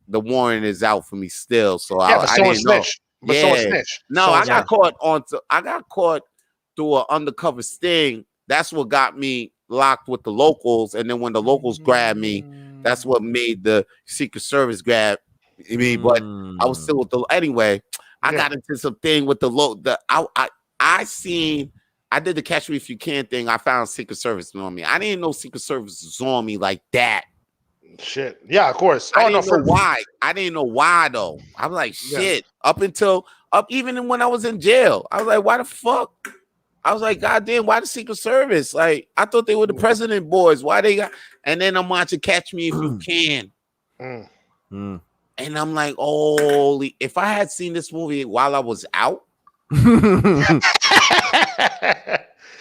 the warrant is out for me still. So I didn't know. But someone snitched. No, I got caught through an undercover sting. That's what got me locked with the locals. And then when the locals grabbed me, that's what made the Secret Service grab me. But I was still with the anyway. I got into some thing with I did the Catch Me If You Can thing. I found Secret Service on me. I didn't know Secret Service was on me like that. Shit. Yeah, of course. I didn't know why. I didn't know why though. I was like, shit. Even when I was in jail, I was like, why the fuck? I was like, God damn, why the Secret Service? Like, I thought they were the president boys. Why they got? And then I'm watching Catch Me If You Can. And I'm like, holy! If I had seen this movie while I was out.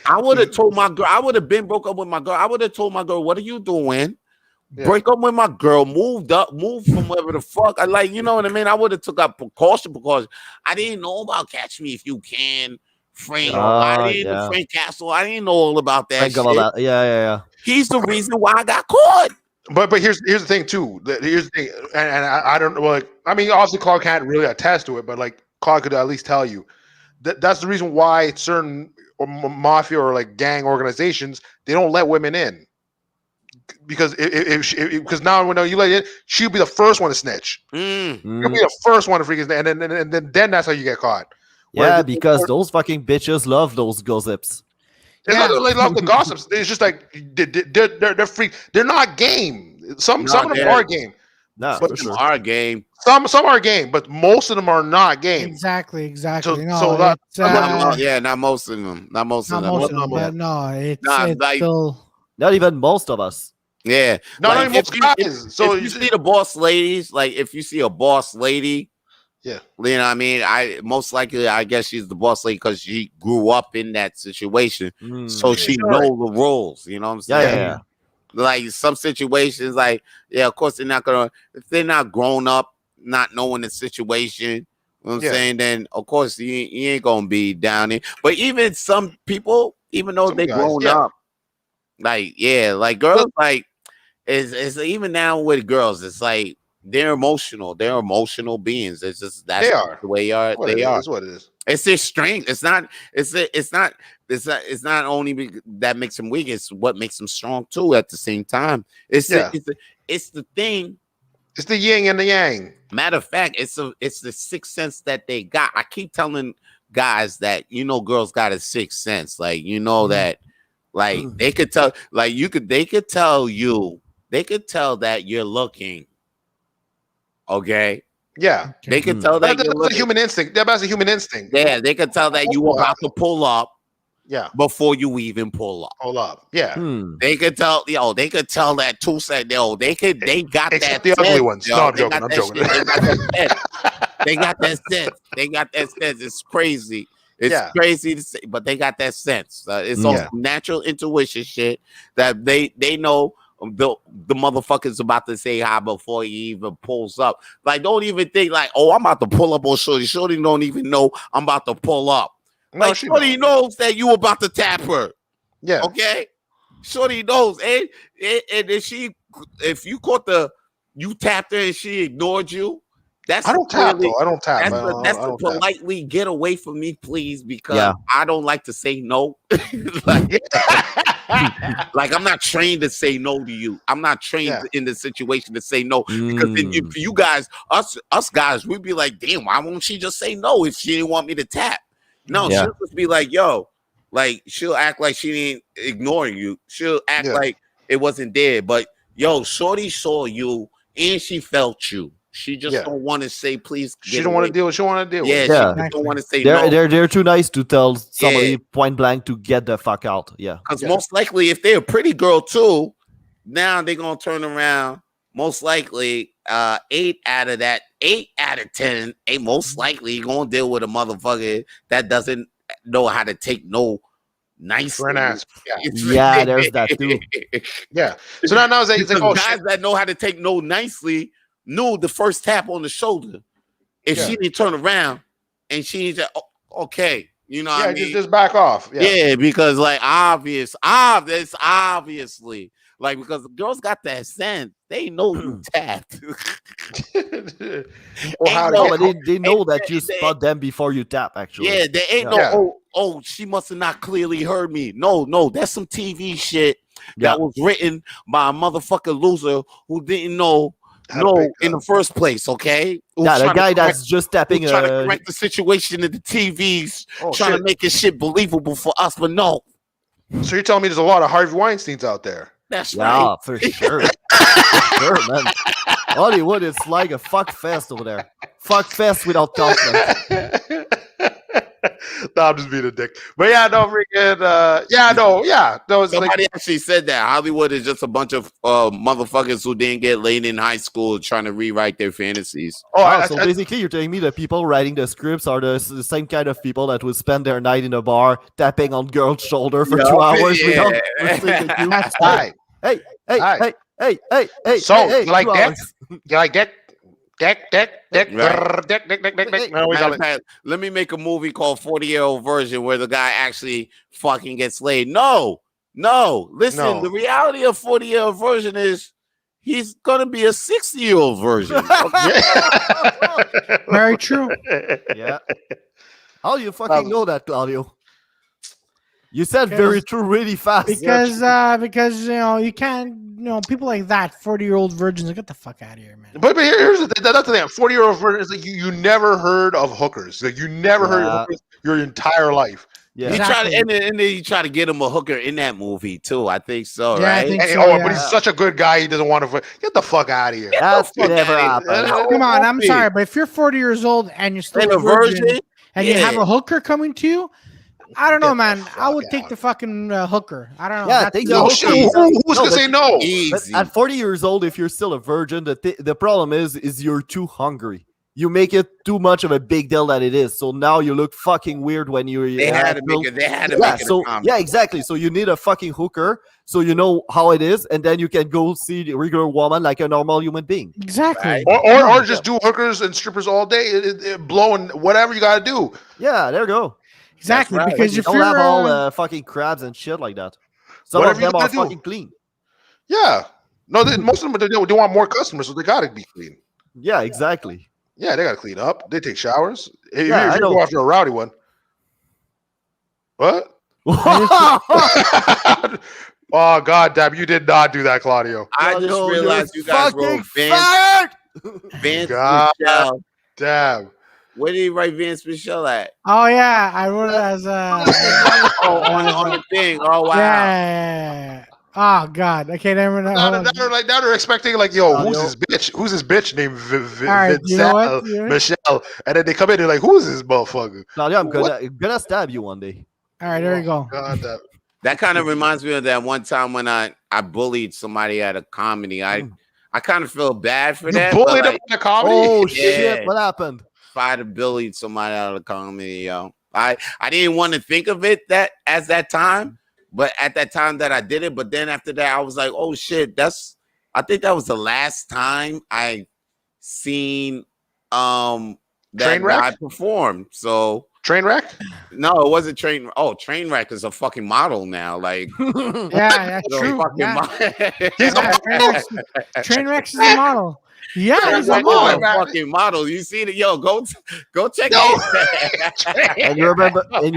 I would have told my girl. I would have been broke up with my girl. I would have told my girl, "What are you doing? Break up with my girl. Moved from wherever the fuck. I like, you know what I mean. I would have took up precaution because I didn't know about Catch Me If You Can. Frank, I didn't know Frank Castle. I didn't know all about that. Shit. Yeah. He's the reason why I got caught. But here's the thing too. Here's the thing, and I don't know. Like, I mean, obviously, Claude can't really attest to it, but like Claude could at least tell you. That's the reason why certain mafia or like gang organizations, they don't let women in because because now when you let in, she'll be the first one to snitch. You'll be the first one to freaking, and then that's how you get caught. Yeah, because those fucking bitches love those gossips. They love the gossips. It's just like they're free. They're not game. Some of them are game. No, but some are game. Some are game, but most of them are not game. Exactly. Not most of them. Not most of them. But no, it's still not even most of us. Yeah, not even most guys. So if you see the boss ladies, like if you see a boss lady, you know what I mean. I most likely, I guess she's the boss lady because she grew up in that situation, so she know the rules. You know what I'm saying? Yeah. Like some situations, like of course they're not gonna if they're not grown up, not knowing the situation. You know what I'm saying? Then of course you ain't gonna be down there. But even some people, even though they grown up, like girls, like it's even now with girls, it's like they're emotional. They're emotional beings. It's just that's the way they are. That's what it is. It's their strength. It's not only that makes them weak. It's what makes them strong too. At the same time, it's the thing. It's the yin and the yang. Matter of fact, it's the sixth sense that they got. I keep telling guys that girls got a sixth sense. Like that, like they could tell. Like they could tell that you're looking. Okay. Yeah, they could tell that that's a human instinct. That's a human instinct. Yeah, they could tell that you about to pull up. Yeah, before you even pull up. Hold up. Yeah, they could tell. They could tell that too. Said they got that. The ugly ones. No, I'm joking. They got that sense. They got that sense. It's crazy. It's crazy to say, but they got that sense. It's also natural intuition shit that they know. The motherfucker's about to say hi before he even pulls up. Like, don't even think like, oh, I'm about to pull up on Shorty. Shorty don't even know I'm about to pull up. No, like, Shorty knows that you about to tap her. Yeah. Okay. Shorty knows, and if you caught the you tapped her and she ignored you. That's I don't tap though. I don't tap. That's to politely get away from me, please, because I don't like to say no. like I'm not trained to say no to you. I'm not trained in the situation to say no because then you guys, us guys, we'd be like, damn, why won't she just say no if she didn't want me to tap? No, she'll just be like, yo, like she'll act like she didn't ignore you. She'll act like it wasn't there, but yo, shorty saw you and she felt you. She just don't want to say please. She don't want to deal. She want to deal. Yeah, with it. she don't want to say no. They're too nice to tell somebody point blank to get the fuck out. Yeah, because most likely, if they're a pretty girl too, now they're gonna turn around. Most likely, 8 out of 10, most likely you're gonna deal with a motherfucker that doesn't know how to take no nice for an ass. Yeah, there's that too. Yeah. So now it's like guys that know how to take no nicely. Knew the first tap on the shoulder. If she didn't turn around and she just okay, you know what I mean? Just back off. Yeah, because like obviously, like because the girls got that sense. They know you tapped. They know that you spot them before you tap, actually. Yeah, there ain't no she must have not clearly heard me. No, that's some TV shit that was written by a motherfucking loser who didn't know. No, in the first place, okay? The guy that's just tapping trying to correct the situation in the TVs, trying to make his shit believable for us, but no. So you're telling me there's a lot of Harvey Weinsteins out there? That's right. Yeah, for sure. For sure, man. Hollywood is like a fuck fest over there. Fuck fest without content. No, I'm just being a dick. But freaking, somebody actually said that Hollywood is just a bunch of motherfuckers who didn't get laid in high school trying to rewrite their fantasies. So basically you're telling me the people writing the scripts are the same kind of people that would spend their night in a bar tapping on girls' shoulder for 2 hours without Hey. So you like that? You like that? Deck. Let me make a movie called 40-Year-Old Version where the guy actually fucking gets laid. No. Listen, the reality of 40-Year-Old Version is he's gonna be a 60-year-old version. Very true. Yeah. How do you fucking know that, Claudio? You said very true really fast. Because you can't, people like that, 40-year-old virgins, get the fuck out of here, man. But here's the thing. That's the thing. 40-year-old virgins, like you never heard of hookers. Like you never heard of hookers your entire life. Yeah, and then he tried to get him a hooker in that movie too. I think so, right? I think so, but he's such a good guy. He doesn't want to get the fuck out of here. That's never happened. Come on, I'm sorry, but if you're 40 years old and you're still a virgin and you have a hooker coming to you, I don't know, man. I would take the fucking hooker. I don't know. Yeah, who's gonna say no? At 40 years old, if you're still a virgin, the problem is you're too hungry. You make it too much of a big deal that it is. So now you look fucking weird when you. They had to make it. Yeah, exactly. So you need a fucking hooker, so you know how it is, and then you can go see the regular woman like a normal human being. Exactly. Right? Or just do hookers and strippers all day, blowing whatever you gotta do. Yeah, there you go. Exactly, right. Because you don't have all fucking crabs and shit like that. Some of them are fucking clean. Yeah. No, most of them, they want more customers, so they got to be clean. Yeah, exactly. Yeah, they got to clean up. They take showers. If you go after a rowdy one. What? Oh, God damn. You did not do that, Claudio. I just realized you guys wrote Vance God damn. Where did he write Vance Michelle at? Oh yeah, I wrote it as on the thing. Oh wow. Yeah. Oh God. Okay, now they're expecting like, who's this bitch? Who's this bitch named Michelle? And then they come in, they're like, who's this motherfucker? Claudio, I'm gonna stab you one day. All right, there you go. God, that kind of reminds me of that one time when I bullied somebody at a comedy. I kind of feel bad for that. You bullied him at a comedy? Oh shit! What happened? If I'd have bullied somebody out of the comedy, I didn't want to think of it that time, but at that time that I did it, but then after that I was like, oh shit, I think that was the last time I seen that guy perform. So Trainwreck? No, it wasn't Train. Oh, Trainwreck is a fucking model now. Like, yeah, that's true. Trainwreck is a model. Yeah, he's a Like model. a fucking model. You see it? Yo, go check it. And you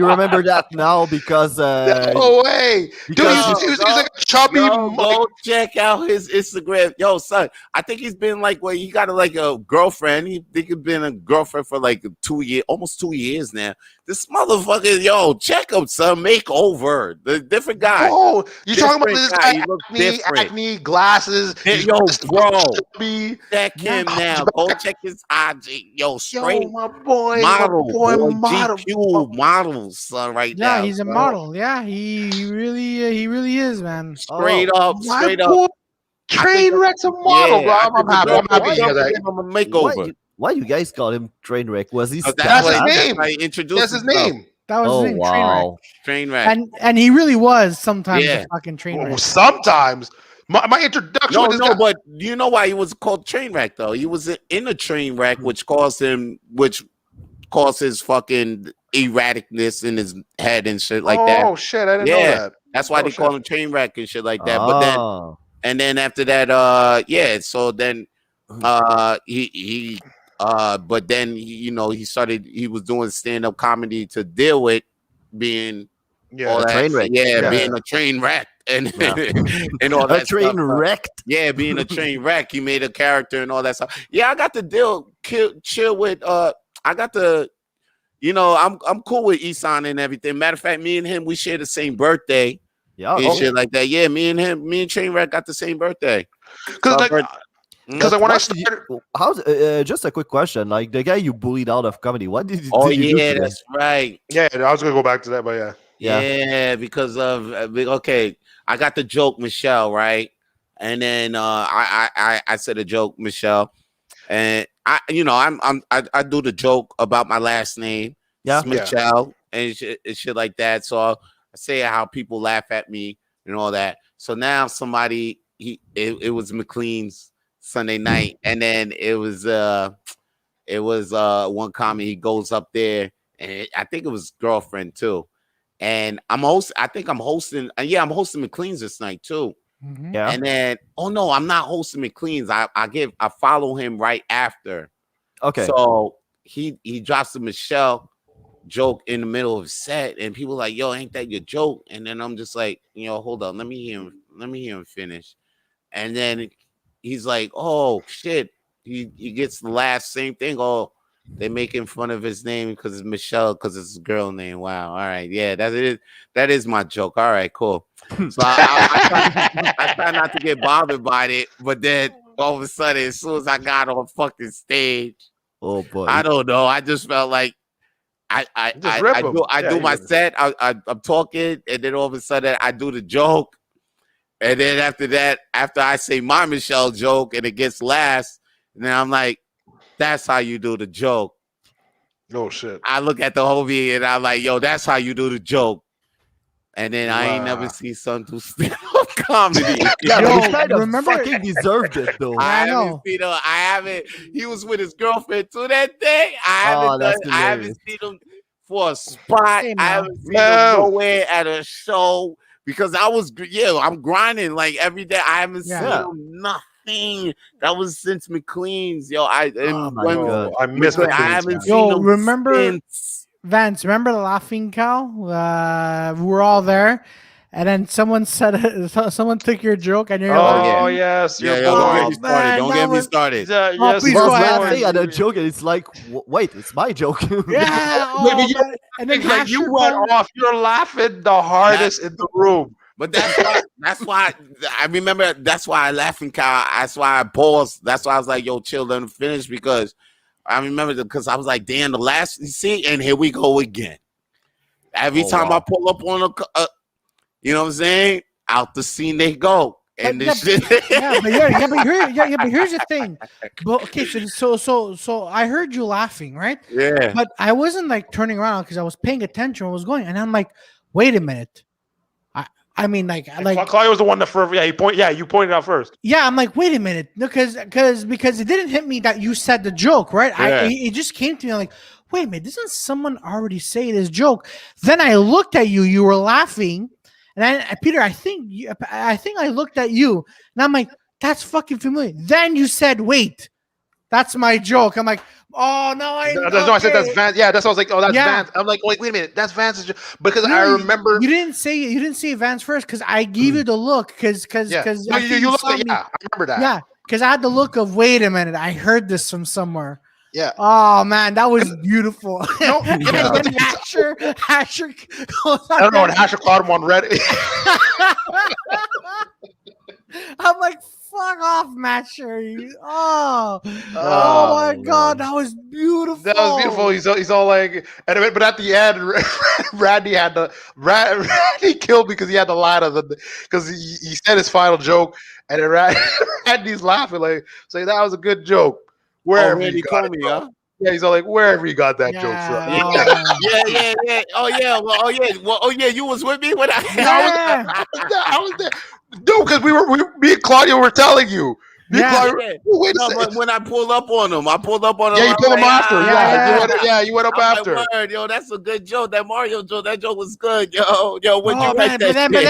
remember that now because No way, dude. because You see, he's like a chubby. Go check out his Instagram. Yo, son, I think he's been like, well, he got like a girlfriend. He think he's been a girlfriend for like 2 years, almost 2 years now. This motherfucker, yo, check him, son. Makeover. The different guy. Oh, you talking about Different this guy. guy? He looks Acne, different. acne, glasses. Hey, he's yo, bro. chubby. Check him now. Go check his IG. Yo, straight Yo, my boy, model, my boy, boy, model. GQ models, son, right now. Yeah, he's a son. model. Yeah, he really is, man. Straight Oh, up, My straight boy, up. Train wreck's a model, bro. I'm happy. I'm happy to hear that. Give him a makeover. why you guys call him Trainwreck? Was he? That's his stabbed? name. That's how he introduced That's his himself. name. That was Oh his name, Trainwreck. wow! Train wreck. And he really was sometimes Yeah. a fucking train Well, wreck. sometimes my introduction with this guy. But do you know why he was called train wreck though? He was in a train wreck, which caused his fucking erraticness in his head and shit like that. Oh shit, I didn't know Yeah. that. That's why Oh, they call shit. him train wreck and shit like that. But then Oh. and then after that, yeah. So then, but then he started. He was doing stand up comedy to deal with being all Yeah, that, train wreck. Yeah. being a train wreck and Yeah. and all A that train stuff. wrecked. Yeah, being a train wreck. He made a character and all that stuff. Yeah, I got to chill with. I got to. I'm cool with Isan and everything. Matter of fact, me and him, we share the same birthday. Yeah. And Oh, shit like that. Yeah, me and Trainwreck got the same birthday. because like when I what did you- started, how's just a quick question? Like the guy you bullied out of comedy, what did you? Oh did you do yeah, to that's right. yeah, I was gonna go back to that, but yeah. Yeah. Yeah, because of okay, I got the joke, Michelle, right? And then I said a joke, Michelle, and I do the joke about my last name, Yeah. Michelle, and shit like that. So I say how people laugh at me and all that. So now somebody it was McLean's Sunday night, and then it was one comic. He goes up there, and I think it was girlfriend too. And I think I'm hosting. Yeah, I'm hosting McLean's this night too. Mhm. Yeah. And then, oh no, I'm not hosting McLean's. I follow him right after. Okay. So he drops the Michelle joke in the middle of his set, and people like, yo, ain't that your joke? And then I'm just like, hold on, let me hear him finish. And then he's like, oh shit. He gets the last same thing. Oh, they making fun of his name because it's Michelle, because it's his girl name. Wow. All right. Yeah, that is my joke. All right, cool. So I try not to get bothered by it, but then all of a sudden, as soon as I got on fucking stage, Oh boy. I don't know. I just felt like I do my set. I'm talking, and then all of a sudden I do the joke, and then after that, after I say my Michelle joke and it gets last, and then I'm like, that's how you do the joke. Oh shit. I look at the whole video and I'm like, yo, that's how you do the joke. And then I ain't never seen son do stand-up comedy. Yeah, Yo, but he kind of remember- fucking deserved it though. I know. I haven't. He was with his girlfriend too that day. I that's haven't seen him for a spot. Hey, I man. haven't seen him nowhere at a show because I'm grinding like every day. I haven't seen him nothing. That was since McLean's. Yo, Oh my God. I miss I McLean's. haven't seen Yo, him remember- since. Vance, remember the laughing cow? We were all there, and then someone someone took your joke, and you're like, Oh yes, Yeah, your yo, don't boy. get me started. man, Don't that get me was- started. Yes, please He was go ahead, laughing man. at a joke, and it's like, wait, it's my joke. yeah, Maybe oh, man. And then like you went Hasher off. You're laughing the hardest in the room. But that's why I remember. That's why I laughing cow. That's why I paused. That's why I was like, "Yo, chill, let him finish." Because I remember because I was like, "Damn, the last scene," and here we go again. Every time I pull up on you know what I'm saying? Out the scene they go, and this shit. but here's the thing. But okay, so I heard you laughing, right? Yeah. But I wasn't like turning around because I was paying attention to what was going, and I'm like, wait a minute. I mean, like Claudio was the one that first. Yeah, you pointed out first. yeah, I'm like, wait a minute, no, because it didn't hit me that you said the joke, right? Yeah. It just came to me like, wait a minute, doesn't someone already say this joke? Then I looked at you, you were laughing, and Peter, I think I looked at you, and I'm like, that's fucking familiar. Then you said, wait, That's my joke. I'm like, oh no, I said that's Vance. Yeah, that's what I was like. Oh, that's Vance. I'm like, wait a minute, that's Vance's joke because I remember you didn't say Vance first because I gave you the look because no, you looked at I remember that. Yeah, because I had the look of wait a minute, I heard this from somewhere. Yeah. Oh man, that was beautiful. No, and then Asher I don't know what Asher caught him on Reddit. I'm like, fuck off, Matt Sherry. Oh my God, that was beautiful. That was beautiful. He's all like, but at the end, Randy killed because he had to lie to them because he said his final joke, and then Randy's laughing like, saying that was a good joke. Wherever you got it, huh? Yeah, he's all like, wherever you got that joke from. Yeah. Oh yeah. You was with me when I was there. No, because me and Claudio were telling you. Wait a second. When I pulled up on him, Yeah, you pulled him after. You went up after. Like, yo, that's a good joke. That Mario joke, that joke was good. Yo, when you write that but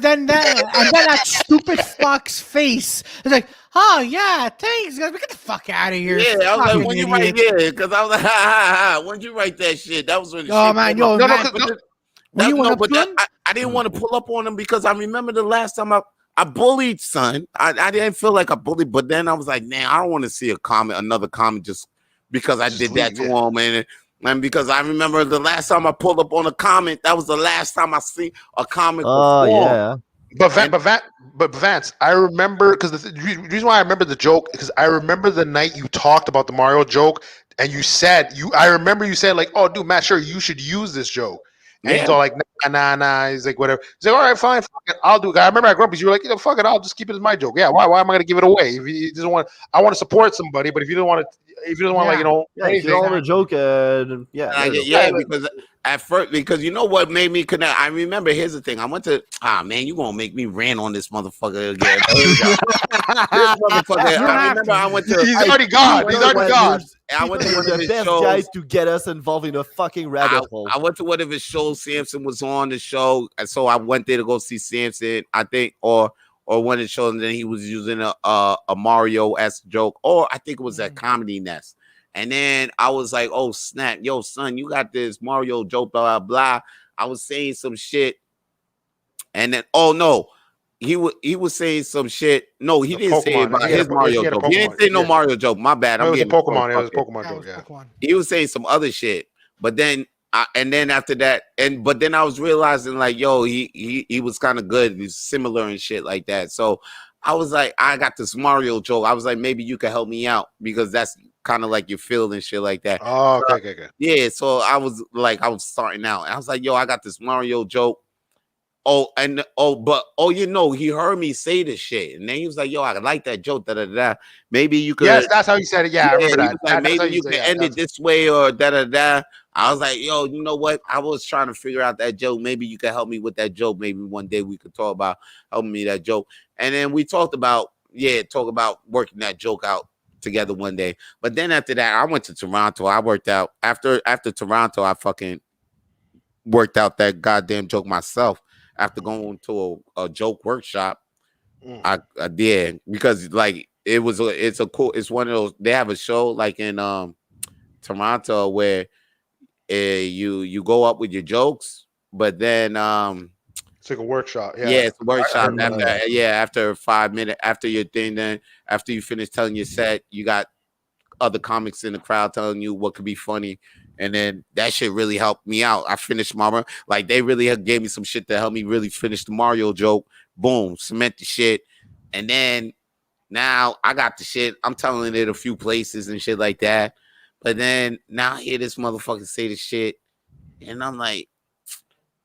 then that stupid fuck's face. It's like, oh yeah, thanks, guys. Get the fuck out of here. Yeah, I was like, when you write, because I was like, ha. When you write that shit, that was when. Oh man, yo, I didn't want to pull up on him because I remember the last time I bullied son. I didn't feel like I bullied, but then I was like, man, I don't want to see another comment just because I did that to him. And because I remember the last time I pulled up on a comment, that was the last time I see a comment. Oh, yeah. But Vance, I remember because the reason why I remember the joke because I remember the night you talked about the Mario joke and you said I remember you said like, oh, dude, Matt, sure, you should use this joke. And he's all like, nah. He's like, whatever. He's like, all right, fine, fuck it, I'll do it. I remember at Grumpy's, you were like, fuck it, I'll just keep it as my joke. Yeah, why am I going to give it away? If he doesn't want, I want to support somebody, but if you don't want to, if you don't want, if you don't want to joke, because at first, because you know what made me connect. I remember. Here's the thing. I went to. Man, you gonna make me rant on this motherfucker again? I remember. I went to. He's already gone. I went to one of the his best shows. guys to get us involved in a fucking rabbit hole. I went to one of his shows. Samson was on the show, and so I went there to go see Samson. I think, or one of the shows, and then he was using a Mario-esque joke, or I think it was at Comedy Nest. And then I was like, oh, snap. Yo, son, you got this Mario joke, blah, blah, blah. I was saying some shit. And then, oh, no. He was saying some shit. No, he didn't say about his Mario joke. He didn't say no Mario joke. My bad. It was a Pokemon. It was a Pokemon joke, yeah. He was saying some other shit. But then, after that, but then I was realizing, like, yo, he was kind of good. He's similar and shit like that. So I was like, I got this Mario joke. I was like, maybe you could help me out because that's kind of like your field and shit like that. Oh, okay. Yeah, so I was starting out. And I was like, yo, I got this Mario joke. He heard me say this shit. And then he was like, yo, I like that joke, da-da-da. Maybe you could. Yes, that's how you said it. Yeah, I remember that. Like, maybe you could end it this way or da-da-da. I was like, yo, you know what? I was trying to figure out that joke. Maybe you could help me with that joke. Maybe one day we could talk about helping me that joke. And then we talk about working that joke out together one day. But then after that, I went to Toronto. I worked out after Toronto. I fucking worked out that goddamn joke myself after going to a joke workshop. I did because like it's one of those. They have a show like in Toronto where you go up with your jokes, but then it's like a workshop. Yeah, it's a workshop. After 5 minutes after your thing, then after you finish telling your set, you got other comics in the crowd telling you what could be funny, and then that shit really helped me out. I finished my like they really gave me some shit to help me really finish the Mario joke. Boom, cement the shit, and then now I got the shit. I'm telling it a few places and shit like that, but then now I hear this motherfucker say the shit, and I'm like,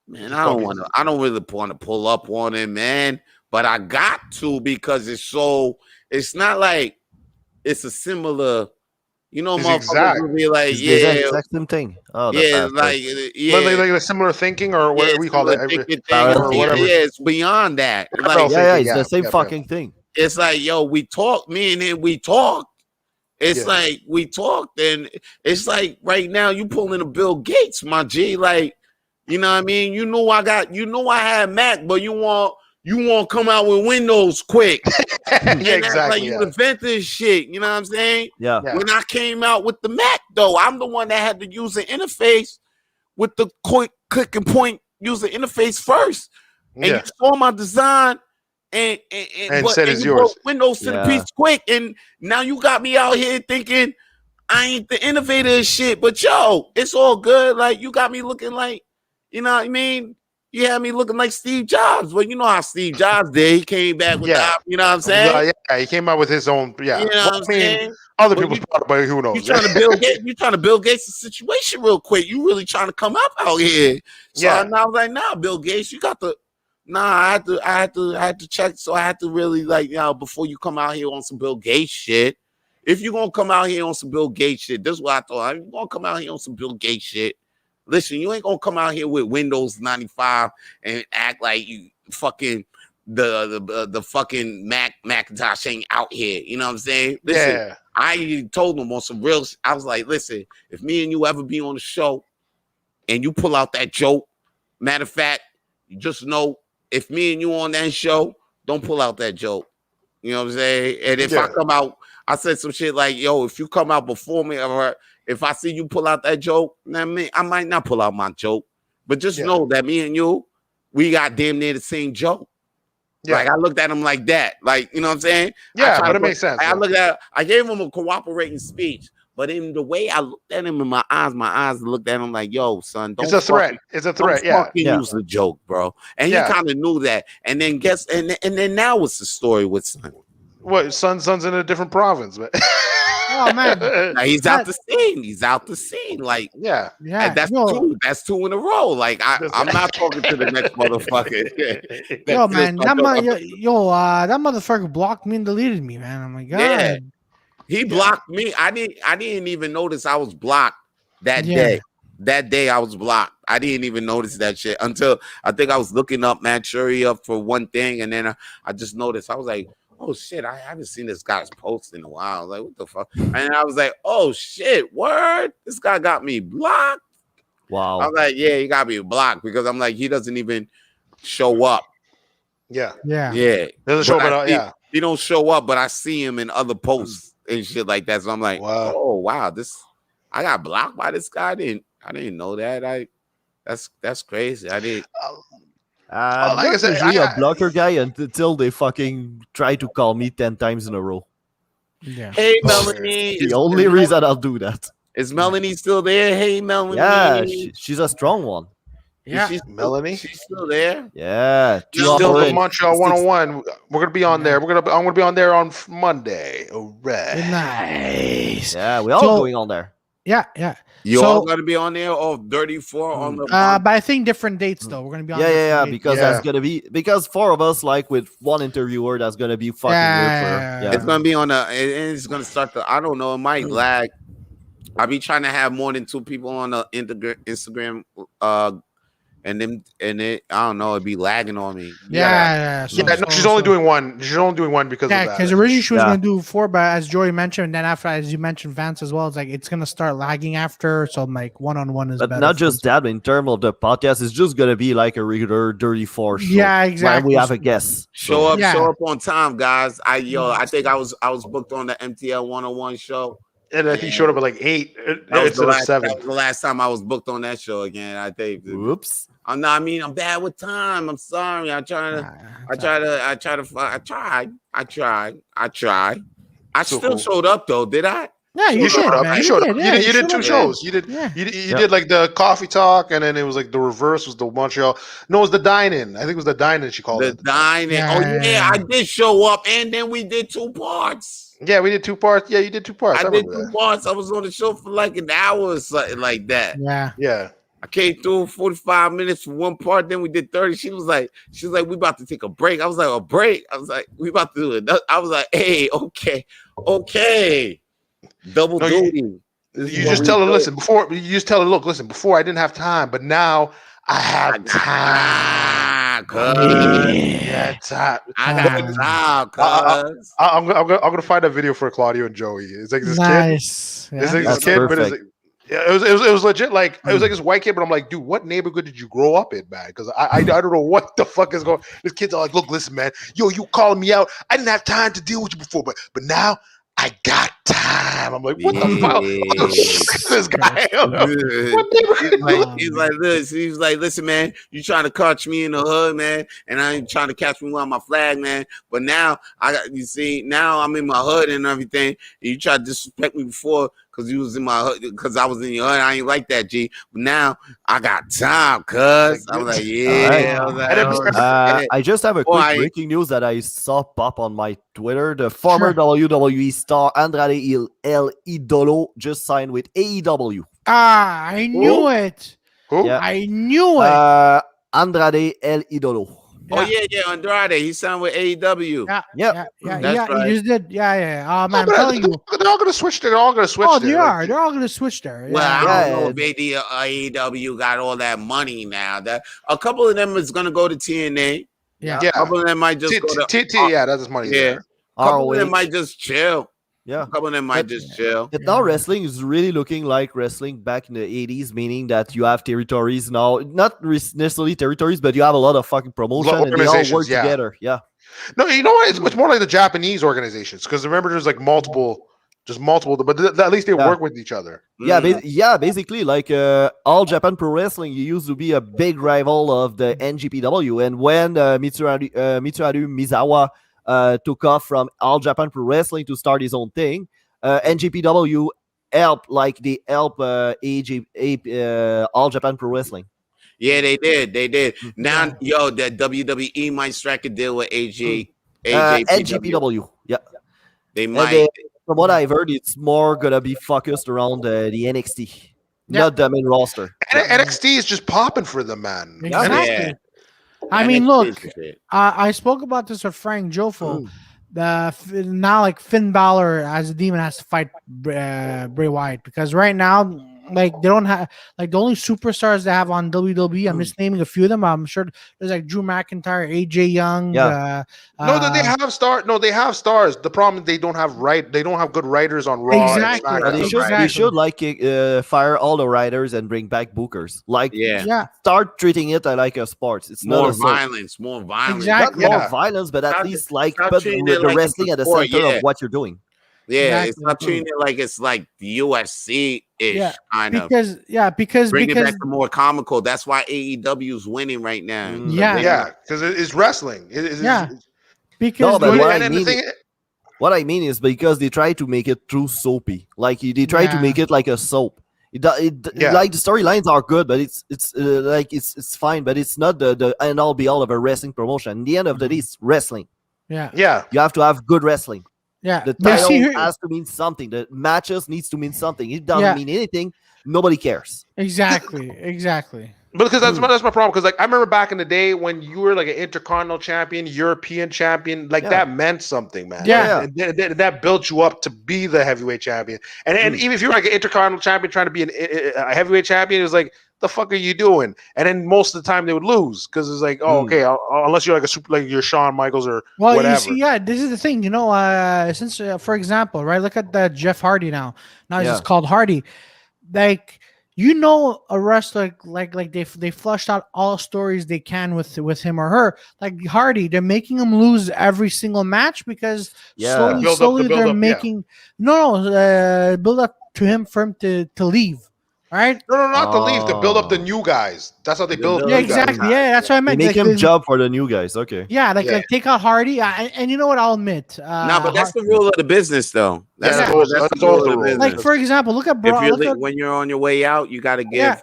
man, I don't really want to pull up on him, man. But I got to because it's not like it's a similar, motherfuckers will be like, the exact same thing. Oh, like a similar thinking or whatever we call it. It's beyond that. Like, it's the same fucking thing. It's like, yo, we talk, me and him, we talk. It's like we talked, and it's like right now you pulling a Bill Gates, my G, like. You know what I mean? I had Mac, but you want you want to come out with Windows quick. Yeah, exactly. Like you invent this shit. You know what I'm saying? Yeah. When I came out with the Mac, though, I'm the one that had to use the interface with the click and point user interface first. And you saw my design and said it's yours. Windows to the piece quick. And now you got me out here thinking I ain't the innovator and shit. But yo, it's all good. Like you got me looking like, you know what I mean? You had me looking like Steve Jobs. Well, you know how Steve Jobs did. He came back with that, you know what I'm saying? Yeah, he came out with his own, You know what I'm saying? Other people's product, but who knows? You trying to Bill Gates the situation real quick. You really trying to come up out here. So I was like, nah, Bill Gates, you got to I had to check. So I had to really before you come out here on some Bill Gates shit. If you're gonna come out here on some Bill Gates shit, this is what I thought. You're gonna come out here on some Bill Gates shit. Listen, you ain't gonna come out here with Windows 95 and act like you fucking the fucking Macintosh ain't out here. You know what I'm saying? Listen, I told them on some real. I was like, listen, if me and you ever be on the show and you pull out that joke, matter of fact, you just know if me and you on that show, don't pull out that joke. You know what I'm saying? And if I come out, I said some shit like, yo, if you come out before me, or if I see you pull out that joke, I might not pull out my joke. But just know that me and you, we got damn near the same joke. Yeah. Like I looked at him like that. Like, you know what I'm saying? Yeah, but it makes sense. I gave him a cooperating speech. But in the way I looked at him in my eyes looked at him like, yo, son, don't. It's a threat. It's a threat. Don't fucking use the joke, bro. And he kind of knew that. And then and then now what's the story with son? What son's in a different province, man. Oh man, now, he's out the scene. He's out the scene. Like that's two in a row. Like I'm not talking to the next motherfucker. Yo, man, that motherfucker blocked me and deleted me, man. Oh my god. Yeah. He blocked me. I didn't even notice I was blocked that day. That day I was blocked. I didn't even notice that shit until I think I was looking up Manchuria up for one thing, and then I just noticed. I was like, oh shit, I haven't seen this guy's post in a while. I was like, what the fuck? And I was like, oh shit, word, this guy got me blocked. Wow. I was like, yeah, he got me blocked because I'm like, he doesn't even show up. Yeah. Doesn't show up. He don't show up, but I see him in other posts and shit like that. So I'm like, oh wow, I got blocked by this guy. I didn't know that. That's crazy. I didn't. Like I said, usually a blocker guy until they fucking try to call me 10 times in a row. Yeah. Hey Melanie. The only reason I'll do that. Is Melanie still there? Hey Melanie. Yeah, she's a strong one. Yeah, Melanie. She's still there. Yeah, still the Montreal 101. We're gonna be on there. I'm gonna be on there on Monday. All right. Nice. Yeah, we all going on there. Yeah. You all gonna be on there or 34 on the but I think different dates though. We're gonna be on because that's gonna be because 4 of us like with one interviewer that's gonna be fucking weird. It's gonna be on it's gonna start I don't know, it might lag. I'll be trying to have more than 2 people on the Instagram and it I don't know, it'd be lagging on me. She's only doing one. She's only doing one because of that. Because originally she was going to do 4, but as Joey mentioned, and then after, as you mentioned, Vance as well, it's like it's going to start lagging after. So I'm like one-on-one is but better. Not just that, but in terms of the podcast, it's just going to be like a regular Dirty 4 show. Yeah, exactly. When we have a guest. Show up on time, guys. I think I was booked on the MTL 101 show. And I think he showed up at like 8 instead of 7. That was the last time I was booked on that show again. I think. Oops. I'm bad with time. I'm sorry. I tried. I still showed up though. Did I? Yeah, you showed up. You showed up. You did 2 shows. You did. You did like the Cawfe Tawlk, and then it was like the reverse was the Montreal. No, it was the dine-in. I think it was the dine-in. She called it the dine-in. Yeah, I did show up, and then we did 2 parts. Yeah, we did 2 parts. Yeah, you did 2 parts. I did 2 parts. I was on the show for like an hour or something like that. Yeah. I came through 45 minutes for 1 part. Then we did 30. She was like, we about to take a break. I was like, a break? I was like, we about to do it. I was like, hey, okay. Double duty. You just tell her, listen, before I didn't have time, but now I have time. I got time, cuz. I'm gonna find a video for Claudio and Joey. It's like this kid. Nice. It's like this kid, but Yeah, it was legit. Like it was like this white kid, but I'm like, dude, what neighborhood did you grow up in, man? Because I don't know what the fuck is going. This kid's all like, look, listen, man, yo, you calling me out? I didn't have time to deal with you before, but now I got time. I'm like, what the fuck? What the fuck is this guy? What neighborhood? He's like, listen, man, you trying to catch me in the hood, man, and I ain't trying to catch me on my flag, man. But now now I'm in my hood and everything. And you tried to disrespect me before because you was in my hood, because I was in your hood. I ain't like that, G. But now I got time, cuz. I was like, yeah. I just have a quick breaking news that I saw pop on my Twitter. The former WWE star Andrade El Idolo just signed with AEW. I knew it. Who? Yeah. I knew it. Andrade El Idolo. Oh yeah, Andrade. He signed with AEW. Yeah. That's right. He just did. Yeah. I'm telling you, they're all gonna switch. They're all gonna switch. Oh, they are. They're all gonna switch there. Well, I don't know if AEW got all that money now. That a couple of them is gonna go to TNA. Yeah. A couple of them might just go to yeah, that's his money. Yeah. A couple of them might just chill. Yeah. A couple of them might just chill. But now wrestling is really looking like wrestling back in the 80s, meaning that you have territories now, not necessarily territories, but you have a lot of fucking promotion and they all work together. Yeah. No, you know what? It's more like the Japanese organizations, because remember there's like multiple, but at least they work with each other. Yeah, basically, like All Japan Pro Wrestling used to be a big rival of the NGPW, and when Mitsuharu Misawa took off from All Japan Pro Wrestling to start his own thing, NGPW helped All Japan Pro Wrestling. Yeah, they did. Now, that WWE might strike a deal with NGPW. Yeah, they might. From what I've heard, it's more gonna be focused around the NXT, not the main roster. NXT is just popping for them, man. Exactly. Yeah. I mean, look, I spoke about this with Frank Jofo. Now, like Finn Balor as a demon has to fight Bray Wyatt, because right now, like they don't have, like the only superstars they have on WWE. I'm just naming a few of them. I'm sure there's like Drew McIntyre, AJ Young. Yeah. They have stars. No, they have stars. The problem is they don't have good writers on Raw. Exactly. They should like fire all the writers and bring back bookers. Like start treating it like a sports. It's more not violence. Exactly. Not more violence, but at least like put the wrestling at the center of what you're doing. Yeah, it's not treating it like it's like the UFC-ish kind of. Because bring it back to more comical. That's why AEW is winning right now. Because it's wrestling. Because what I mean is because they try to make it too soapy. Like they try to make it like a soap. Like the storylines are good, but it's fine, but it's not the end all be all of a wrestling promotion. At the end of the day, it's wrestling. Yeah. You have to have good wrestling. Yeah, the title has to mean something. The matches needs to mean something. It doesn't mean anything. Nobody cares. Exactly. Because that's my problem. Because like I remember back in the day when you were like an Intercontinental champion, European champion, like that meant something, man. Yeah, and that built you up to be the heavyweight champion. And even if you're like an Intercontinental champion trying to be a heavyweight champion, it was like, the fuck are you doing? And then most of the time they would lose because it's like, okay, unless you're like a super, like you're Shawn Michaels or whatever. You see, this is the thing, since for example, right, look at Jeff Hardy now he's just called Hardy. Like, a wrestler like they flushed out all stories they can with him or her. Like Hardy, they're making him lose every single match because slowly they're making build up to him for him to leave. Right? No, not to leave, to build up the new guys. That's how they build. Yeah, exactly. Guys. Yeah, that's what I meant. They make him job for the new guys. Okay. Yeah, like take out Hardy, and you know what? I'll admit. But that's the rule of the business, though. That's the rule of the business. Like for example, look at when you're on your way out, you got to give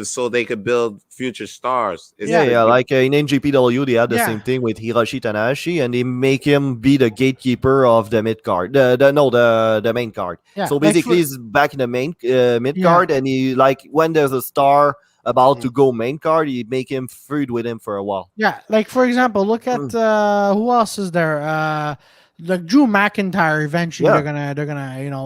so they could build future stars. Like in NGPW, they had the same thing with Hiroshi Tanahashi, and they make him be the gatekeeper of the mid card, the main card. Yeah. So basically, he's back in the main mid card, and he when there's a star about to go main card, he make him feud with him for a while. Yeah, like for example, look at who else is there? Like Drew McIntyre, eventually they're gonna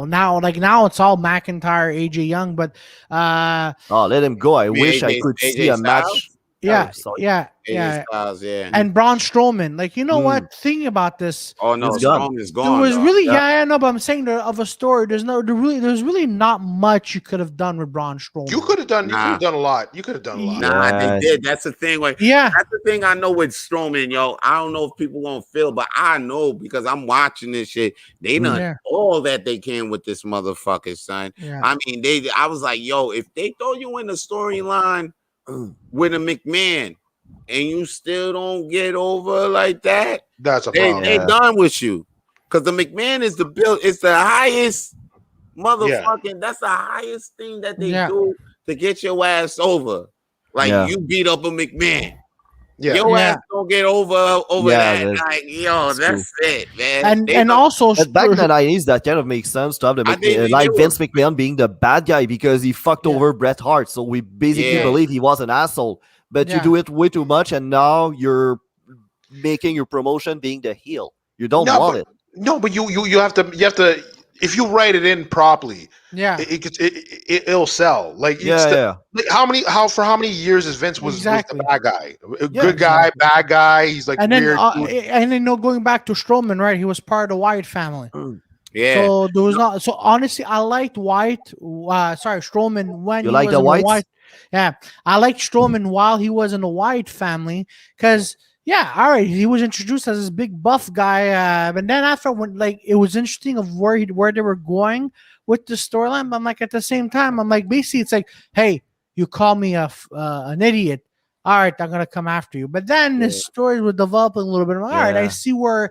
now it's all McIntyre, AJ Young, but let him go. I wish I could see a match. Yeah, sorry. yeah, AJ Styles, yeah. and Braun Strowman. Like, you know what? Thinking about this, Oh no, It's gone. Strowman is there gone. was Dog. really, yeah, no, but I'm saying of a story. There's really not much you could have done with Braun Strowman. You could have done. You could Nah. have done a lot. You could have done a lot. Nah, they Yes. did. That's the thing. Like, Yeah. that's the thing I know with Strowman, yo. I don't know if people won't feel, but I know because I'm watching this shit. They done Yeah. all that they can with this motherfucker, son. Yeah. I mean, I was like, yo, if they throw you in the storyline with a McMahon and you still don't get over like that, That's a problem. they done with you. Because the McMahon is it's the highest motherfucking, that's the highest thing that they do to get your ass over. Like you beat up a McMahon. Yeah. Your ass don't get over that. Like, yo, that's it, man. And also back in the 90s, that kind of makes sense to have the Vince McMahon being the bad guy because he fucked over Bret Hart. So we basically believe he was an asshole. But you do it way too much, and now you're making your promotion being the heel. You don't want it. No, but you have to if you write it in properly, it'll sell. Like like how many years is Vince was the bad guy? Good guy, bad guy. He's like weird. And then going back to Strowman, right? He was part of the Wyatt family. Yeah. So there was not. So honestly, I liked Strowman when you he like was the in Whites? the Wyatt. Yeah, I liked Strowman while he was in the Wyatt family because. Yeah, all right. He was introduced as this big buff guy, but then after, when like it was interesting of where they were going with the storyline. But I'm like, at the same time, I'm like, basically, it's like, hey, you call me an idiot. All right, I'm gonna come after you. But then the story was developing a little bit. I'm like, all right, I see where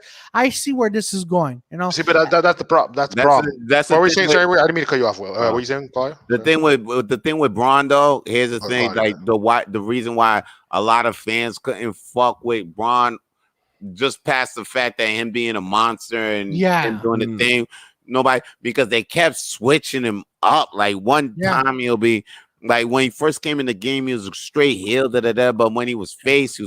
this is going. You know. See, but that's the problem. That's the problem. That's what were you saying? Sorry, I didn't mean to cut you off. Will, what were you saying, Claudio? The thing with Braun though, here's the thing. Like the reason why a lot of fans couldn't fuck with Braun, just past the fact that him being a monster and doing the thing, because they kept switching him up. Like one time he'll be. Like when he first came in the game, he was straight heel, but when he was face,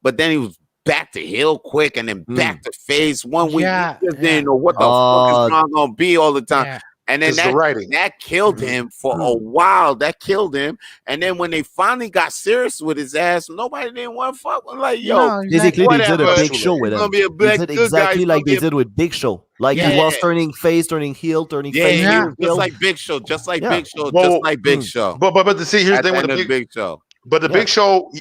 but then he was back to heel quick and then back to face. 1 week, he just didn't know what the fuck is Braun gonna be all the time. Yeah. And then that killed him for a while. That killed him. And then when they finally got serious with his ass, nobody didn't want to fuck with him. Like, yo, basically they did a big show with him. They did exactly like they did with Big Show. Like he was turning face, turning heel, turning face. Just like Big Show, just like Big Show. But see, here's the thing with the Big Show. But the Big Show,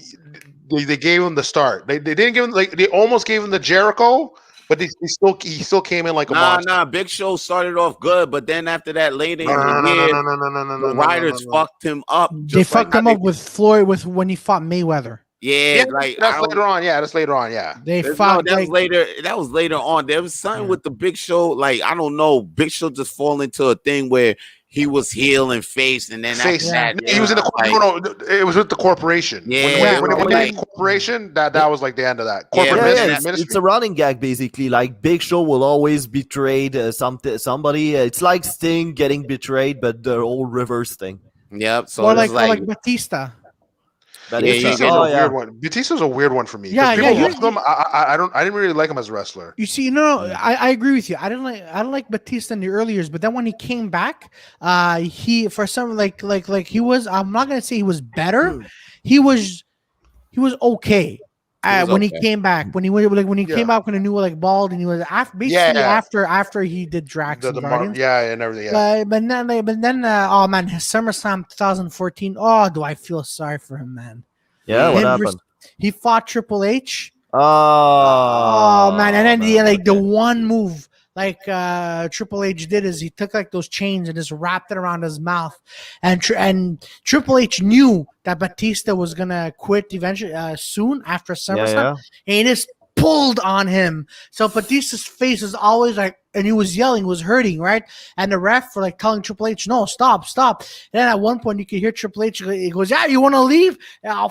they gave him the start. They didn't give him they almost gave him the Jericho. But he still came in like a monster. Nah. Big Show started off good, but then after that, later in the year, the writers fucked him up. They fucked him up with Floyd when he fought Mayweather. Yeah, like that's later on. Yeah, that's later on. Yeah, they fought. That was later. That was later on. There was something with the Big Show. Like I don't know, Big Show just fall into a thing where he was heel and face, and then face. He was in the it was with the corporation. Yeah, when it made corporation, that was like the end of that. It's a running gag basically. Like Big Show will always betray somebody. It's like Sting getting betrayed, but the old reverse thing. Yep. So or like Batista. Batista's a weird one. Batista's a weird one for me. Yeah, people love him. I didn't really like him as a wrestler. You see, I agree with you. I don't like Batista in the early years, but then when he came back, he for some like he was. I'm not gonna say he was better. He was okay. When he came back, when he came out with a new bald, and he was after he did Drax and Guardians, and everything. Yeah. But then, oh man, his SummerSlam 2014. Oh, do I feel sorry for him, man? Yeah, what happened? He fought Triple H. Oh man, and then the one move Triple H did is he took those chains and just wrapped it around his mouth, and Triple H knew that Batista was gonna quit eventually soon after SummerSlam, and he just pulled on him. So Batista's face is always and he was yelling, was hurting, right? And the ref were telling Triple H, "No, stop." And then at one point you could hear Triple H. He goes, "Yeah, you want to leave?" And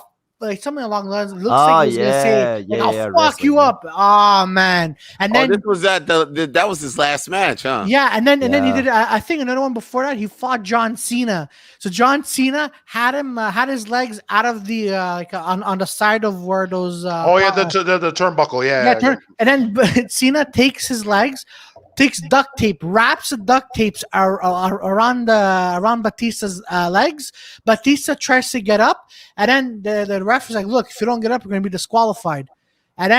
something along the lines. It looks like he was gonna say, "I'll fuck you up." Oh man! And then this was that was his last match, huh? Yeah, and then he did. I think another one before that. He fought John Cena. So John Cena had him had his legs out of the on the side of where those. The turnbuckle. Yeah. And then Cena takes his legs, takes duct tape, wraps the duct tapes around Batista's legs. Batista tries to get up, and then the ref is like, "Look, if you don't get up, you're going to be disqualified." And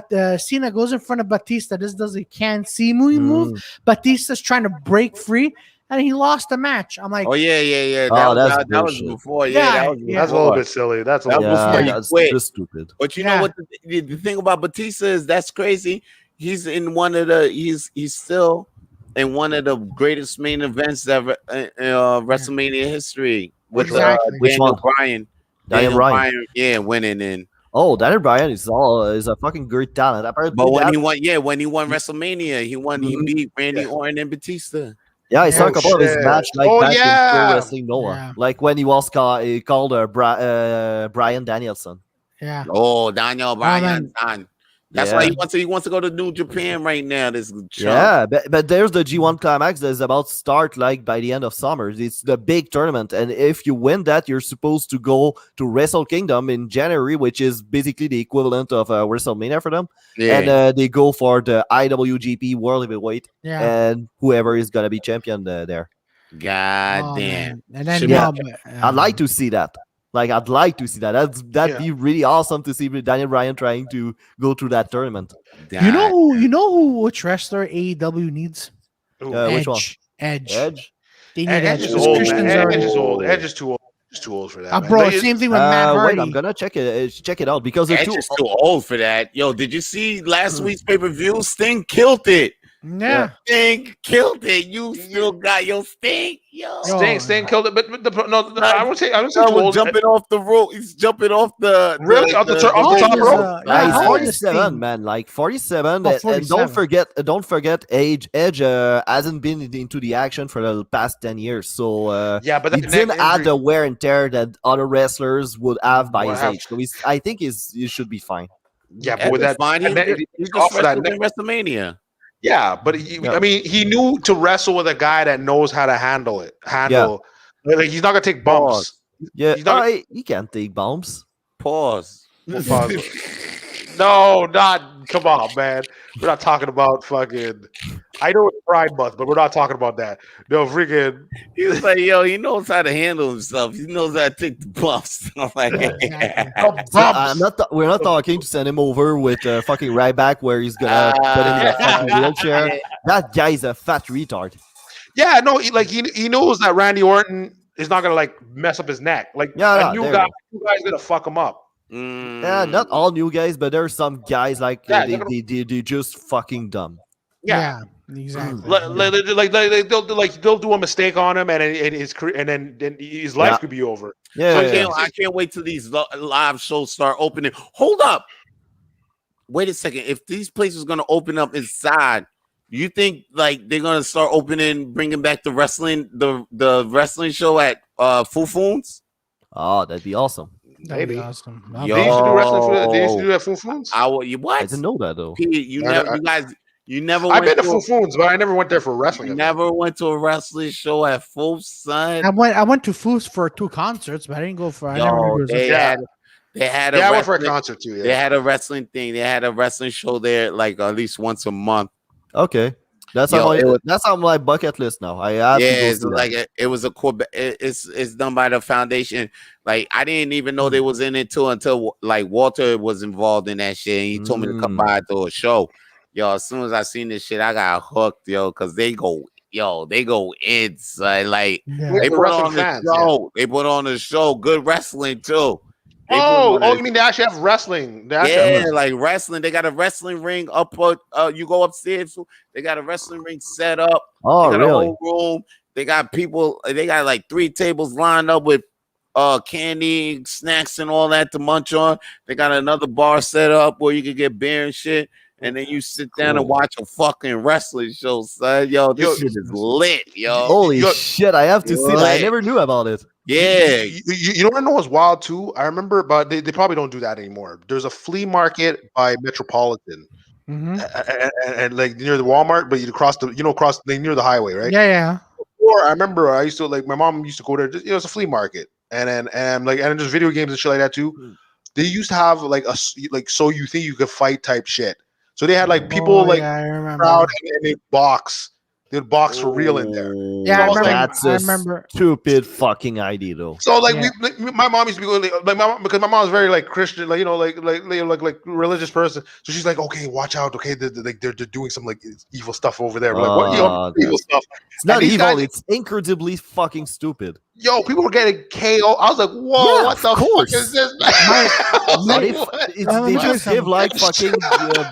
then, Cena goes in front of Batista. This does a can't see move. Batista's trying to break free, and he lost the match. I'm like, oh yeah. That was before. Yeah, That's a little bit silly. That's a That little was bit before silly. he That's quit. just stupid. But you know what? The thing about Batista is that's crazy. He's in one of the. He's still in one of the greatest main events ever WrestleMania history with Exactly. Daniel Bryan. Daniel Bryan. Yeah, winning in. Oh, Daniel Bryan is a fucking great talent. Apparently, But when he won WrestleMania, he beat Randy Orton and Batista. Yeah, I saw a couple of his match back in Pro Wrestling Noah, like when he was called Brian Danielson. Yeah. Oh, Daniel Bryan. That's why he wants to go to New Japan right now. This yeah, but there's the G1 Climax that's about to start like by the end of summer. It's the big tournament, and if you win that, you're supposed to go to Wrestle Kingdom in January, which is basically the equivalent of WrestleMania for them. Yeah. And they go for the IWGP World Heavyweight, and whoever is gonna be champion there. God damn! And then I'd like to see that. Like, I'd like to see that. That'd be really awesome to see Daniel Bryan trying to go through that tournament. You know which wrestler AEW needs? Which one? Edge. They need Edge. Is old, Edge is old. Edge is too old. It's too old for that. Bro, same thing with Matt Hardy. Wait, I'm gonna check it out because Edge is too old for that. Yo, did you see last week's pay-per-view? Sting killed it. Yeah. Sting killed it. You still got your Sting, yo. Sting killed it, but I would say too old. Jumping off the rope. He's jumping off the off the top rope. He's 47, man. Like 47, and don't forget, Edge hasn't been into the action for the past 10 years. So but he didn't have the wear and tear that other wrestlers would have by his age. So I think he should be fine. Yeah, but with that, fine. He just wrestled in WrestleMania. Yeah, but I mean, he knew to wrestle with a guy that knows how to handle it. Like, he's not gonna take bumps. Yeah, he can't take bumps. Pause. No, come on, man. We're not talking about fucking. I know it's Pride Month, but we're not talking about that. No, freaking. He was like, yo, he knows how to handle himself. He knows how to take the bumps. I'm like, we're not talking to send him over with a fucking Ryback where he's gonna put him in a fucking wheelchair. That guy's a fat retard. Yeah, no, he knows that Randy Orton is not gonna like mess up his neck. Like a new guy's gonna fuck him up. Yeah, not all new guys, but there are some guys like they just fucking dumb. Yeah. Exactly. They'll do a mistake on him, and then his life could be over. Yeah, I can't wait till these live shows start opening. Hold up, wait a second. If these places are gonna open up inside, you think like they're gonna start opening, bringing back the wrestling, the wrestling show at Fufuns? Oh, that'd be awesome. Maybe. That'd be awesome. They used to do wrestling they used to do at Fufuns. What? I didn't know that though. You never. I've been to Fufuns, but I never went there for wrestling. You never went to a wrestling show at Full Sun. I went to Foos for 2 concerts, but I didn't go for. They had I went for a concert too. Yeah. They had a wrestling thing. They had a wrestling show there, like at least once a month. Okay, that's on my bucket list now. I have it's like it was a Quebec. It's done by the foundation. Like I didn't even know they was in it too until like Walter was involved in that shit. And he told me to come by to a show. Yo, as soon as I seen this shit, I got hooked, yo, because they go inside. Like they put on the show. Yeah. They put on the show. Good wrestling too. You mean they actually have wrestling? Like wrestling. They got a wrestling ring up. You go upstairs. They got a wrestling ring set up. Oh, they got really? a whole room. They got people. They got like 3 tables lined up with candy, snacks, and all that to munch on. They got another bar set up where you can get beer and shit. And then you sit down and watch a fucking wrestling show, son. Yo, this shit is lit, yo. Holy shit, I have to see that. I never knew about it. Yeah. You know what I know was wild too? I remember, but they probably don't do that anymore. There's a flea market by Metropolitan. And like near the Walmart, but you cross near the highway, right? Yeah. Or I remember I used to my mom used to go there. It's a flea market, and there's video games and shit like that too. They used to have like so you think you could fight type shit. So they had like people like I remember. crowd and they box. They would box for real in there. Yeah, So that's I a remember. stupid fucking idea, though. So like my mom used to be like because my mom was very like Christian, like like religious person. So she's like, okay, watch out, okay, they're doing some like evil stuff over there. We're like, what evil stuff? It's not evil. It's incredibly fucking stupid. Yo, people were getting KO. I was like, whoa, what the fuck is this? They just give like fucking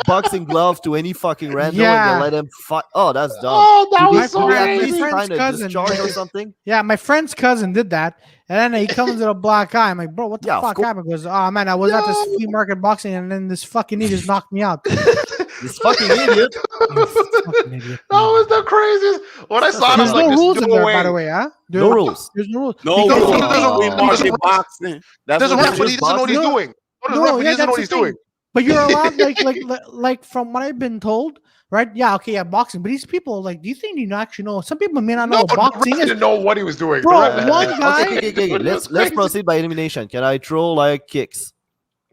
boxing gloves to any fucking random and they let him fight. Oh, that's dumb. Oh, that was so crazy. Kind of discharge or something. Yeah, my friend's cousin did that, and then he comes with a black eye. I'm like, bro, what the fuck happened? He goes, oh man, I was at this flea market boxing, and then this fucking idiot just knocked me out. This fucking idiot. That was the craziest. When I saw it, I was like, no rules in there, by the way, huh? No rules. There's no rules. No rules. Boxing. There's a ref, but he doesn't know what he's doing. No, he doesn't know what he's doing. But you're allowed, like from what I've been told, right? Yeah, okay, yeah, boxing. But these people, like, do you think you actually know? Some people may not know what boxing is. Didn't know what he was doing, bro. One guy. Okay. Let's proceed by elimination. Can I throw like kicks?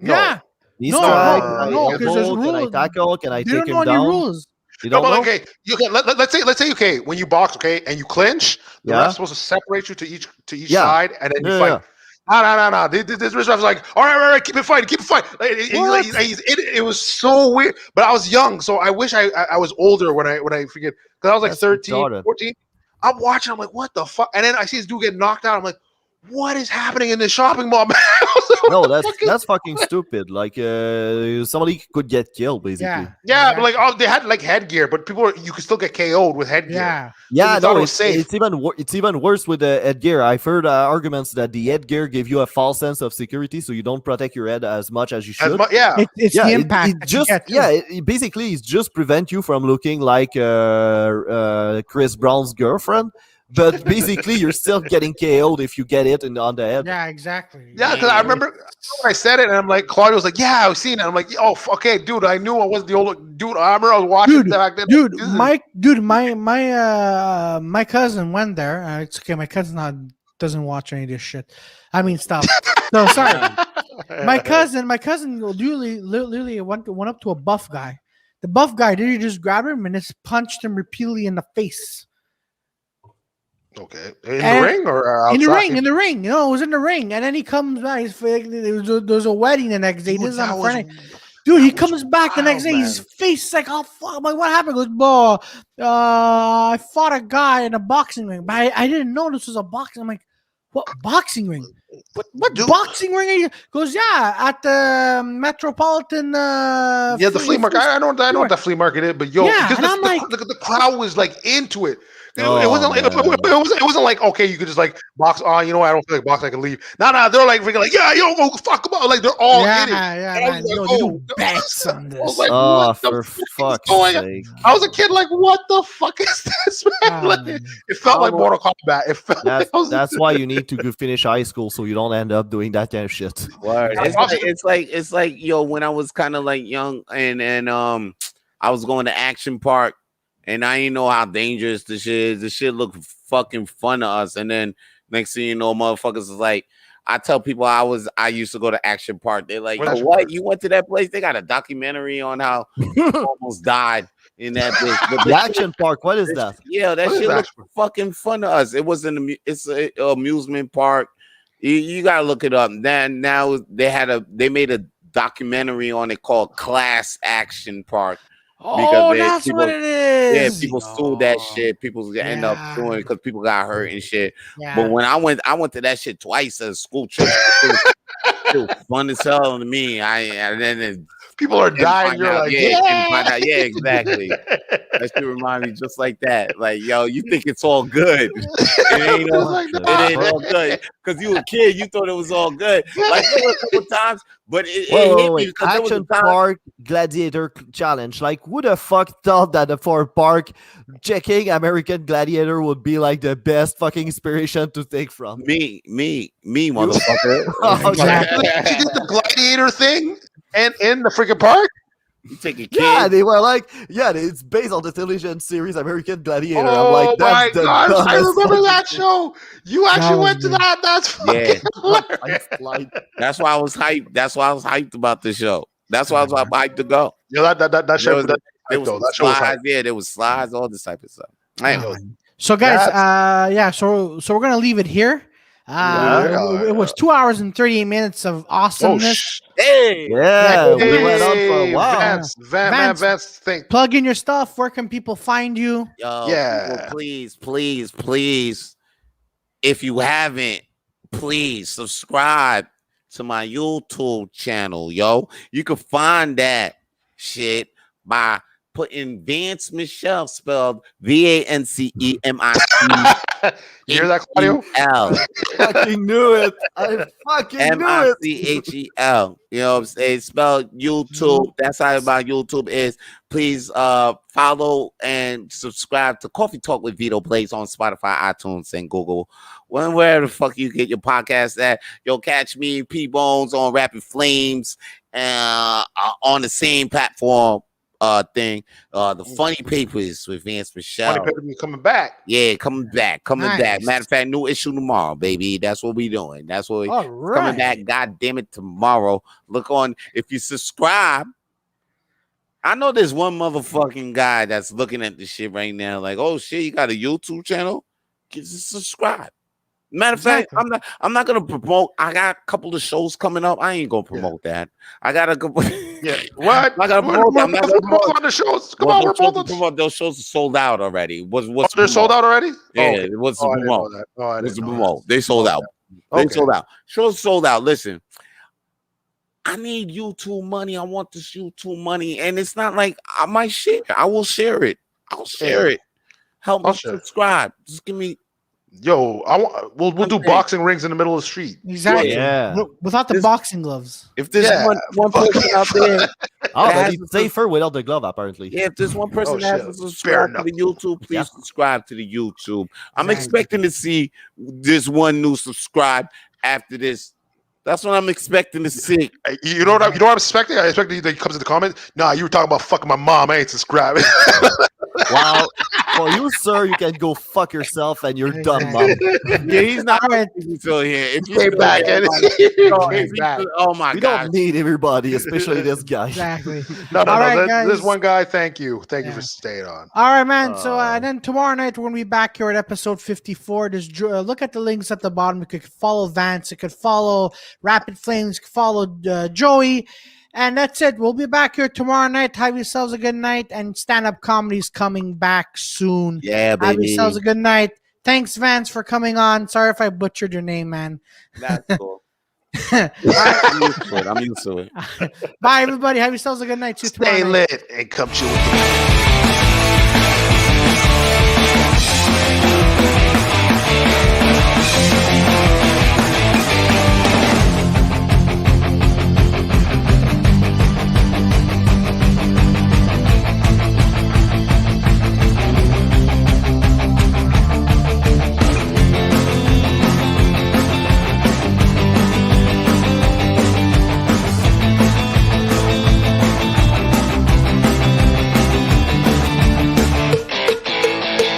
Yeah. No, because there's rules. Can I tackle? Can I take him down? Rules. You don't know? Okay, you can, let's say okay, when you box, okay, and you clinch, the ref's supposed to separate you to each side, and then you fight. No. This ref was like, all right, keep it fighting. It was so weird, but I was young, so I wish I was older when I forget, because I was like 13, 14. I'm watching, I'm like, what the fuck? And then I see this dude get knocked out. I'm like, what is happening in this shopping mall, man? No, that's fucking stupid. Like somebody could get killed, basically. Yeah, but like they had like headgear, but you could still get KO'd with headgear. Yeah, no, it's even worse with the headgear. I've heard arguments that the headgear give you a false sense of security, so you don't protect your head as much as you should. It's the impact. Basically, it's just prevent you from looking like Chris Brown's girlfriend. But basically, you're still getting KO'd if you get it on the head. Yeah, exactly. Yeah, because I remember when I said it, and I'm like, Claudio was like, "Yeah, I've seen it." I'm like, "Oh, okay, dude, I knew I wasn't the old dude." I remember I was watching back then. My cousin went there. It's okay. My cousin doesn't watch any of this shit. I mean, stuff. No, sorry. My cousin literally went up to a buff guy. The buff guy did he just grab him and just punched him repeatedly in the face. Okay, in the ring or outside? In the ring. No, it was in the ring, and then he comes back. There's a wedding the next day. This is on Friday. Dude, he comes back the next day. His face is like, oh fuck! I'm like, what happened? He goes, bro, I fought a guy in a boxing ring, but I didn't know this was a boxing. I'm like, what boxing ring? What boxing ring are you? Goes, yeah, at the Metropolitan. The flea market. I know what the flea market is, but because the crowd was like into it. It wasn't like, okay, you could just like box. Oh, you know what? I don't feel like boxing. I can leave. No, they're like freaking like, yeah, yo, go fuck about. Like they're all in it. Yeah. They do bets on this. I was like, for fuck's sake! I was a kid, like, what the fuck is this, man? It felt like Mortal Kombat. It felt. That's why you need to finish high school so you don't end up doing that kind of shit. It's like yo, when I was kind of like young and I was going to Action Park. And I didn't know how dangerous this shit is. This shit looked fucking fun to us. And then next thing you know, motherfuckers is like, I tell people I used to go to Action Park. They're like, what? You went to that place? They got a documentary on how you almost died in that place. But the Action Park, what is that? Yeah, that shit looked fucking fun to us. It was it's an amusement park. You gotta look it up. Now they made a documentary on it called Class Action Park. That's what it is. Yeah, people sued that shit. People end up suing because people got hurt and shit. Yeah. But when I went to that shit twice as a school trip. It was fun as hell to me. People are dying. You're like, yeah, exactly. That shit remind me just like that. Like, yo, you think it's all good? It ain't all good because you a kid. You thought it was all good. Like there were a couple times, but it hit me because Action Park Gladiator Challenge. Like, who the fuck thought that for Park checking American Gladiator would be like the best fucking inspiration to take from? Me, motherfucker. Exactly. You did the Gladiator thing. And in the freaking park? You take a kid. Yeah, they were like, it's based on the television series American Gladiator. Oh, I'm like, my gosh, I remember that show. You actually went to that. That's fucking hilarious. That's why I was hyped. That's why I was hyped about the show. That's why I was hyped to go. Yeah, that show was slides. Yeah, there was slides, all this type of stuff. So guys, so we're gonna leave it here. It was 2 hours and 38 minutes of awesomeness. We went on for a while. Vance, plug in your stuff. Where can people find you? People, please, if you haven't, please subscribe to my YouTube channel, yo. You can find that shit by putting Vance Michelle, spelled VANCEMIC. You hear that, Claudio? I fucking knew it. I fucking knew it. MICHEL. You know what I'm saying? Spelled YouTube. That's how my YouTube is. Please follow and subscribe to Cawfe Tawlk with Vito Plays on Spotify, iTunes, and Google. Wherever the fuck you get your podcast at. You'll catch me, P Bones, on Rapid Flames, on the same platform. Thing, the Funny Papers with Vance Michelle. Funny Papers coming back. Yeah, coming back. Matter of fact, new issue tomorrow, baby. That's what we doing. That's what coming back. God damn it, tomorrow. Look on if you subscribe. I know there's one motherfucking guy that's looking at this shit right now, like, oh shit, you got a YouTube channel? Just subscribe. Matter of fact, I'm not gonna promote. I got a couple of shows coming up. I ain't gonna promote that. I got a couple. What? I gotta promote. I'm not gonna promote on the shows. Come on, we're both promote. Those shows are sold out already. They're sold out already? Yeah, it was the promote. It was the promote. They sold out. They sold out. Shows sold out. Listen, I need YouTube money. I want this YouTube money, and it's not like I might share. I will share it. I'll share it. Help me subscribe. Just give me. Yo, we'll do boxing rings in the middle of the street. Exactly. Yeah. Without the boxing gloves. If there's one person out there, that'd be safer without the glove, apparently. Yeah, if there's one person that has to subscribe to the YouTube, please subscribe to the YouTube. I'm expecting to see this one new subscribe after this. That's what I'm expecting to see. You know what I'm expecting? I expect that he comes in the comments. Nah, you were talking about fucking my mom. I ain't subscribing. Wow. For you, sir, you can go fuck yourself and you're done, mom. Yeah, he's not still here. If you came back, oh my god, we don't need everybody, especially this guy. Exactly. No. This one guy. Thank you for staying on. All right, man. So then tomorrow night we're gonna be back here at episode 54. Just look at the links at the bottom. You could follow Vance. You could follow Rapid Flames. You could follow Joey. And that's it. We'll be back here tomorrow night. Have yourselves a good night. And stand-up comedy's coming back soon. Yeah, baby. Have yourselves a good night. Thanks, Vance, for coming on. Sorry if I butchered your name, man. That's cool. I'm used to it. Bye, everybody. Have yourselves a good night. Stay lit and come chill with me.